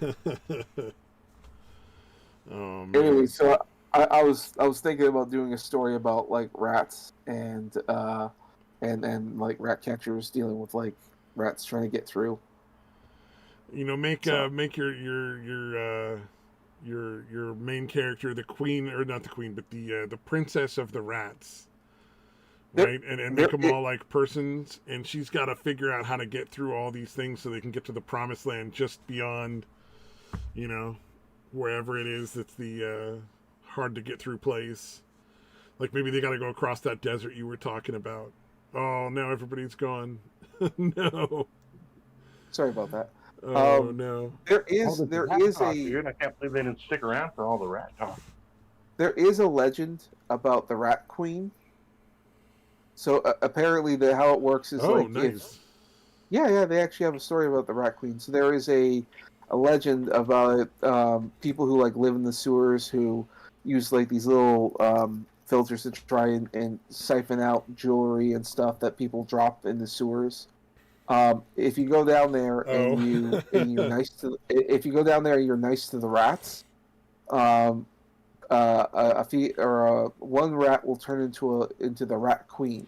Oh man. Anyway, so I was thinking about doing a story about like rats and like rat catchers dealing with like rats trying to get through. You know, make your main character the queen, or not the queen, but the princess of the rats, right? And make them all like persons, and she's got to figure out how to get through all these things so they can get to the promised land just beyond, you know, wherever it is that's the hard to get through place. Like maybe they got to go across that desert you were talking about. Oh, now everybody's gone. No. Sorry about that. Oh no. There is All this rat a talk, dude. I can't believe they didn't stick around for all the rat talk. there is a legend about the rat queen. So apparently, how it works is like nice. Yeah, they actually have a story about the rat queen. So there is a legend about people who like live in the sewers who use like these little filters to try and siphon out jewelry and stuff that people drop in the sewers. If you go down there and you're nice to you're nice to the rats, one rat will turn into the rat queen,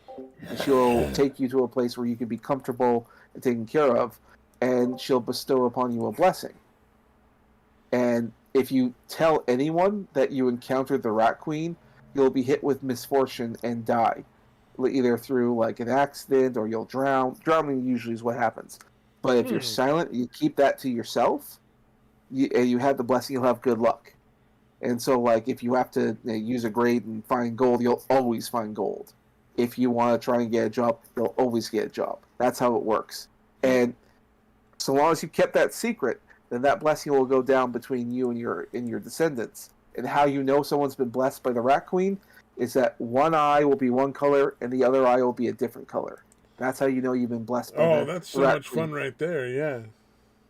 and she'll take you to a place where you can be comfortable and taken care of, and she'll bestow upon you a blessing. And if you tell anyone that you encountered the rat queen, you'll be hit with misfortune and die, either through like an accident or you'll drown. Drowning usually is what happens. But if you're silent, you keep that to yourself, and you have the blessing, you'll have good luck. And so, like, if you have to use a grade and find gold, you'll always find gold. If you want to try and get a job, you'll always get a job. That's how it works. And so long as you kept that secret, then that blessing will go down between you and your descendants. And how you know someone's been blessed by the rat queen is that one eye will be one color and the other eye will be a different color. That's how you know you've been blessed by the that's so rat much queen. fun right there, yeah.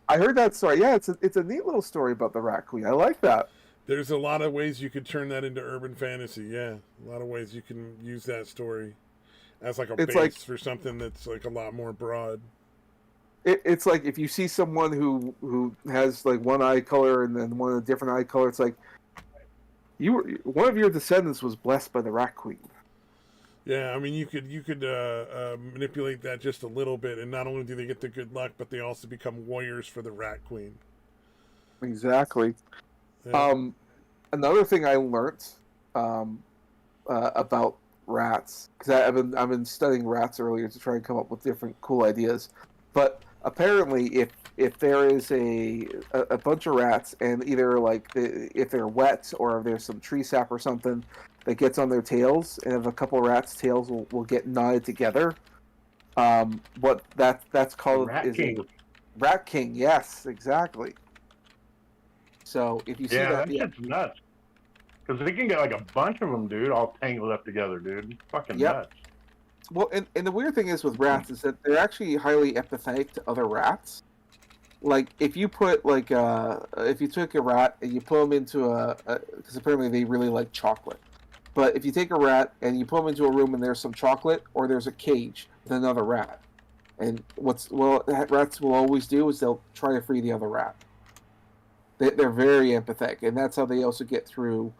I heard that story. Yeah, it's a neat little story about the rat queen. I like that. There's a lot of ways you could turn that into urban fantasy, yeah. A lot of ways you can use that story as like a base for something that's like a lot more broad. It's like if you see someone who has like one eye color and then one a different eye color, it's like one of your descendants was blessed by the rat queen. Yeah, I mean you could manipulate that just a little bit, and not only do they get the good luck, but they also become warriors for the rat queen. Exactly. Yeah. Another thing I learned about rats, because I've been studying rats earlier to try and come up with different cool ideas, but apparently if there is a bunch of rats and either like if they're wet or if there's some tree sap or something that gets on their tails, and if a couple of rats' tails will get knotted together, what that's called Rat King. Rat King. Yes, exactly. So if you see that, shit's nuts. Because they can get like a bunch of them, dude, all tangled up together, dude. Fucking nuts. Well, and the weird thing is with rats is that they're actually highly empathetic to other rats. Like if you put like if you took a rat and you put them into because apparently they really like chocolate. But if you take a rat and you put them into a room and there's some chocolate, or there's a cage with another rat, and rats will always do is they'll try to free the other rat. They're very empathetic, and that's how they also get through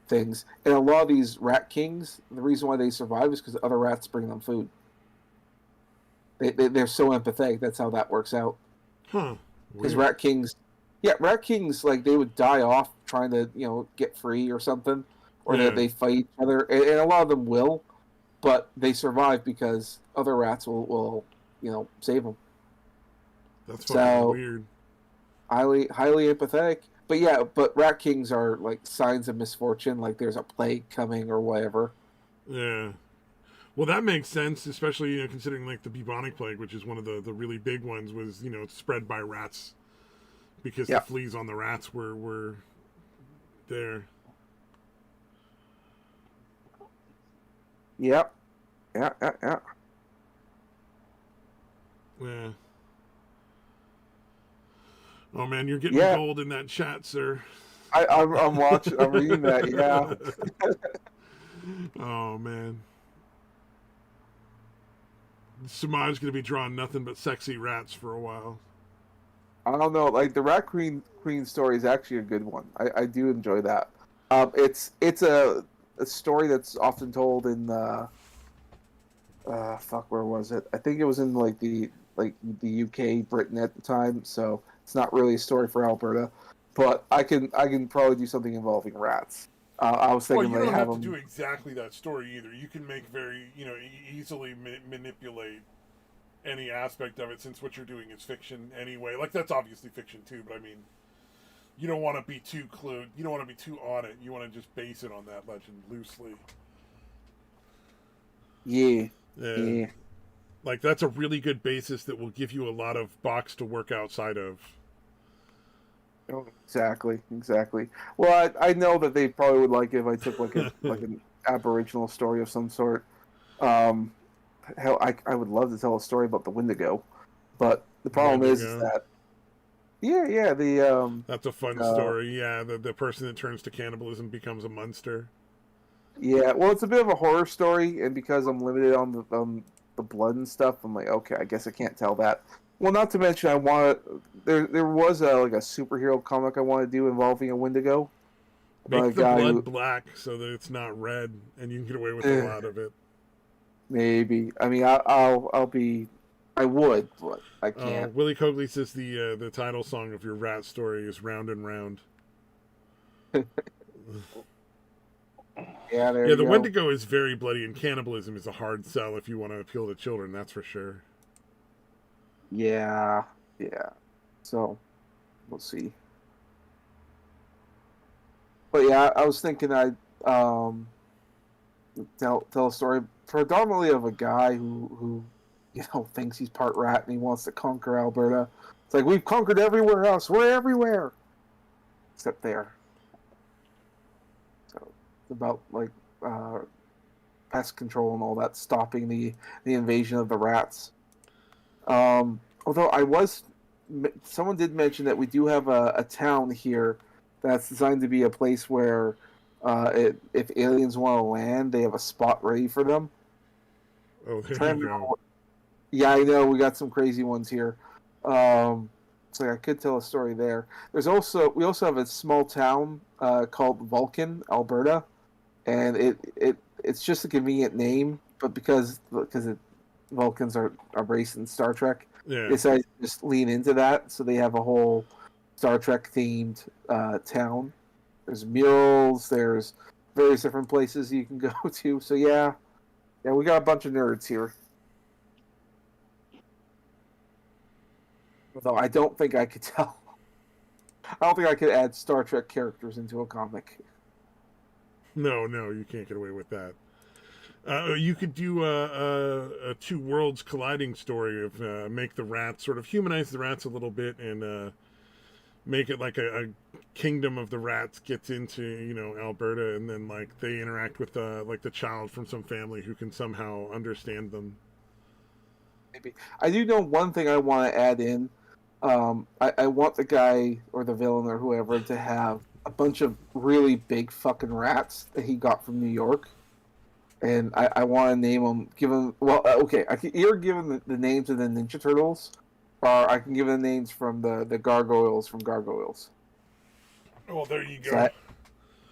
things. And a lot of these rat kings, the reason why they survive is because other rats bring them food. They're so empathetic. That's how that works out. Huh. Because rat kings, like they would die off trying to get free or something, or that they fight each other, and a lot of them will, but they survive because other rats will save them. That's fucking weird. Highly empathetic. But rat kings are like signs of misfortune, like there's a plague coming or whatever. Yeah. Well, that makes sense, especially considering like the bubonic plague, which is one of the really big ones, was spread by rats because the fleas on the rats were there. Yep. Yeah. Yeah. Oh man, you're getting Yeah. gold in that chat, sir. I'm watching. I'm reading that. Yeah. Oh man. Samaj's gonna be drawing nothing but sexy rats for a while. I don't know. Like the Rat Queen story is actually a good one. I do enjoy that. It's a story that's often told in fuck, where was it? I think it was in the UK, Britain at the time. So it's not really a story for Alberta, but I can probably do something involving rats. I was Well, thinking you they don't have have to them. do exactly that story either. You can make very, easily manipulate any aspect of it, since what you're doing is fiction anyway. Like, that's obviously fiction too, but I mean, you don't want to be too clued. You don't want to be too on it. You want to just base it on that legend loosely. Yeah. Like, that's a really good basis that will give you a lot of box to work outside of. Oh, exactly. Well, I know that they probably would like it if I took like an Aboriginal story of some sort. Hell, I would love to tell a story about the Wendigo, but the problem is that That's a fun story. Yeah, the person that turns to cannibalism becomes a monster. Yeah, well, it's a bit of a horror story, and because I'm limited on the blood and stuff, I'm like, okay, I guess I can't tell that. Well, not to mention, there was a superhero comic I want to do involving a Wendigo. Make the blood black so that it's not red, and you can get away with a lot of it. Maybe. I mean, I would, but I can't. Willie Cogley says the title song of your rat story is "Round and Round." Yeah, the Wendigo is very bloody, and cannibalism is a hard sell if you want to appeal to children. That's for sure. Yeah. So, we'll see. But yeah, I was thinking I'd tell a story predominantly of a guy who thinks he's part rat and he wants to conquer Alberta. It's like, we've conquered everywhere else. We're everywhere except there. So it's about pest control and all that, stopping the invasion of the rats. Although someone did mention that we do have a town here that's designed to be a place where if aliens want to land, they have a spot ready for them. Oh, there you go. Yeah, I know, we got some crazy ones here. So I could tell a story there. We also have a small town called Vulcan, Alberta, and it's just a convenient name, but because Vulcans are race in Star Trek, they decided to just lean into that. So they have a whole Star Trek themed town. There's murals. There's various different places you can go to. So yeah, we got a bunch of nerds here. Although I don't think I could tell. I don't think I could add Star Trek characters into a comic. No, you can't get away with that. You could do a two worlds colliding story of make the rats, sort of humanize the rats a little bit, and make it like a kingdom of the rats gets into Alberta, and then like they interact with like the child from some family who can somehow understand them. Maybe I do know one thing I want to add in. I want the guy or the villain or whoever to have a bunch of really big fucking rats that he got from New York. And I want to name them, give them, okay, I can either give them the names of the Ninja Turtles, or I can give them the names from the Gargoyles from Gargoyles. Oh, there you go. So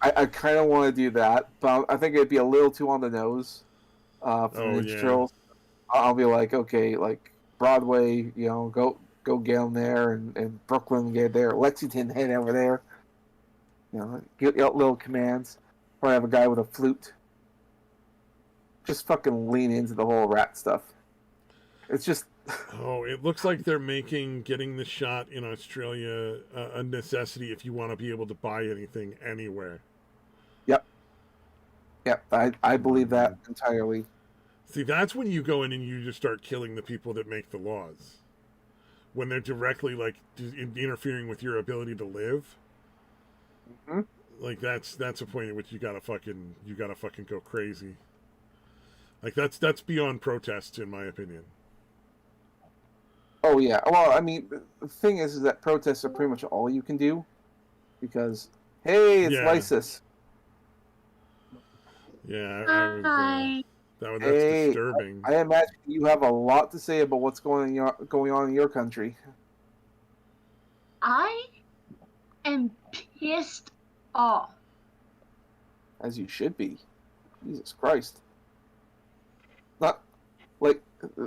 I kind of want to do that, but I think it'd be a little too on the nose for the Ninja Turtles. I'll be like, okay, like Broadway, go get them there, and Brooklyn get there, Lexington head over there. Get little commands. Probably have a guy with a flute. Just fucking lean into the whole rat stuff. It's just... Oh, it looks like they're making getting the shot in Australia a necessity if you want to be able to buy anything anywhere. Yep, I believe that entirely. See, that's when you go in and you just start killing the people that make the laws. When they're directly, like, interfering with your ability to live. Mm-hmm. Like, that's a point at which you gotta fucking go crazy. Like that's beyond protest, in my opinion. Oh yeah. Well, I mean, the thing is that protests are pretty much all you can do, because hey, it's Yeah. lysis. Yeah, Hi. that's Hey, disturbing. I imagine you have a lot to say about what's going on in your country. I am pissed off. As you should be. Jesus Christ. Not like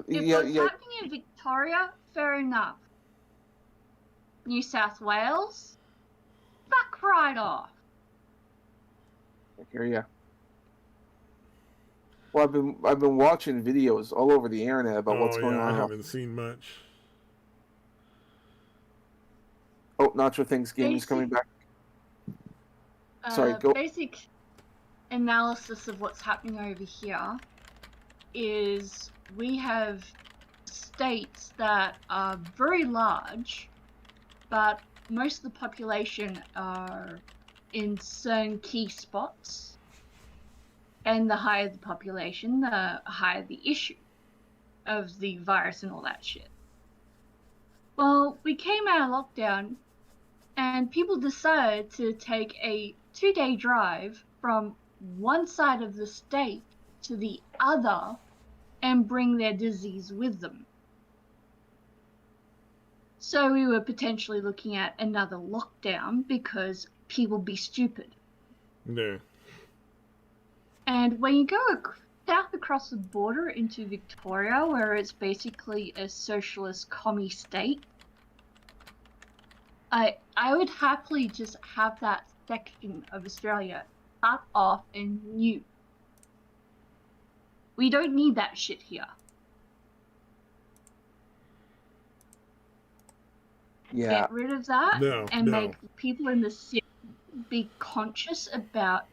If yeah, what's happening in Victoria, fair enough. New South Wales, fuck right off. I hear ya. Well, I've been watching videos all over the internet about what's going on. I haven't seen much. Oh, Nacho thinks gaming's coming back. Sorry, go. Basic analysis of what's happening over here is we have states that are very large, but most of the population are in certain key spots. And the higher the population, the higher the issue of the virus and all that shit. Well, we came out of lockdown and people decided to take a 2-day drive from one side of the state to the other and bring their disease with them. So we were potentially looking at another lockdown because people be stupid. Yeah. And when you go south across the border into Victoria, where it's basically a socialist commie state, I would happily just have that section of Australia cut off and new. We don't need that shit here. Yeah. Get rid of that and no. make people in the city be conscious about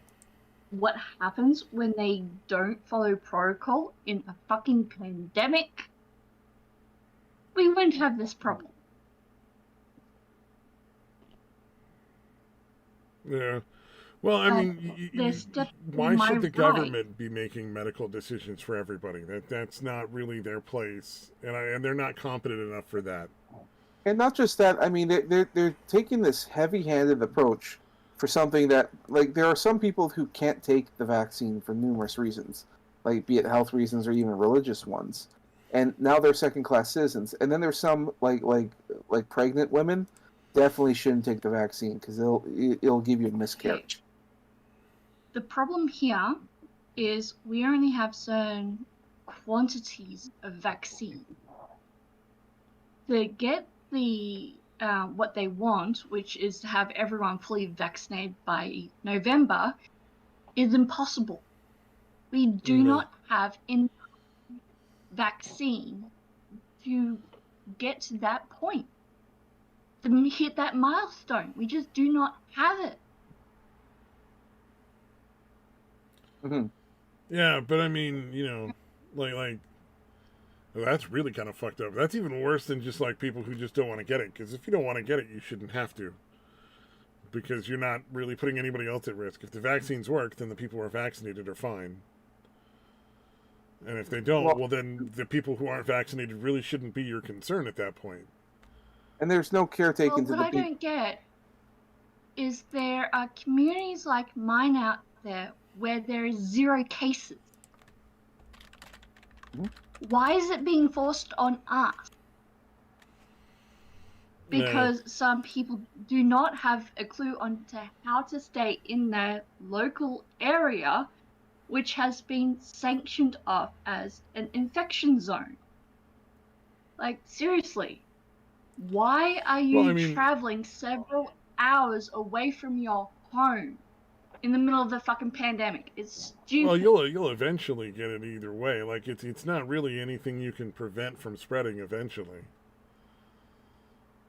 what happens when they don't follow protocol in a fucking pandemic. We wouldn't have this problem. Yeah. Well, I mean, why should the government be making medical decisions for everybody? That's not really their place, and they're not competent enough for that. And not just that. I mean, they're taking this heavy-handed approach for something that, like, there are some people who can't take the vaccine for numerous reasons, like be it health reasons or even religious ones, and now they're second-class citizens. And then there's some like pregnant women definitely shouldn't take the vaccine because it'll give you a miscarriage. The problem here is we only have certain quantities of vaccine. To get the what they want, which is to have everyone fully vaccinated by November, is impossible. We do not have enough vaccine to get to that point, to hit that milestone. We just do not have it. Mm-hmm. Yeah, but I mean, like that's really kind of fucked up. That's even worse than just like people who just don't want to get it. Because if you don't want to get it, you shouldn't have to. Because you're not really putting anybody else at risk. If the vaccines work, then the people who are vaccinated are fine. And if they don't, well then the people who aren't vaccinated really shouldn't be your concern at that point. And there's no caretaking to the people. What I don't get is there are communities like mine out there where there is 0 cases. Mm-hmm. Why is it being forced on us? Because some people do not have a clue on how to stay in their local area, which has been sanctioned off as an infection zone. Like, seriously, why are you traveling several hours away from your home in the middle of the fucking pandemic? It's stupid. Well, you'll eventually get it either way. Like, it's not really anything you can prevent from spreading eventually.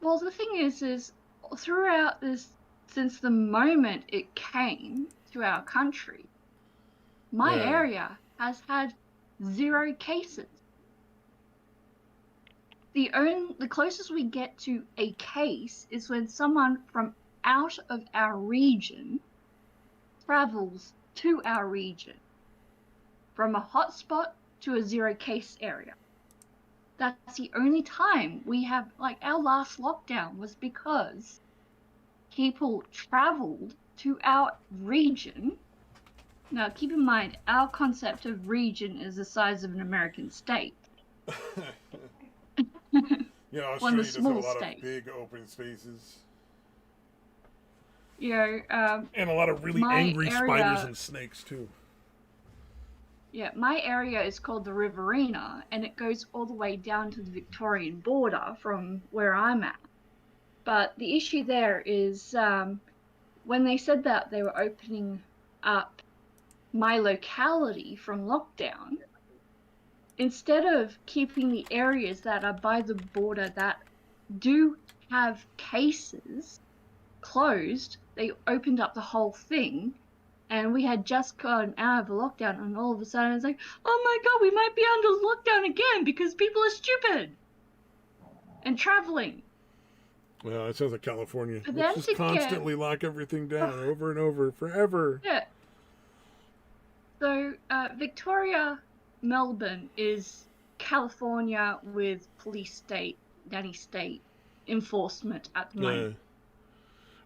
Well, the thing is throughout this, since the moment it came to our country, my area has had 0 cases. The closest we get to a case is when someone from out of our region travels to our region from a hotspot to a 0 case area. That's the only time we have, like, our last lockdown was because people traveled to our region. Now, keep in mind, our concept of region is the size of an American state. Yeah, One of Australia the does have a small lot states. of big open spaces. You know, And a lot of really my angry spiders area- and snakes, too. Yeah, my area is called the Riverina, and it goes all the way down to the Victorian border from where I'm at. But the issue there is when they said that they were opening up my locality from lockdown, instead of keeping the areas that are by the border that do have cases closed, they opened up the whole thing. And we had just gotten out of a lockdown, and all of a sudden it's like, oh my god, we might be under lockdown again because people are stupid and traveling. Well, that sounds like California. But Let's then just constantly lock everything down over and over forever. Yeah. So Victoria, Melbourne is California with police state, nanny state enforcement at the moment.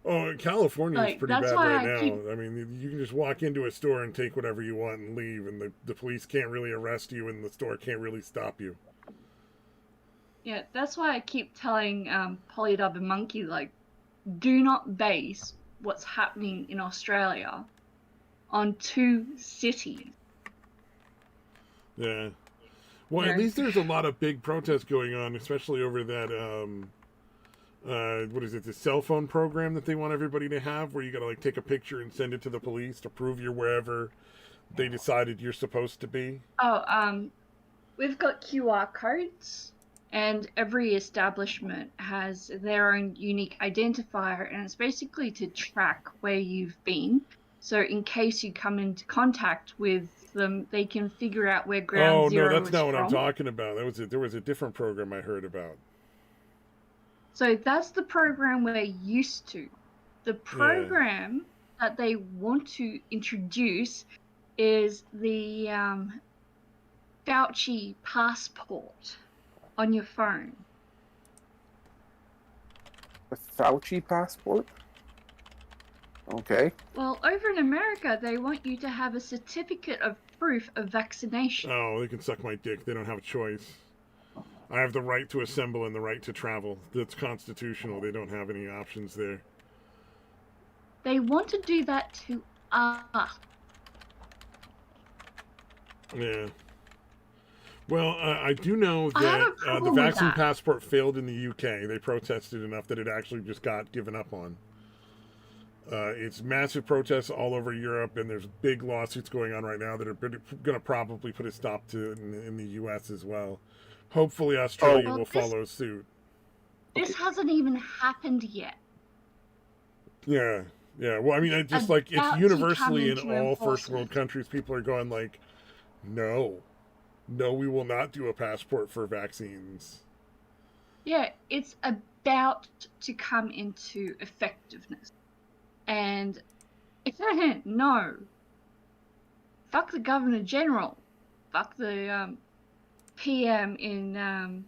Oh, California is Like, pretty that's bad why right I now. keep- I mean, you can just walk into a store and take whatever you want and leave, and the police can't really arrest you, and the store can't really stop you. Yeah, that's why I keep telling Polydub and Monkey, like, do not base what's happening in Australia on 2 cities. Yeah. Well, Yeah. at least there's a lot of big protests going on, especially over that, what is it, the cell phone program that they want everybody to have, where you gotta, like, take a picture and send it to the police to prove you're wherever they decided you're supposed to be. Oh, we've got QR codes, and every establishment has their own unique identifier, and it's basically to track where you've been. So in case you come into contact with them, they can figure out where ground zero no, that's is not what I'm from. talking about. There was a different program I heard about. So that's the program we're used to. The program that they want to introduce is the Fauci passport on your phone. A Fauci passport? Okay. Well, over in America, they want you to have a certificate of proof of vaccination. Oh, they can suck my dick. They don't have a choice. I have the right to assemble and the right to travel. That's constitutional. They don't have any options there. They want to do that to us. Yeah. Well, I do know I have a that the problem with vaccine that. passport failed in the UK. They protested enough that it actually just got given up on. It's massive protests all over Europe, and there's big lawsuits going on right now that are going to probably put a stop to it in the US as well. Hopefully Australia Well, will follow suit. This hasn't even happened yet. Yeah. Well, I mean, it's just About like it's to universally in come into all first world enforcement. countries. People are going like, no, we will not do a passport for vaccines. Yeah, it's about to come into effectiveness. And no. Fuck the Governor General. Fuck the PM in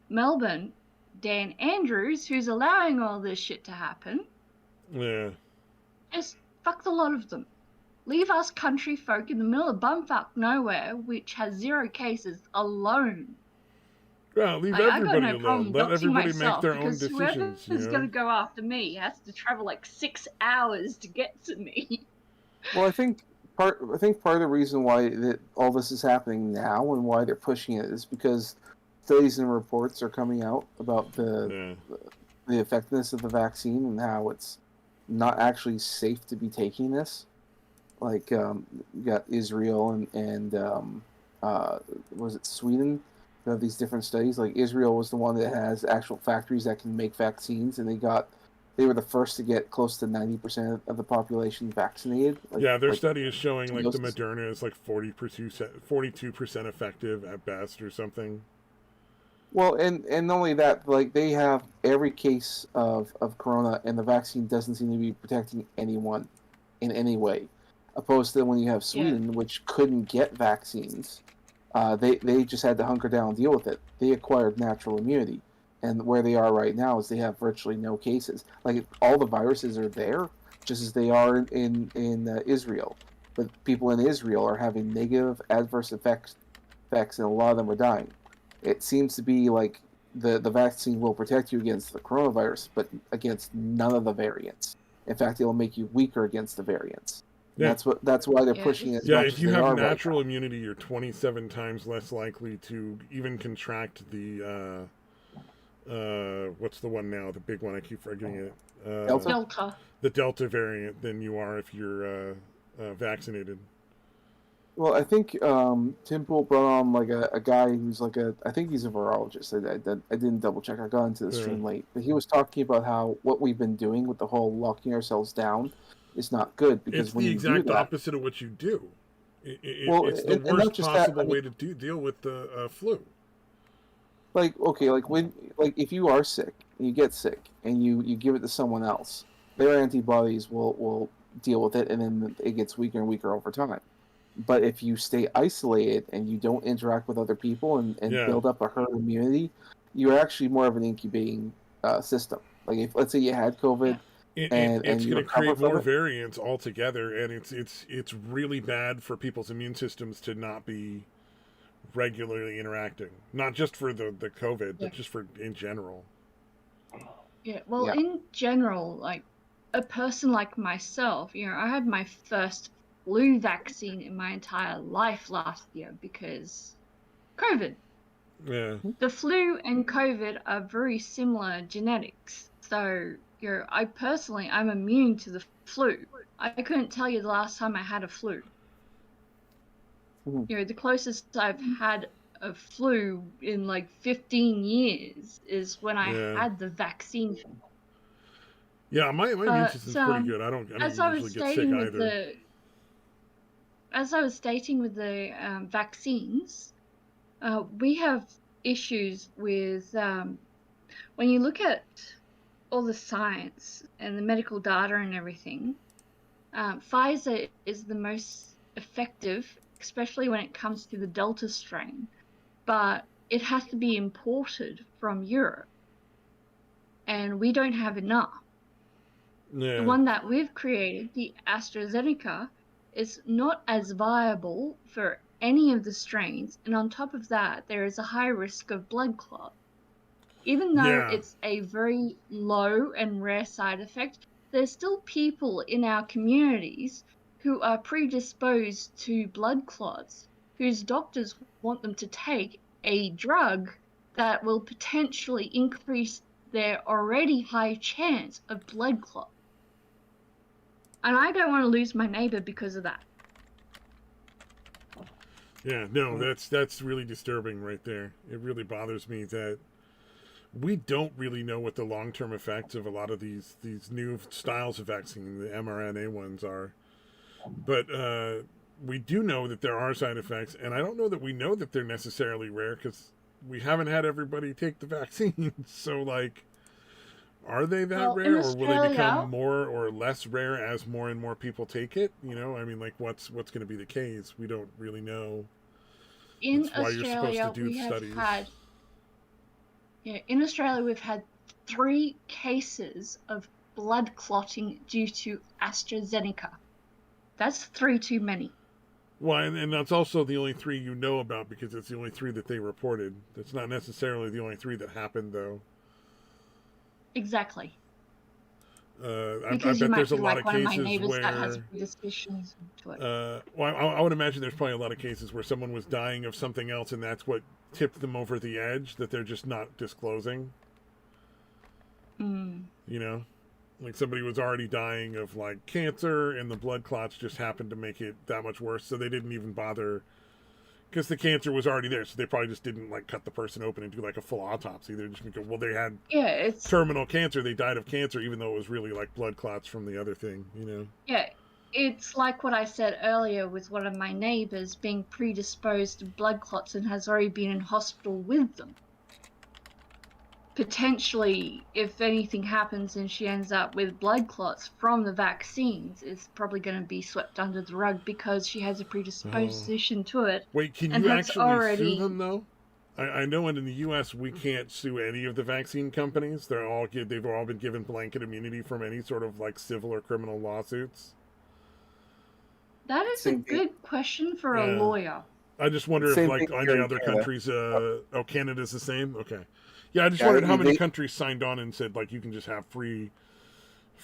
Melbourne, Dan Andrews, who's allowing all this shit to happen. Yeah. Just fuck the lot of them. Leave us country folk in the middle of bumfuck nowhere, which has 0 cases, alone. Well, leave Like, I got everybody no alone. problem Let doxing everybody myself, make their own because decisions. whoever's You going know? to go after me has to travel like 6 hours to get to me. Well, I think part of the reason why all this is happening now and why they're pushing it is because studies and reports are coming out about the effectiveness of the vaccine and how it's not actually safe to be taking this. Like, you got Israel and was it Sweden? They have these different studies. Like, Israel was the one that has actual factories that can make vaccines, and they were the first to get close to 90% of the population vaccinated. Their study is showing like the doses. Moderna is like 42% effective at best or something. Well, and not only that, like, they have every case of corona, and the vaccine doesn't seem to be protecting anyone in any way. Opposed to when you have Sweden, which couldn't get vaccines, They just had to hunker down and deal with it. They acquired natural immunity, and where they are right now is they have virtually no cases. Like all the viruses are there, just as they are in Israel. But people in Israel are having negative adverse effects, and a lot of them are dying. It seems to be like the vaccine will protect you against the coronavirus, but against none of the variants. In fact, it'll make you weaker against the variants. Yeah. That's why they're Yeah, pushing it as Yeah, much if as you they have are natural right now. immunity, you're 27 times less likely to even contract the what's the one now? The big one, I keep forgetting it. Delta? Delta. The Delta variant than you are if you're vaccinated. Well, I think Tim Pool brought on like a guy who's like I think he's a virologist. I didn't double check. I got into the stream late, but he was talking about how what we've been doing with the whole locking ourselves down is not good because It's when the you exact do that, opposite of what you do. It's the and not worst just that, possible I mean, way to deal with the flu. like okay, like if you are sick, you get sick, and you give it to someone else, their antibodies will deal with it, and then it gets weaker and weaker over time. But if you stay isolated and you don't interact with other people and Yeah. build up a herd immunity, you're actually more of an incubating system. Like if let's say you had COVID and It's you going to recover create from more it, variants altogether, and it's really bad for people's immune systems to not be regularly interacting. Not just for the COVID, Yeah. but just for in general. Yeah, well, Yeah. in general, like a person like myself, I had my first flu vaccine in my entire life last year because COVID. Yeah. The flu and COVID are very similar genetics. So, I'm immune to the flu. I couldn't tell you the last time I had a flu. Mhm. The closest I've had a flu in like 15 years is when I Yeah. had the vaccine. Yeah, my immune system's So, pretty good. I don't as I was usually get sick stating with either. the vaccines, we have issues with when you look at all the science and the medical data and everything. Pfizer is the most effective, especially when it comes to the Delta strain, but it has to be imported from Europe, and we don't have enough. Yeah. The one that we've created, the AstraZeneca, is not as viable for any of the strains, and on top of that, there is a high risk of blood clot. Even though Yeah. it's a very low and rare side effect, there's still people in our communities who are predisposed to blood clots, whose doctors want them to take a drug that will potentially increase their already high chance of blood clot. And I don't want to lose my neighbor because of that. Yeah, no, that's really disturbing right there. It really bothers me that we don't really know what the long-term effects of a lot of these new styles of vaccine, the mRNA ones, are. But we do know that there are side effects, and I don't know that we know that they're necessarily rare because we haven't had everybody take the vaccine. So, like, are they that rare, or will they become more or less rare as more and more people take it? I mean, like, what's going to be the case? We don't really know. In That's why you're supposed to do studies. In Australia, we've had 3 cases of blood clotting due to AstraZeneca. That's 3 too many. Well, and that's also the only 3 you know about because it's the only 3 that they reported. That's not necessarily the only 3 that happened, though. Exactly. I bet there's a lot of cases where that has predispositions to it. Well, I would imagine there's probably a lot of cases where someone was dying of something else, and that's what tipped them over the edge that they're just not disclosing. Like somebody was already dying of like cancer, and the blood clots just happened to make it that much worse, so they didn't even bother because the cancer was already there, so they probably just didn't like cut the person open and do like a full autopsy. They're just gonna go, well, they had terminal cancer, they died of cancer, even though it was really like blood clots from the other thing, Yeah, it's like what I said earlier with one of my neighbors being predisposed to blood clots and has already been in hospital with them. potentially, if anything happens and she ends up with blood clots from the vaccines, it's probably going to be swept under the rug because she has a predisposition to it. Wait, can and you has actually sue them though? I know in the U.S. we can't sue any of the vaccine companies. They've all been given blanket immunity from any sort of like civil or criminal lawsuits. That is a good question for a lawyer. I just wonder if like any other countries. Canada's the same. Okay. Yeah, I just wondered how many countries signed on and said like you can just have free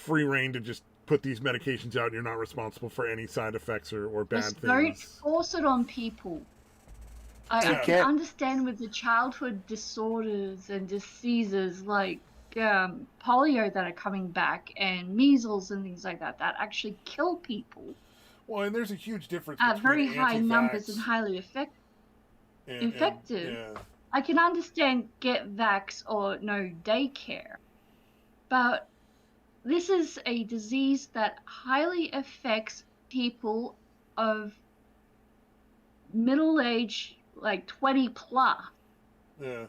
reign to just put these medications out and you're not responsible for any side effects or bad things. Don't force it on people. I can understand with the childhood disorders and diseases like polio that are coming back and measles and things like that actually kill people. Well, and there's a huge difference at very high anti-vax numbers and highly effective. I can understand get vax or no daycare, but this is a disease that highly affects people of middle age, like 20 plus. Yeah.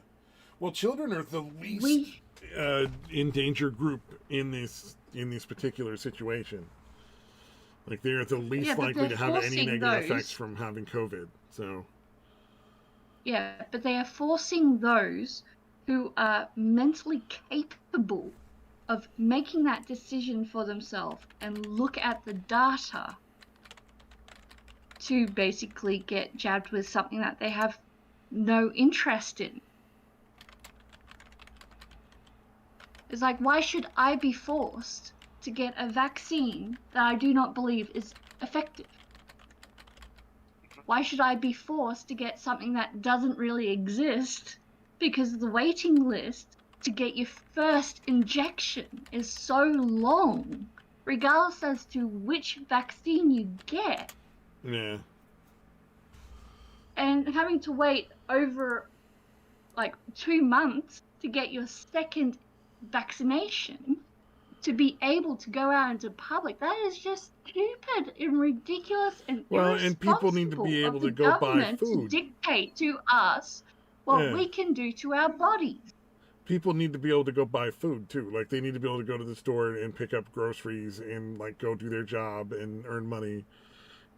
Well, children are the least endangered group in this particular situation. Like they're the least likely to have any negative effects from having COVID. So. Yeah, but they are forcing those who are mentally capable of making that decision for themselves and look at the data to basically get jabbed with something that they have no interest in. It's like, why should I be forced to get a vaccine that I do not believe is effective? Why should I be forced to get something that doesn't really exist because the waiting list to get your first injection is so long, regardless as to which vaccine you get? Yeah. And having to wait over like 2 months to get your second vaccination to be able to go out into public, that is just stupid and ridiculous and irresponsible. And people need to be able to go buy food. To dictate to us what we can do to our bodies. People need to be able to go buy food too. Like they need to be able to go to the store and pick up groceries and like go do their job and earn money.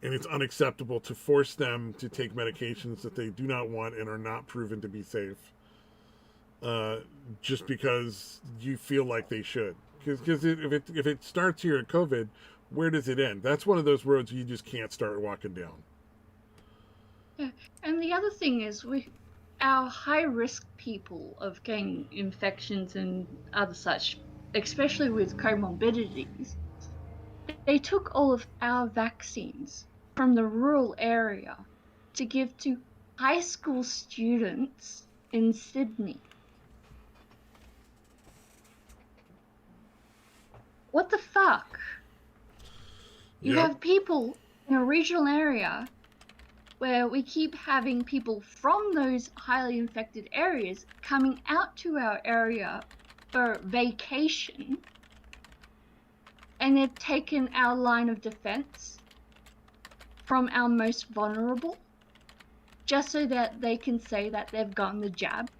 And it's unacceptable to force them to take medications that they do not want and are not proven to be safe. Just because you feel like they should. Because if it starts here at COVID, where does it end? That's one of those roads you just can't start walking down. Yeah. And the other thing is, our high-risk people of getting infections and other such, especially with comorbidities, they took all of our vaccines from the rural area to give to high school students in Sydney. What the fuck? You have people in a regional area where we keep having people from those highly infected areas coming out to our area for vacation, and they've taken our line of defense from our most vulnerable just so that they can say that they've gotten the jab.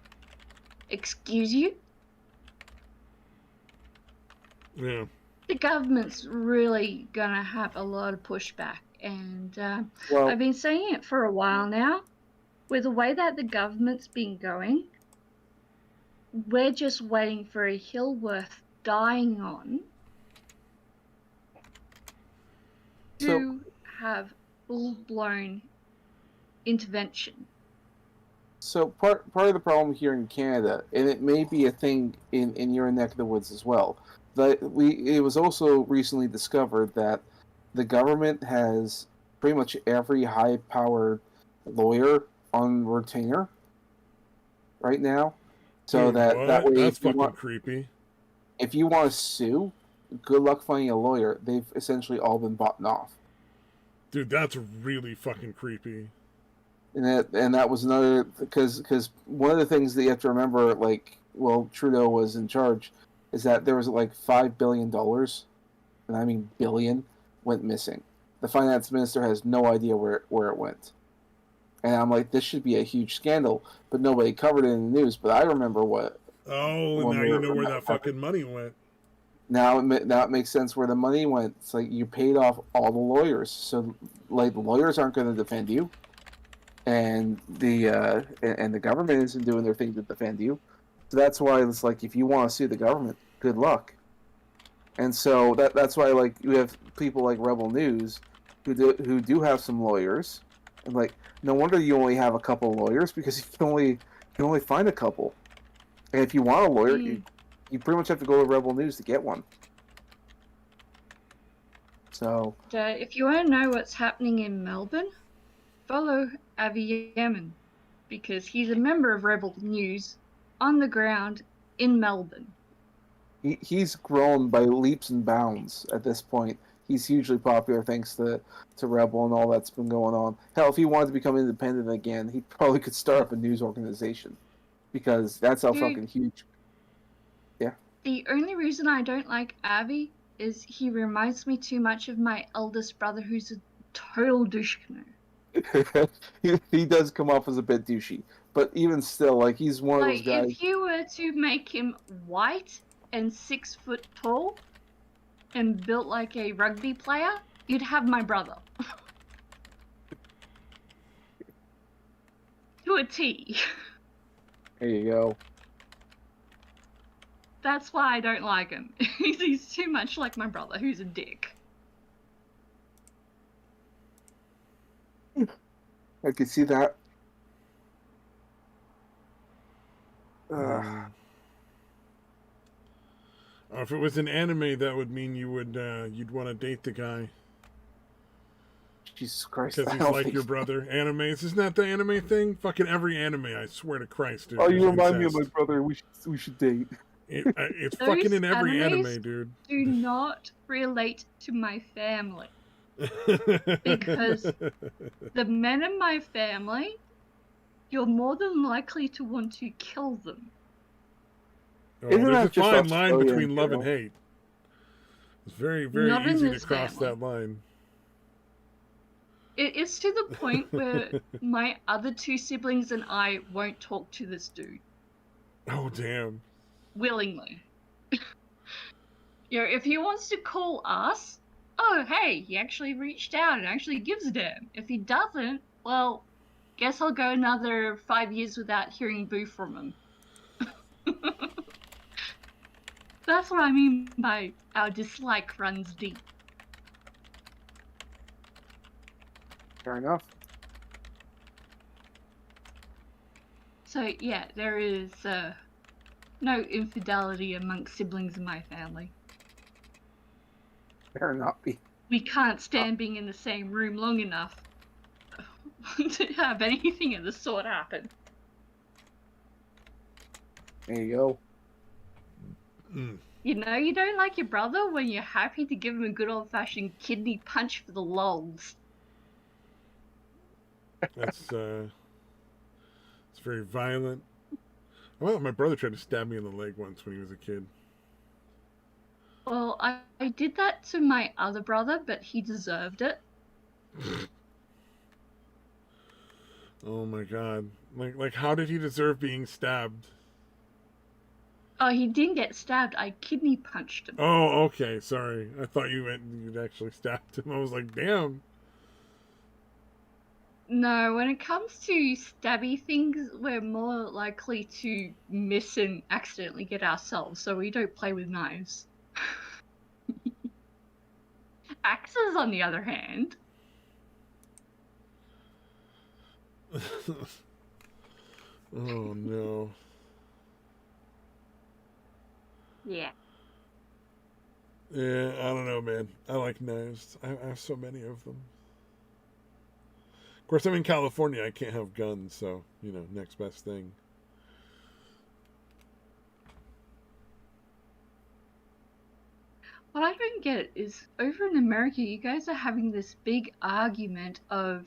Excuse you? Yeah. The government's really gonna have a lot of pushback, and I've been saying it for a while now. With the way that the government's been going, we're just waiting for a hill worth dying on to have full-blown intervention. So part of the problem here in Canada, and it may be a thing in your neck of the woods as well, it was also recently discovered that the government has pretty much every high-powered lawyer on retainer right now. So that way, that's fucking creepy. If you want to sue, good luck finding a lawyer. They've essentially all been bought off. Dude, that's really fucking creepy. And that was another, because one of the things that you have to remember, Trudeau was in charge, is that there was like $5 billion, and I mean billion, went missing. The finance minister has no idea where it went. And I'm like, this should be a huge scandal, but nobody covered it in the news. But I remember what Oh, and now you know where that fucking money went. Now it makes sense where the money went. It's like you paid off all the lawyers, so like the lawyers aren't going to defend you, and the government isn't doing their thing to defend you. So that's why it's like if you want to sue the government, good luck. And so that's why like you have people like Rebel News who do have some lawyers, and like no wonder you only have a couple lawyers because you can only find a couple. And if you want a lawyer, you pretty much have to go to Rebel News to get one. So if you want to know what's happening in Melbourne, follow Avi Yemen, because he's a member of Rebel News on the ground in Melbourne. he's grown by leaps and bounds at this point. He's hugely popular thanks to Rebel and all that's been going on. Hell, if he wanted to become independent again, he probably could start up a news organization, because that's how fucking huge. Yeah. The only reason I don't like Avi is he reminds me too much of my eldest brother, who's a total douche canoe. he does come off as a bit douchey, but even still, like he's one of those guys. If you were to make him white and 6 foot tall and built like a rugby player, you'd have my brother. To a T. There you go. That's why I don't like him. He's too much like my brother, who's a dick. I could see that. If it was an anime, that would mean you would you'd want to date the guy Jesus Christ! because he's like your brother. Animes, isn't that the anime thing? Fucking every anime, I swear to Christ, dude. Oh, you remind me of my brother. We should date. It's fucking in every anime, dude. Do not relate to my family. Because the men in my family, you're more than likely to want to kill them. Oh, there's a fine line between love and hate. It's very, very easy to cross that line. It's to the point where my other 2 siblings and I won't talk to this dude. Oh, damn. Willingly. If he wants to call us, oh, hey, he actually reached out and actually gives a damn. If he doesn't, well, guess I'll go another 5 years without hearing boo from him. That's what I mean by our dislike runs deep. Fair enough. So, yeah, there is no infidelity amongst siblings in my family. Better not be. We can't stand being in the same room long enough to have anything of the sort happen. There you go. You know, you don't like your brother when you're happy to give him a good old-fashioned kidney punch for the lols. That's it's very violent. Well, my brother tried to stab me in the leg once when he was a kid. Well, I did that to my other brother, but he deserved it. Oh my god. Like how did he deserve being stabbed? Oh, he didn't get stabbed. I kidney punched him. Oh, okay. Sorry. I thought you meant you'd actually stabbed him. I was like, damn. No, when it comes to stabby things, we're more likely to miss and accidentally get ourselves, so we don't play with knives. Axes, on the other hand. Oh, no. Yeah. Yeah, I don't know, man. I like knives. I have so many of them. Of course, I'm in California. I can't have guns, so, you know, next best thing. What I don't get is, over in America, you guys are having this big argument of,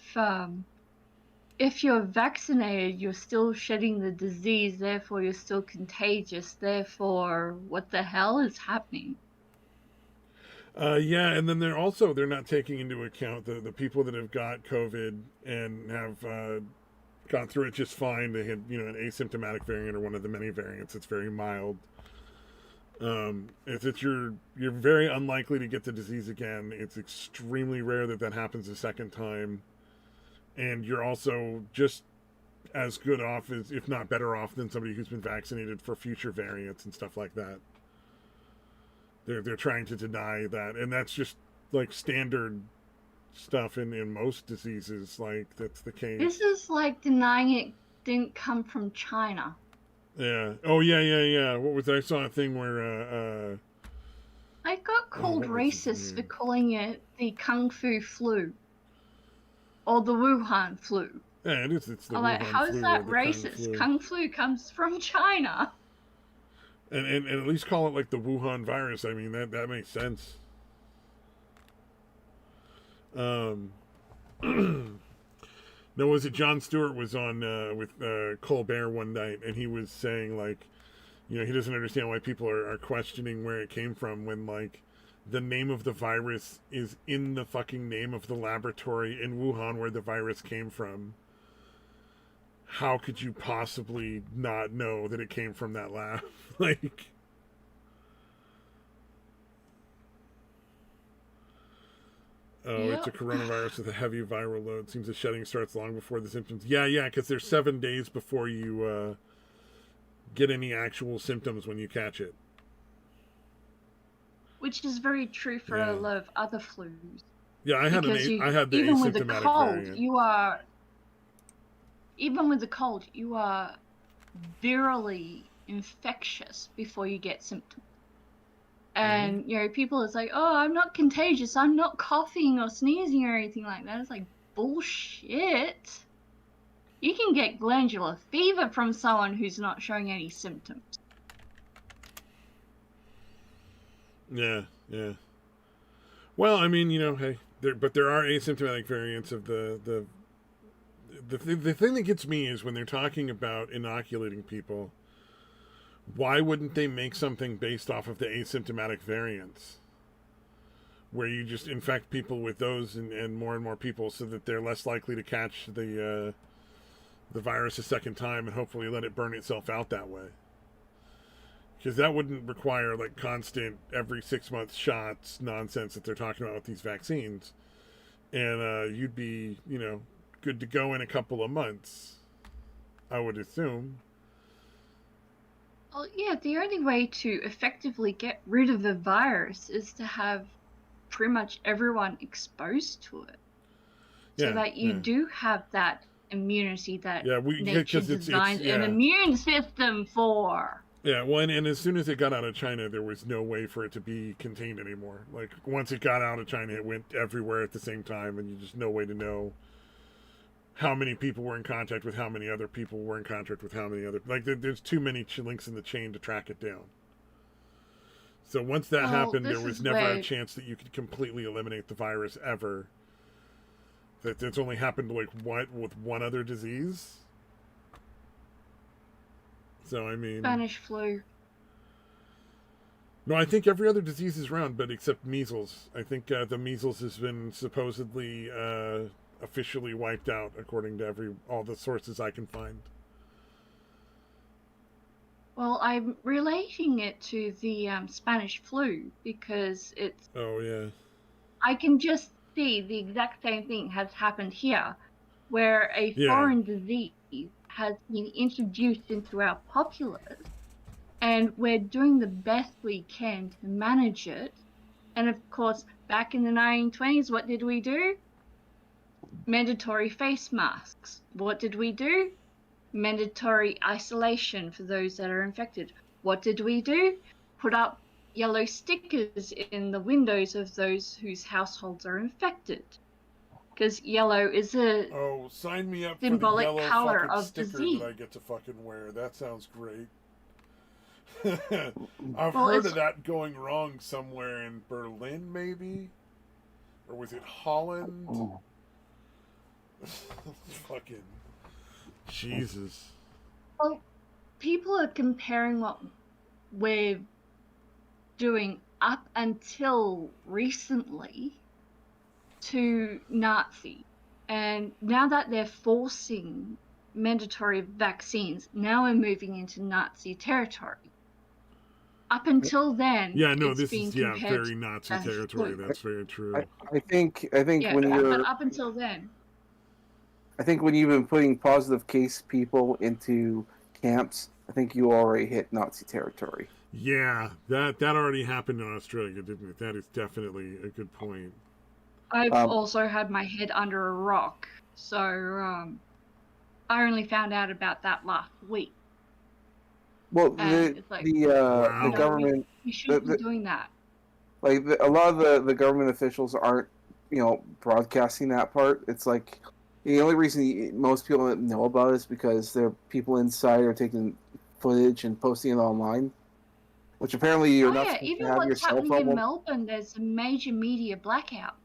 if you're vaccinated, you're still shedding the disease, therefore you're still contagious, therefore, what the hell is happening? Yeah, and then they're not taking into account the people that have got COVID and have got through it just fine. They had, an asymptomatic variant or one of the many variants. It's very mild. If it's you're very unlikely to get the disease again. It's extremely rare that happens a second time, and you're also just as good off as, if not better off, than somebody who's been vaccinated for future variants and stuff like that. They're trying to deny that, and that's just like standard stuff in most diseases. Like, that's the case. This is like denying it didn't come from China. Yeah. Oh yeah. What was I saw a thing where I got called racist for calling it the Kung Fu flu or the Wuhan flu. Yeah, it is. It's the I'm Wuhan like, how flu is or that the racist? Kung flu comes from China. And at least call it like the Wuhan virus. I mean, that makes sense. No, was it Jon Stewart was on with Colbert one night, and he was saying, like, he doesn't understand why people are questioning where it came from when, like, the name of the virus is in the fucking name of the laboratory in Wuhan where the virus came from. How could you possibly not know that it came from that lab? Like, Yep. It's a coronavirus with a heavy viral load. Seems the shedding starts long before the symptoms. Yeah, because there's 7 days before you get any actual symptoms when you catch it. Which is very true for a lot of other flus. Yeah, I had the even with the asymptomatic cold, variant. Even with the cold, you are virally infectious before you get symptoms. And, people is like, oh, I'm not contagious. I'm not coughing or sneezing or anything like that. It's like, bullshit. You can get glandular fever from someone who's not showing any symptoms. Yeah. Well, I mean, hey, there are asymptomatic variants of the thing that gets me is when they're talking about inoculating people. Why wouldn't they make something based off of the asymptomatic variants, where you just infect people with those and more people, so that they're less likely to catch the virus a second time, and hopefully let it burn itself out that way? Because that wouldn't require like constant every 6 months shots nonsense that they're talking about with these vaccines, and you'd be good to go in a couple of months, I would assume. Well, yeah, the only way to effectively get rid of the virus is to have pretty much everyone exposed to it. So that you do have that immunity that nature designed an immune system for. Yeah, well, and as soon as it got out of China, there was no way for it to be contained anymore. Like, once it got out of China, it went everywhere at the same time, and you just no way to know how many people were in contact with how many other people were in contact with how many other... Like, there's too many links in the chain to track it down. So once that happened, there was never a chance that you could completely eliminate the virus ever. That's only happened, like, with one other disease? So, I mean... Spanish flu. No, I think every other disease is around, but except measles. I think the measles has been supposedly... officially wiped out, according to all the sources I can find. Well, I'm relating it to the Spanish flu because it's... Oh, yeah. I can just see the exact same thing has happened here, where a foreign disease has been introduced into our populace, and we're doing the best we can to manage it. And of course, back in the 1920s, what did we do? Mandatory face masks. What did we do? Mandatory isolation for those that are infected. What did we do? Put up yellow stickers in the windows of those whose households are infected. Because yellow is a sign me up symbolic for the yellow color fucking of sticker disease. that I get to fucking wear. That sounds great. I've heard of that going wrong somewhere in Berlin, maybe? Or was it Holland? Fucking Jesus. Well, people are comparing what we're doing up until recently to Nazi. And now that they're forcing mandatory vaccines. Now we're moving into Nazi territory. Up until then, Yeah, no, it's this been is compared very Nazi to territory. flu. That's very true. I think Yeah, when you're but up until then, I think when you've been putting positive case people into camps, I think you already hit Nazi territory. Yeah, that already happened in Australia, didn't it? That is definitely a good point. I've also had my head under a rock, so I only found out about that last week. Well, And it's like, Wow. the government, we shouldn't be doing that. like a lot of the government officials aren't, broadcasting that part. It's like the only reason most people know about it is because there are people inside are taking footage and posting it online, which apparently you're not supposed to Even have your what's cell happening phone. in Melbourne, there's a major media blackout.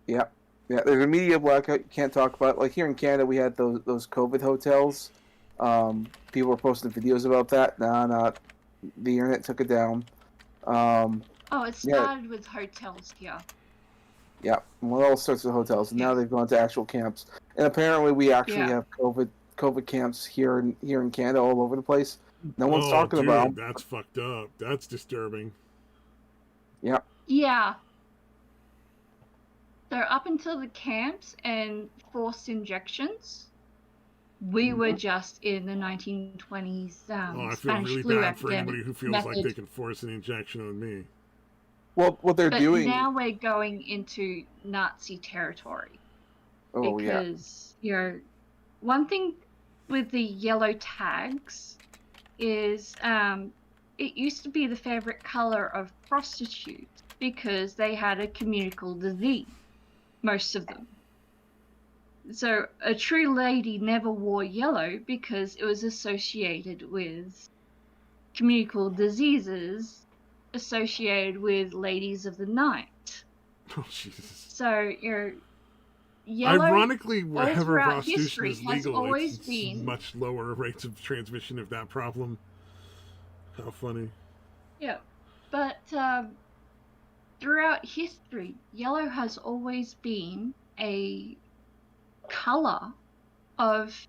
Yeah, there's a media blackout. You can't talk about. Like here in Canada, we had those COVID hotels. People were posting videos about that. Not the internet took it down. It started with hotels here. Yeah, well, all sorts of hotels, and now they've gone to actual camps. And apparently, we actually have COVID camps here in Canada, all over the place. No one's talking about them. That's fucked up. That's disturbing. Yeah. Yeah. So up until the camps and forced injections, we were just in the 1920s I feel Spanish really flu bad for anybody who feels method. like they can force an injection on me. Well, what they're doing now we're going into Nazi territory. Oh, because, one thing with the yellow tags is it used to be the favorite color of prostitutes because they had a communicable disease, most of them. So a true lady never wore yellow because it was associated with communicable diseases associated with ladies of the night. Oh, Jesus. So, yellow, ironically, all wherever throughout prostitution history is has legal, always it's been much lower rates of transmission of that problem. How funny. Yeah, but throughout history, yellow has always been a color of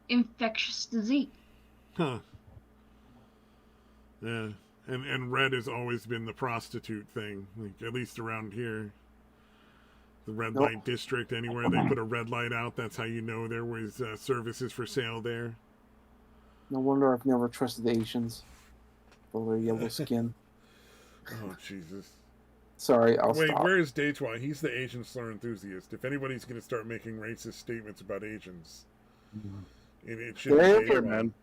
infectious disease. Huh. Yeah. And red has always been the prostitute thing, like, at least around here. The red light district, anywhere they put a red light out, that's how you know there was services for sale there. No wonder I've never trusted Asians for their yellow skin. Oh, Jesus. Sorry, I'll Wait, stop. where is Daytwa? He's the Asian slur enthusiast. If anybody's going to start making racist statements about Asians, it should be Daytwa. Man.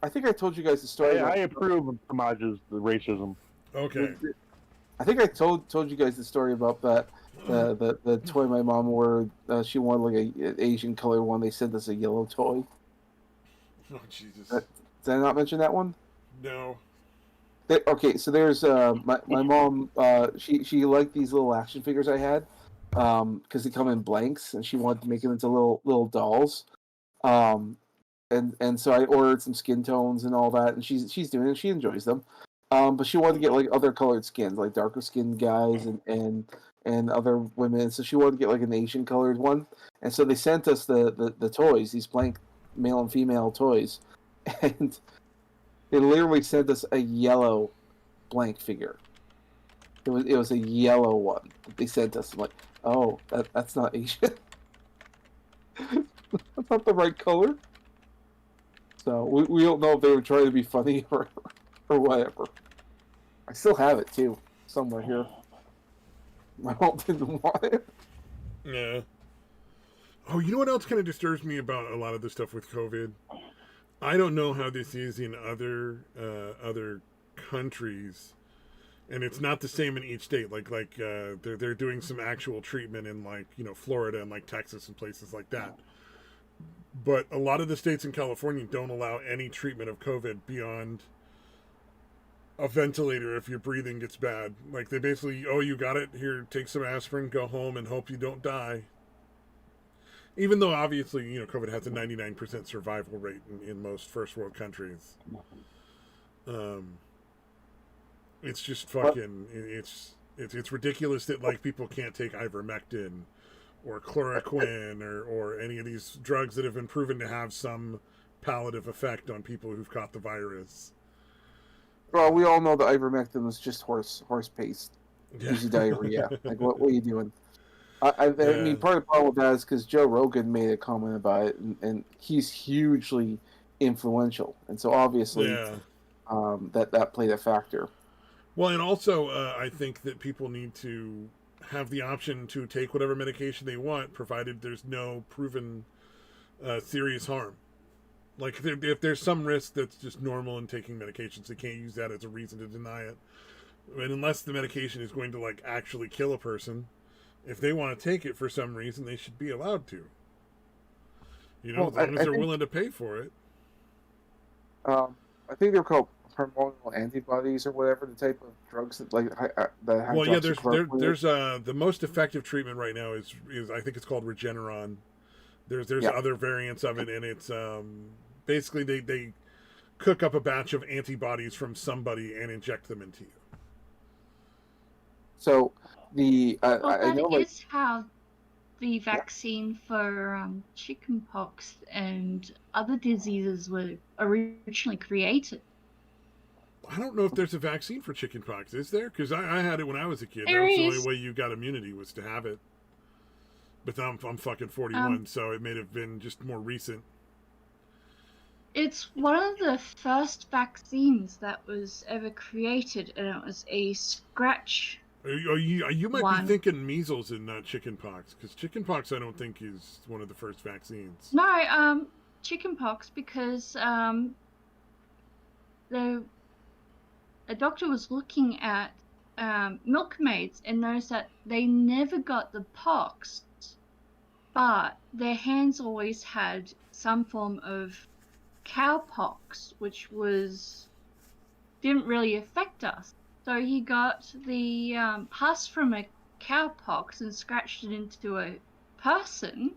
I think I told you guys the story. I approve of Samaja's racism. Okay. I think I told you guys the story about that the toy my mom ordered. She wanted like an Asian color one. They sent us a yellow toy. Oh, Jesus. Did I not mention that one? No. Okay, so there's my mom. She liked these little action figures I had because they come in blanks, and she wanted to make them into little dolls. And so I ordered some skin tones and all that, and she's doing it. She enjoys them, but she wanted to get like other colored skins, like darker skinned guys and other women. So she wanted to get like an Asian colored one, and so they sent us the toys, these blank male and female toys, and they literally sent us a yellow blank figure. It was a yellow one that they sent us. I'm like, oh, that's not Asian. That's not the right color. So we don't know if they were trying to be funny or whatever. I still have it too, somewhere here. My mom didn't want it. Yeah. Oh, you know what else kind of disturbs me about a lot of the stuff with COVID? I don't know how this is in other countries, and it's not the same in each state. Like they're doing some actual treatment in Florida and like Texas and places like that. But a lot of the states in California don't allow any treatment of COVID beyond a ventilator if your breathing gets bad. Like they basically, oh, you got it, here, take some aspirin, go home, and hope you don't die. Even though obviously, COVID has a 99% survival rate in most first world countries. It's just fucking, it's ridiculous that like people can't take ivermectin or chloroquine or any of these drugs that have been proven to have some palliative effect on people who've caught the virus. Well, we all know that ivermectin was just horse paste. Yeah. Gives you diarrhea. Like, what are you doing? I Yeah. mean, part of the problem with that is because Joe Rogan made a comment about it, and he's hugely influential, and so obviously that played a factor. Well, and also I think that people need to have the option to take whatever medication they want, provided there's no proven serious harm. Like, if there's some risk that's just normal in taking medications, they can't use that as a reason to deny it. And unless the medication is going to, like, actually kill a person, if they want to take it for some reason, they should be allowed to. You know, as long as they're willing to pay for it. I think they're called hormonal antibodies or whatever, the type of drugs that that well, yeah, there's the most effective treatment right now is I think it's called Regeneron. There's other variants of it, and it's basically they cook up a batch of antibodies from somebody and inject them into you. So I know, that is how the vaccine for chickenpox and other diseases were originally created. I don't know if there's a vaccine for chickenpox. Is there? Because I had it when I was a kid. There that was the is. only way you got immunity was to have it. But I'm fucking 41, so it may have been just more recent. It's one of the first vaccines that was ever created, and it was a scratch. You might be thinking measles and not chickenpox, because chickenpox I don't think is one of the first vaccines. No, chickenpox, because a doctor was looking at milkmaids and noticed that they never got the pox, but their hands always had some form of cowpox, which didn't really affect us. So he got the pus from a cowpox and scratched it into a person,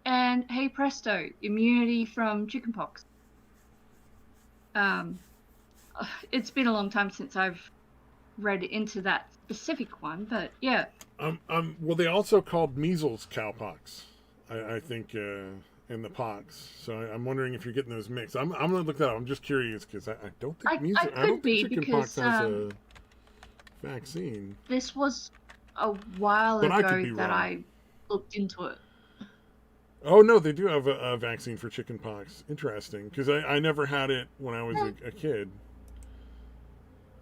and hey presto, immunity from chickenpox. It's been a long time since I've read into that specific one, but yeah. Well, they also called measles cowpox, I think, in the pox. So I'm wondering if you're getting those mixed. I'm gonna look that up. I'm just curious because I don't think measles. I don't think chickenpox has a vaccine. This was a while ago that I looked into it. Oh no, they do have a vaccine for chickenpox. Interesting, because I never had it when I was a kid.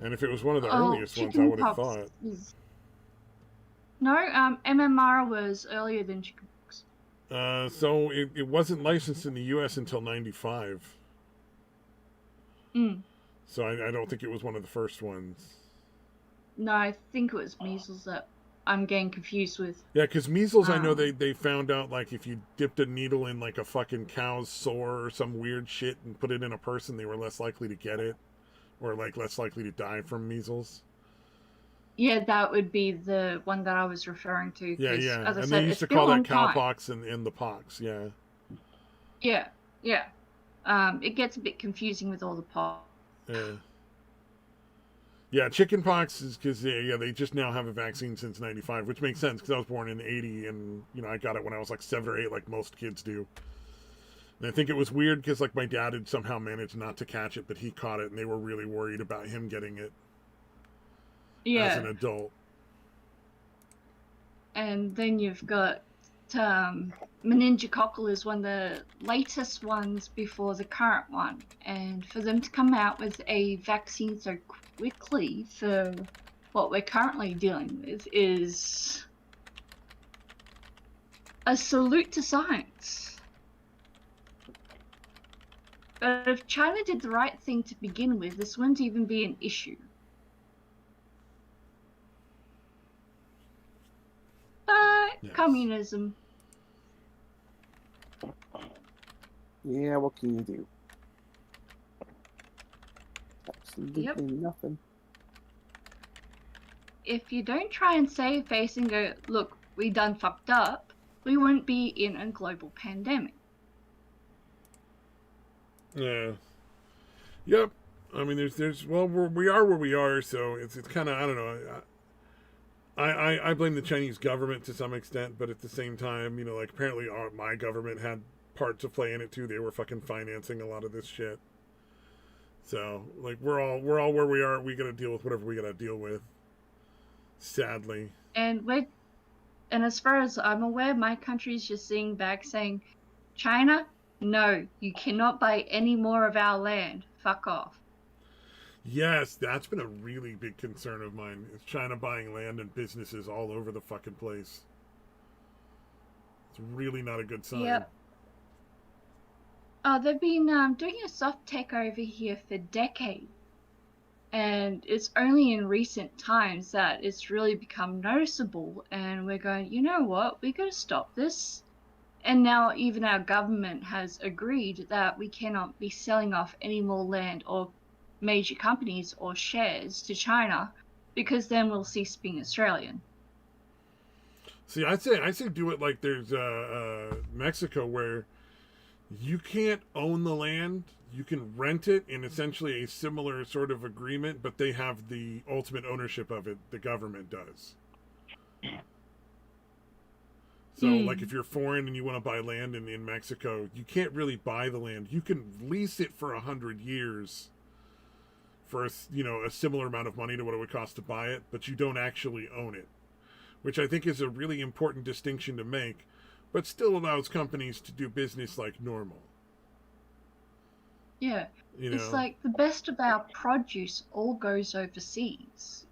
And if it was one of the earliest ones, I would have thought. No, MMR was earlier than chickenpox. So it wasn't licensed in the U.S. until '95. So I don't think it was one of the first ones. No, I think it was measles that I'm getting confused with. Yeah, because measles, I know they found out, like, if you dipped a needle in, like, a fucking cow's sore or some weird shit and put it in a person, they were less likely to get it. Or, like, less likely to die from measles. Yeah, that would be the one that I was referring to. Yeah. As I and said, they used to call that cowpox and the pox, yeah. Yeah. It gets a bit confusing with all the pox. Yeah, chickenpox is because they just now have a vaccine since '95, which makes sense because I was born in '80, and I got it when I was like 7 or 8, like most kids do. And I think it was weird because, like, my dad had somehow managed not to catch it, but he caught it, and they were really worried about him getting it as an adult. And then you've got meningococcal is one of the latest ones before the current one. And for them to come out with a vaccine so quickly for what we're currently dealing with is a salute to science. But if China did the right thing to begin with, this wouldn't even be an issue. Yes. Communism. Yeah, what can you do? Absolutely nothing. If you don't try and save face and go, look, we done fucked up, we wouldn't be in a global pandemic. Yeah. Yep. I mean, we are where we are, so it's kind of, I don't know. I blame the Chinese government to some extent, but at the same time, you know, like apparently my government had part to play in it too. They were fucking financing a lot of this shit. So like we're all where we are. We gotta deal with whatever we gotta deal with. Sadly. And as far as I'm aware, my country's just sitting back saying, China, no, you cannot buy any more of our land. Fuck off. Yes, that's been a really big concern of mine. Is China buying land and businesses all over the fucking place. It's really not a good sign. Yep. Oh, they've been doing a soft takeover here for decades. And it's only in recent times that it's really become noticeable. And we're going, you know what? We got to stop this. And now even our government has agreed that we cannot be selling off any more land or major companies or shares to China, because then we'll cease being Australian. See, I say do it like there's Mexico, where you can't own the land, you can rent it in essentially a similar sort of agreement, but they have the ultimate ownership of it. The government does. So, like, if you're foreign and you want to buy land in Mexico, you can't really buy the land. You can lease it for 100 years for a similar amount of money to what it would cost to buy it, but you don't actually own it, which I think is a really important distinction to make, but still allows companies to do business like normal. Yeah, it's like the best of our produce all goes overseas.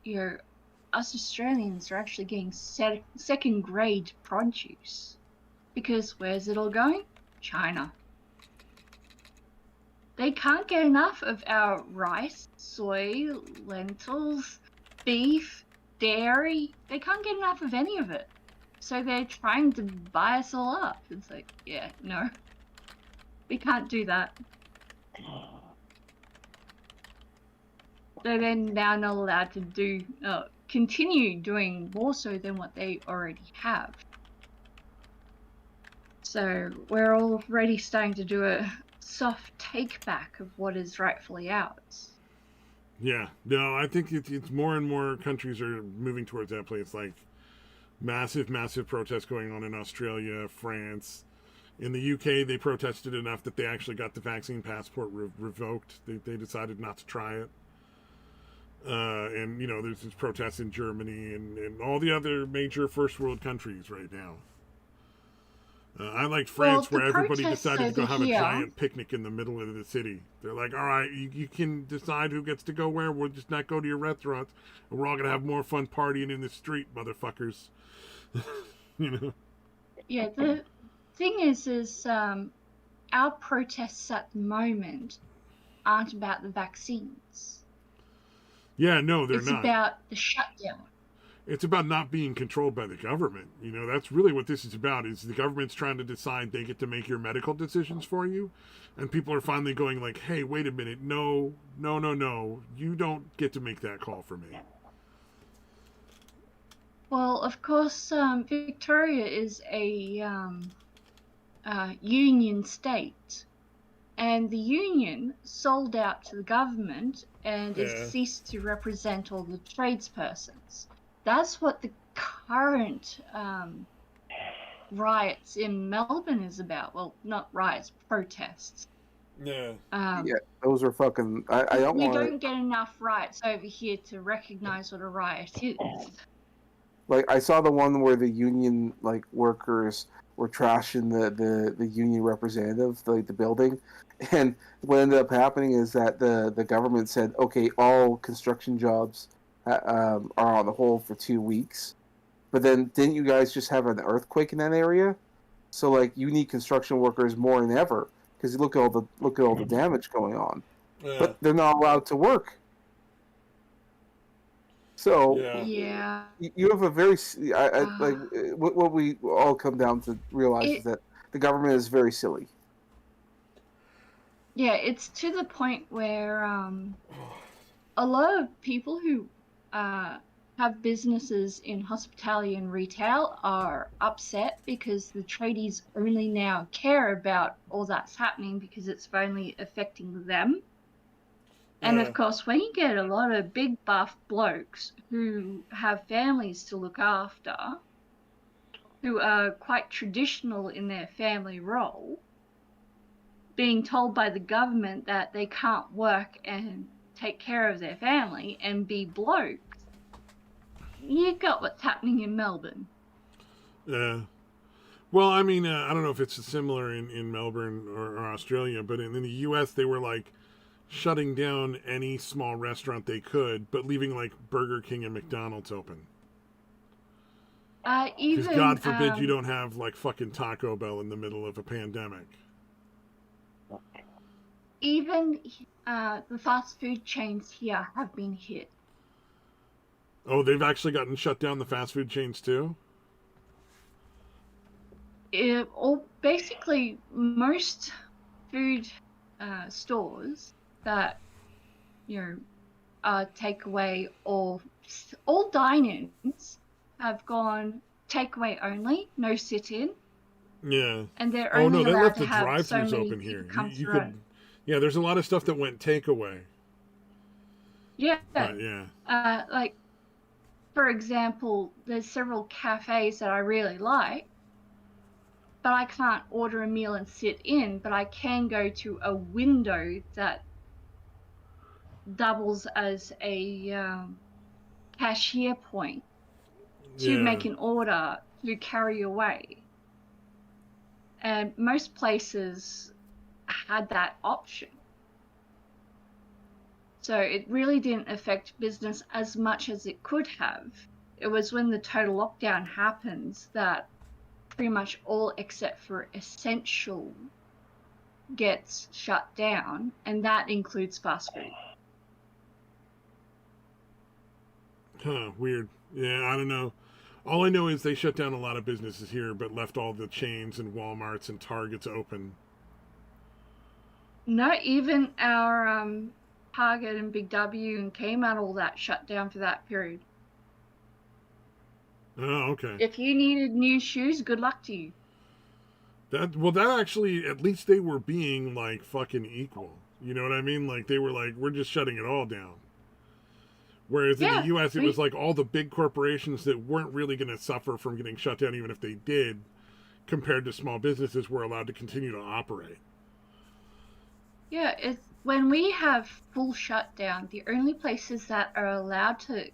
Us Australians are actually getting second-grade produce, because where's it all going? China. They can't get enough of our rice, soy, lentils, beef, dairy. They can't get enough of any of it. So they're trying to buy us all up. It's like, yeah, no. We can't do that. So they're now not allowed to continue doing more so than what they already have. So we're already starting to do a soft take back of what is rightfully ours. Yeah, no, I think it's more and more countries are moving towards that place. Like massive protests going on in Australia, France. In the UK, they protested enough that they actually got the vaccine passport revoked. They decided not to try it. And there's this protests in Germany and all the other major first world countries right now. I like France, where everybody decided to go have a giant picnic in the middle of the city. They're like, all right, you can decide who gets to go where. We'll just not go to your restaurants. And we're all going to have more fun partying in the street, motherfuckers. Yeah, the thing is our protests at the moment aren't about the vaccines. Yeah, no, they're not. It's about the shutdown. It's about not being controlled by the government. That's really what this is about, is the government's trying to decide they get to make your medical decisions for you. And people are finally going like, hey, wait a minute. No. You don't get to make that call for me. Well, of course, Victoria is a union state. And the union sold out to the government and has ceased to represent all the tradespersons. That's what the current riots in Melbourne is about. Well, not riots, protests. Yeah. Yeah, those are fucking. I don't want. We don't get enough riots over here to recognize what a riot is. Like, I saw the one where the union workers were trashing the union representative, the building, and what ended up happening is that the government said, okay, all construction jobs are on the hold for 2 weeks, but then didn't you guys just have an earthquake in that area? So you need construction workers more than ever, because look at all the damage going on, but they're not allowed to work. So yeah, you have a very what we all come down to realize is that the government is very silly. Yeah, it's to the point where a lot of people who have businesses in hospitality and retail are upset because the tradies only now care about all that's happening because it's finally affecting them. And of course, when you get a lot of big buff blokes who have families to look after, who are quite traditional in their family role, being told by the government that they can't work and take care of their family and be blokes, you got what's happening in Melbourne. Yeah. Well, I mean, I don't know if it's similar in Melbourne or Australia, but in the U.S. they were like shutting down any small restaurant they could, but leaving like Burger King and McDonald's open. Because God forbid you don't have like fucking Taco Bell in the middle of a pandemic. Even the fast food chains here have been hit. Oh, they've actually gotten shut down, the fast food chains too? Basically, most food stores that, are takeaway or all dine-ins have gone takeaway only, no sit-in. Yeah. And they're only they allowed left to the have drive-thrus so many open here. come You through. could, yeah, there's a lot of stuff that went takeaway. Yeah. But, yeah. Like, for example, there's several cafes that I really like, but I can't order a meal and sit in, but I can go to a window that doubles as a cashier point to make an order to carry away. And most places had that option. So it really didn't affect business as much as it could have. It was when the total lockdown happens that pretty much all except for essential gets shut down, and that includes fast food. Huh, weird. Yeah, I don't know. All I know is they shut down a lot of businesses here, but left all the chains and Walmarts and Targets open. No, even our Target and Big W and Kmart, all that shut down for that period. Oh, okay. If you needed new shoes, good luck to you. That actually, at least they were being like fucking equal. You know what I mean? Like they were like, we're just shutting it all down. Whereas in the U.S., it was like all the big corporations that weren't really going to suffer from getting shut down, even if they did, compared to small businesses were allowed to continue to operate. Yeah, it's when we have full shutdown, the only places that are allowed to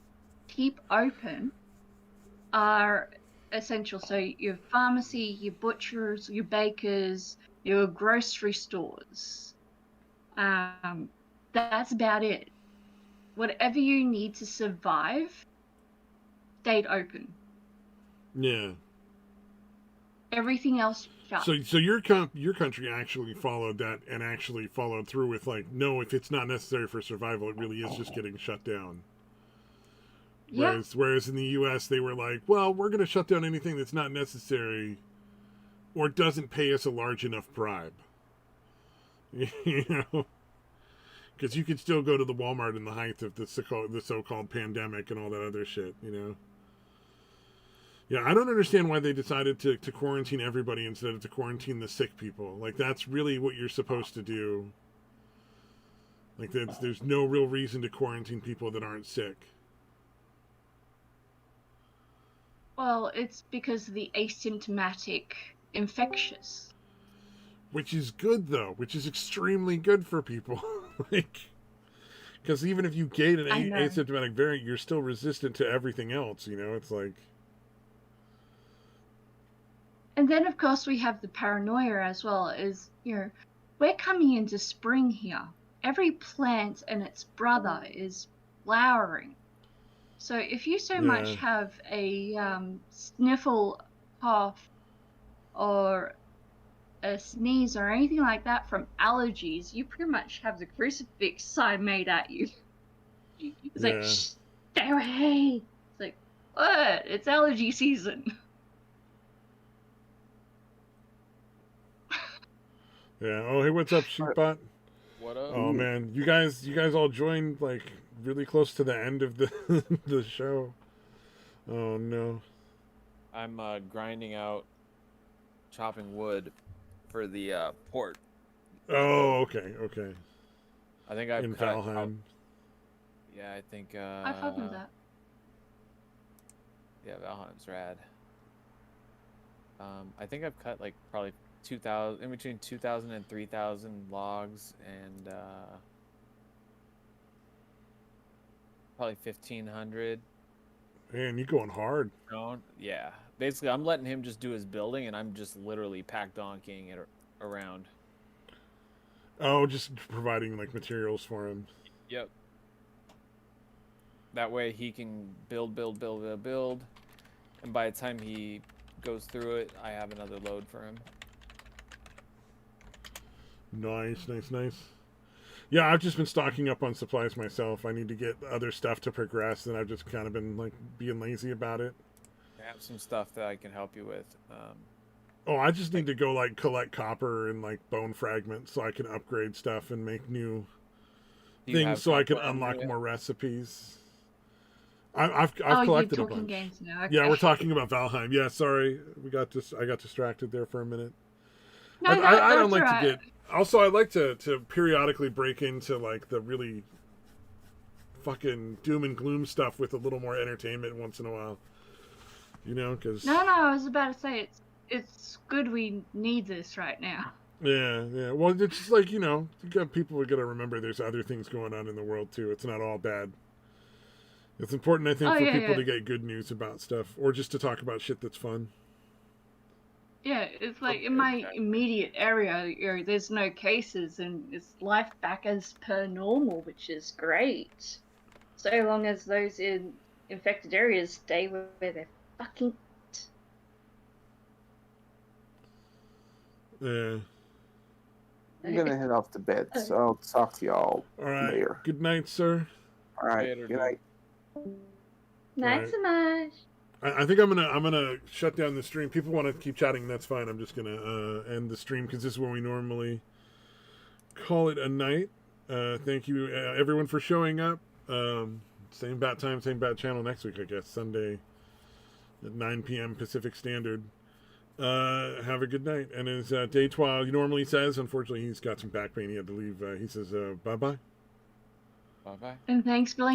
keep open are essential. So your pharmacy, your butchers, your bakers, your grocery stores. That's about it. Whatever you need to survive stayed open. Yeah. Everything else shut. So your country actually followed that and actually followed through with like, no, if it's not necessary for survival, it really is just getting shut down. Yeah. Whereas in the U.S. they were like, well, we're going to shut down anything that's not necessary or doesn't pay us a large enough bribe. You know? Because you could still go to the Walmart in the height of the so-called pandemic and all that other shit, you know? Yeah, I don't understand why they decided to quarantine everybody instead of to quarantine the sick people. Like, that's really what you're supposed to do. Like, there's no real reason to quarantine people that aren't sick. Well, it's because of the asymptomatic infectious. Which is good, though. Which is extremely good for people. Like, because even if you gain an asymptomatic variant, you're still resistant to everything else, you know? It's like... And then, of course, we have the paranoia as well, is, we're coming into spring here. Every plant and its brother is flowering. So if you so much have a sniffle, cough, or a sneeze or anything like that from allergies, you pretty much have the crucifix sign made at you. It's like, shh, stay away. It's like, what? It's allergy season. Yeah. Oh, hey, what's up, Sheepbot? What up? Oh man, you guys all joined like really close to the end of the the show. Oh no. I'm grinding out, chopping wood for the port. Oh, okay. I think I've in cut. Valheim. Yeah, I think. I've helped with that. Yeah, Valheim's rad. I think I've cut like probably 2,000, in between 2,000 and 3,000 logs, and probably 1,500. Man, you going hard. Stone. Yeah, basically, I'm letting him just do his building, and I'm just literally pack donkeying it around. Oh, just providing like materials for him. Yep. That way he can build, and by the time he goes through it, I have another load for him. Nice. Yeah, I've just been stocking up on supplies myself. I need to get other stuff to progress, and I've just kind of been like being lazy about it. I have some stuff that I can help you with. Oh, I just need to go like collect copper and like bone fragments so I can upgrade stuff and make new things so I can unlock more recipes. I've collected a bunch. Games now. Okay. Yeah, we're talking about Valheim. Yeah, sorry, I got distracted there for a minute. No, I don't that's like right. to get. Also, I like to periodically break into like the really fucking doom and gloom stuff with a little more entertainment once in a while. You know, because No, I was about to say it's good we need this right now. yeah. Well, it's just like, you know, people are gonna remember there's other things going on in the world too. It's not all bad. It's important, I think, for people to get good news about stuff, or just to talk about shit that's fun. Yeah, it's like in my immediate area, there's no cases and it's life back as per normal, which is great. So long as those in infected areas stay where they're fucking. Yeah. I'm gonna head off to bed, so I'll talk to y'all later. Good night, sir. All right. Later, Good night. Not so much. I think I'm gonna shut down the stream. People want to keep chatting, that's fine. I'm just gonna end the stream because this is where we normally call it a night. Thank you everyone for showing up. Same bat time, same bat channel next week, I guess. Sunday at 9 p.m. Pacific Standard. Have a good night. And as Daytwa normally says, unfortunately he's got some back pain. He had to leave. He says bye bye. Bye bye. And thanks for letting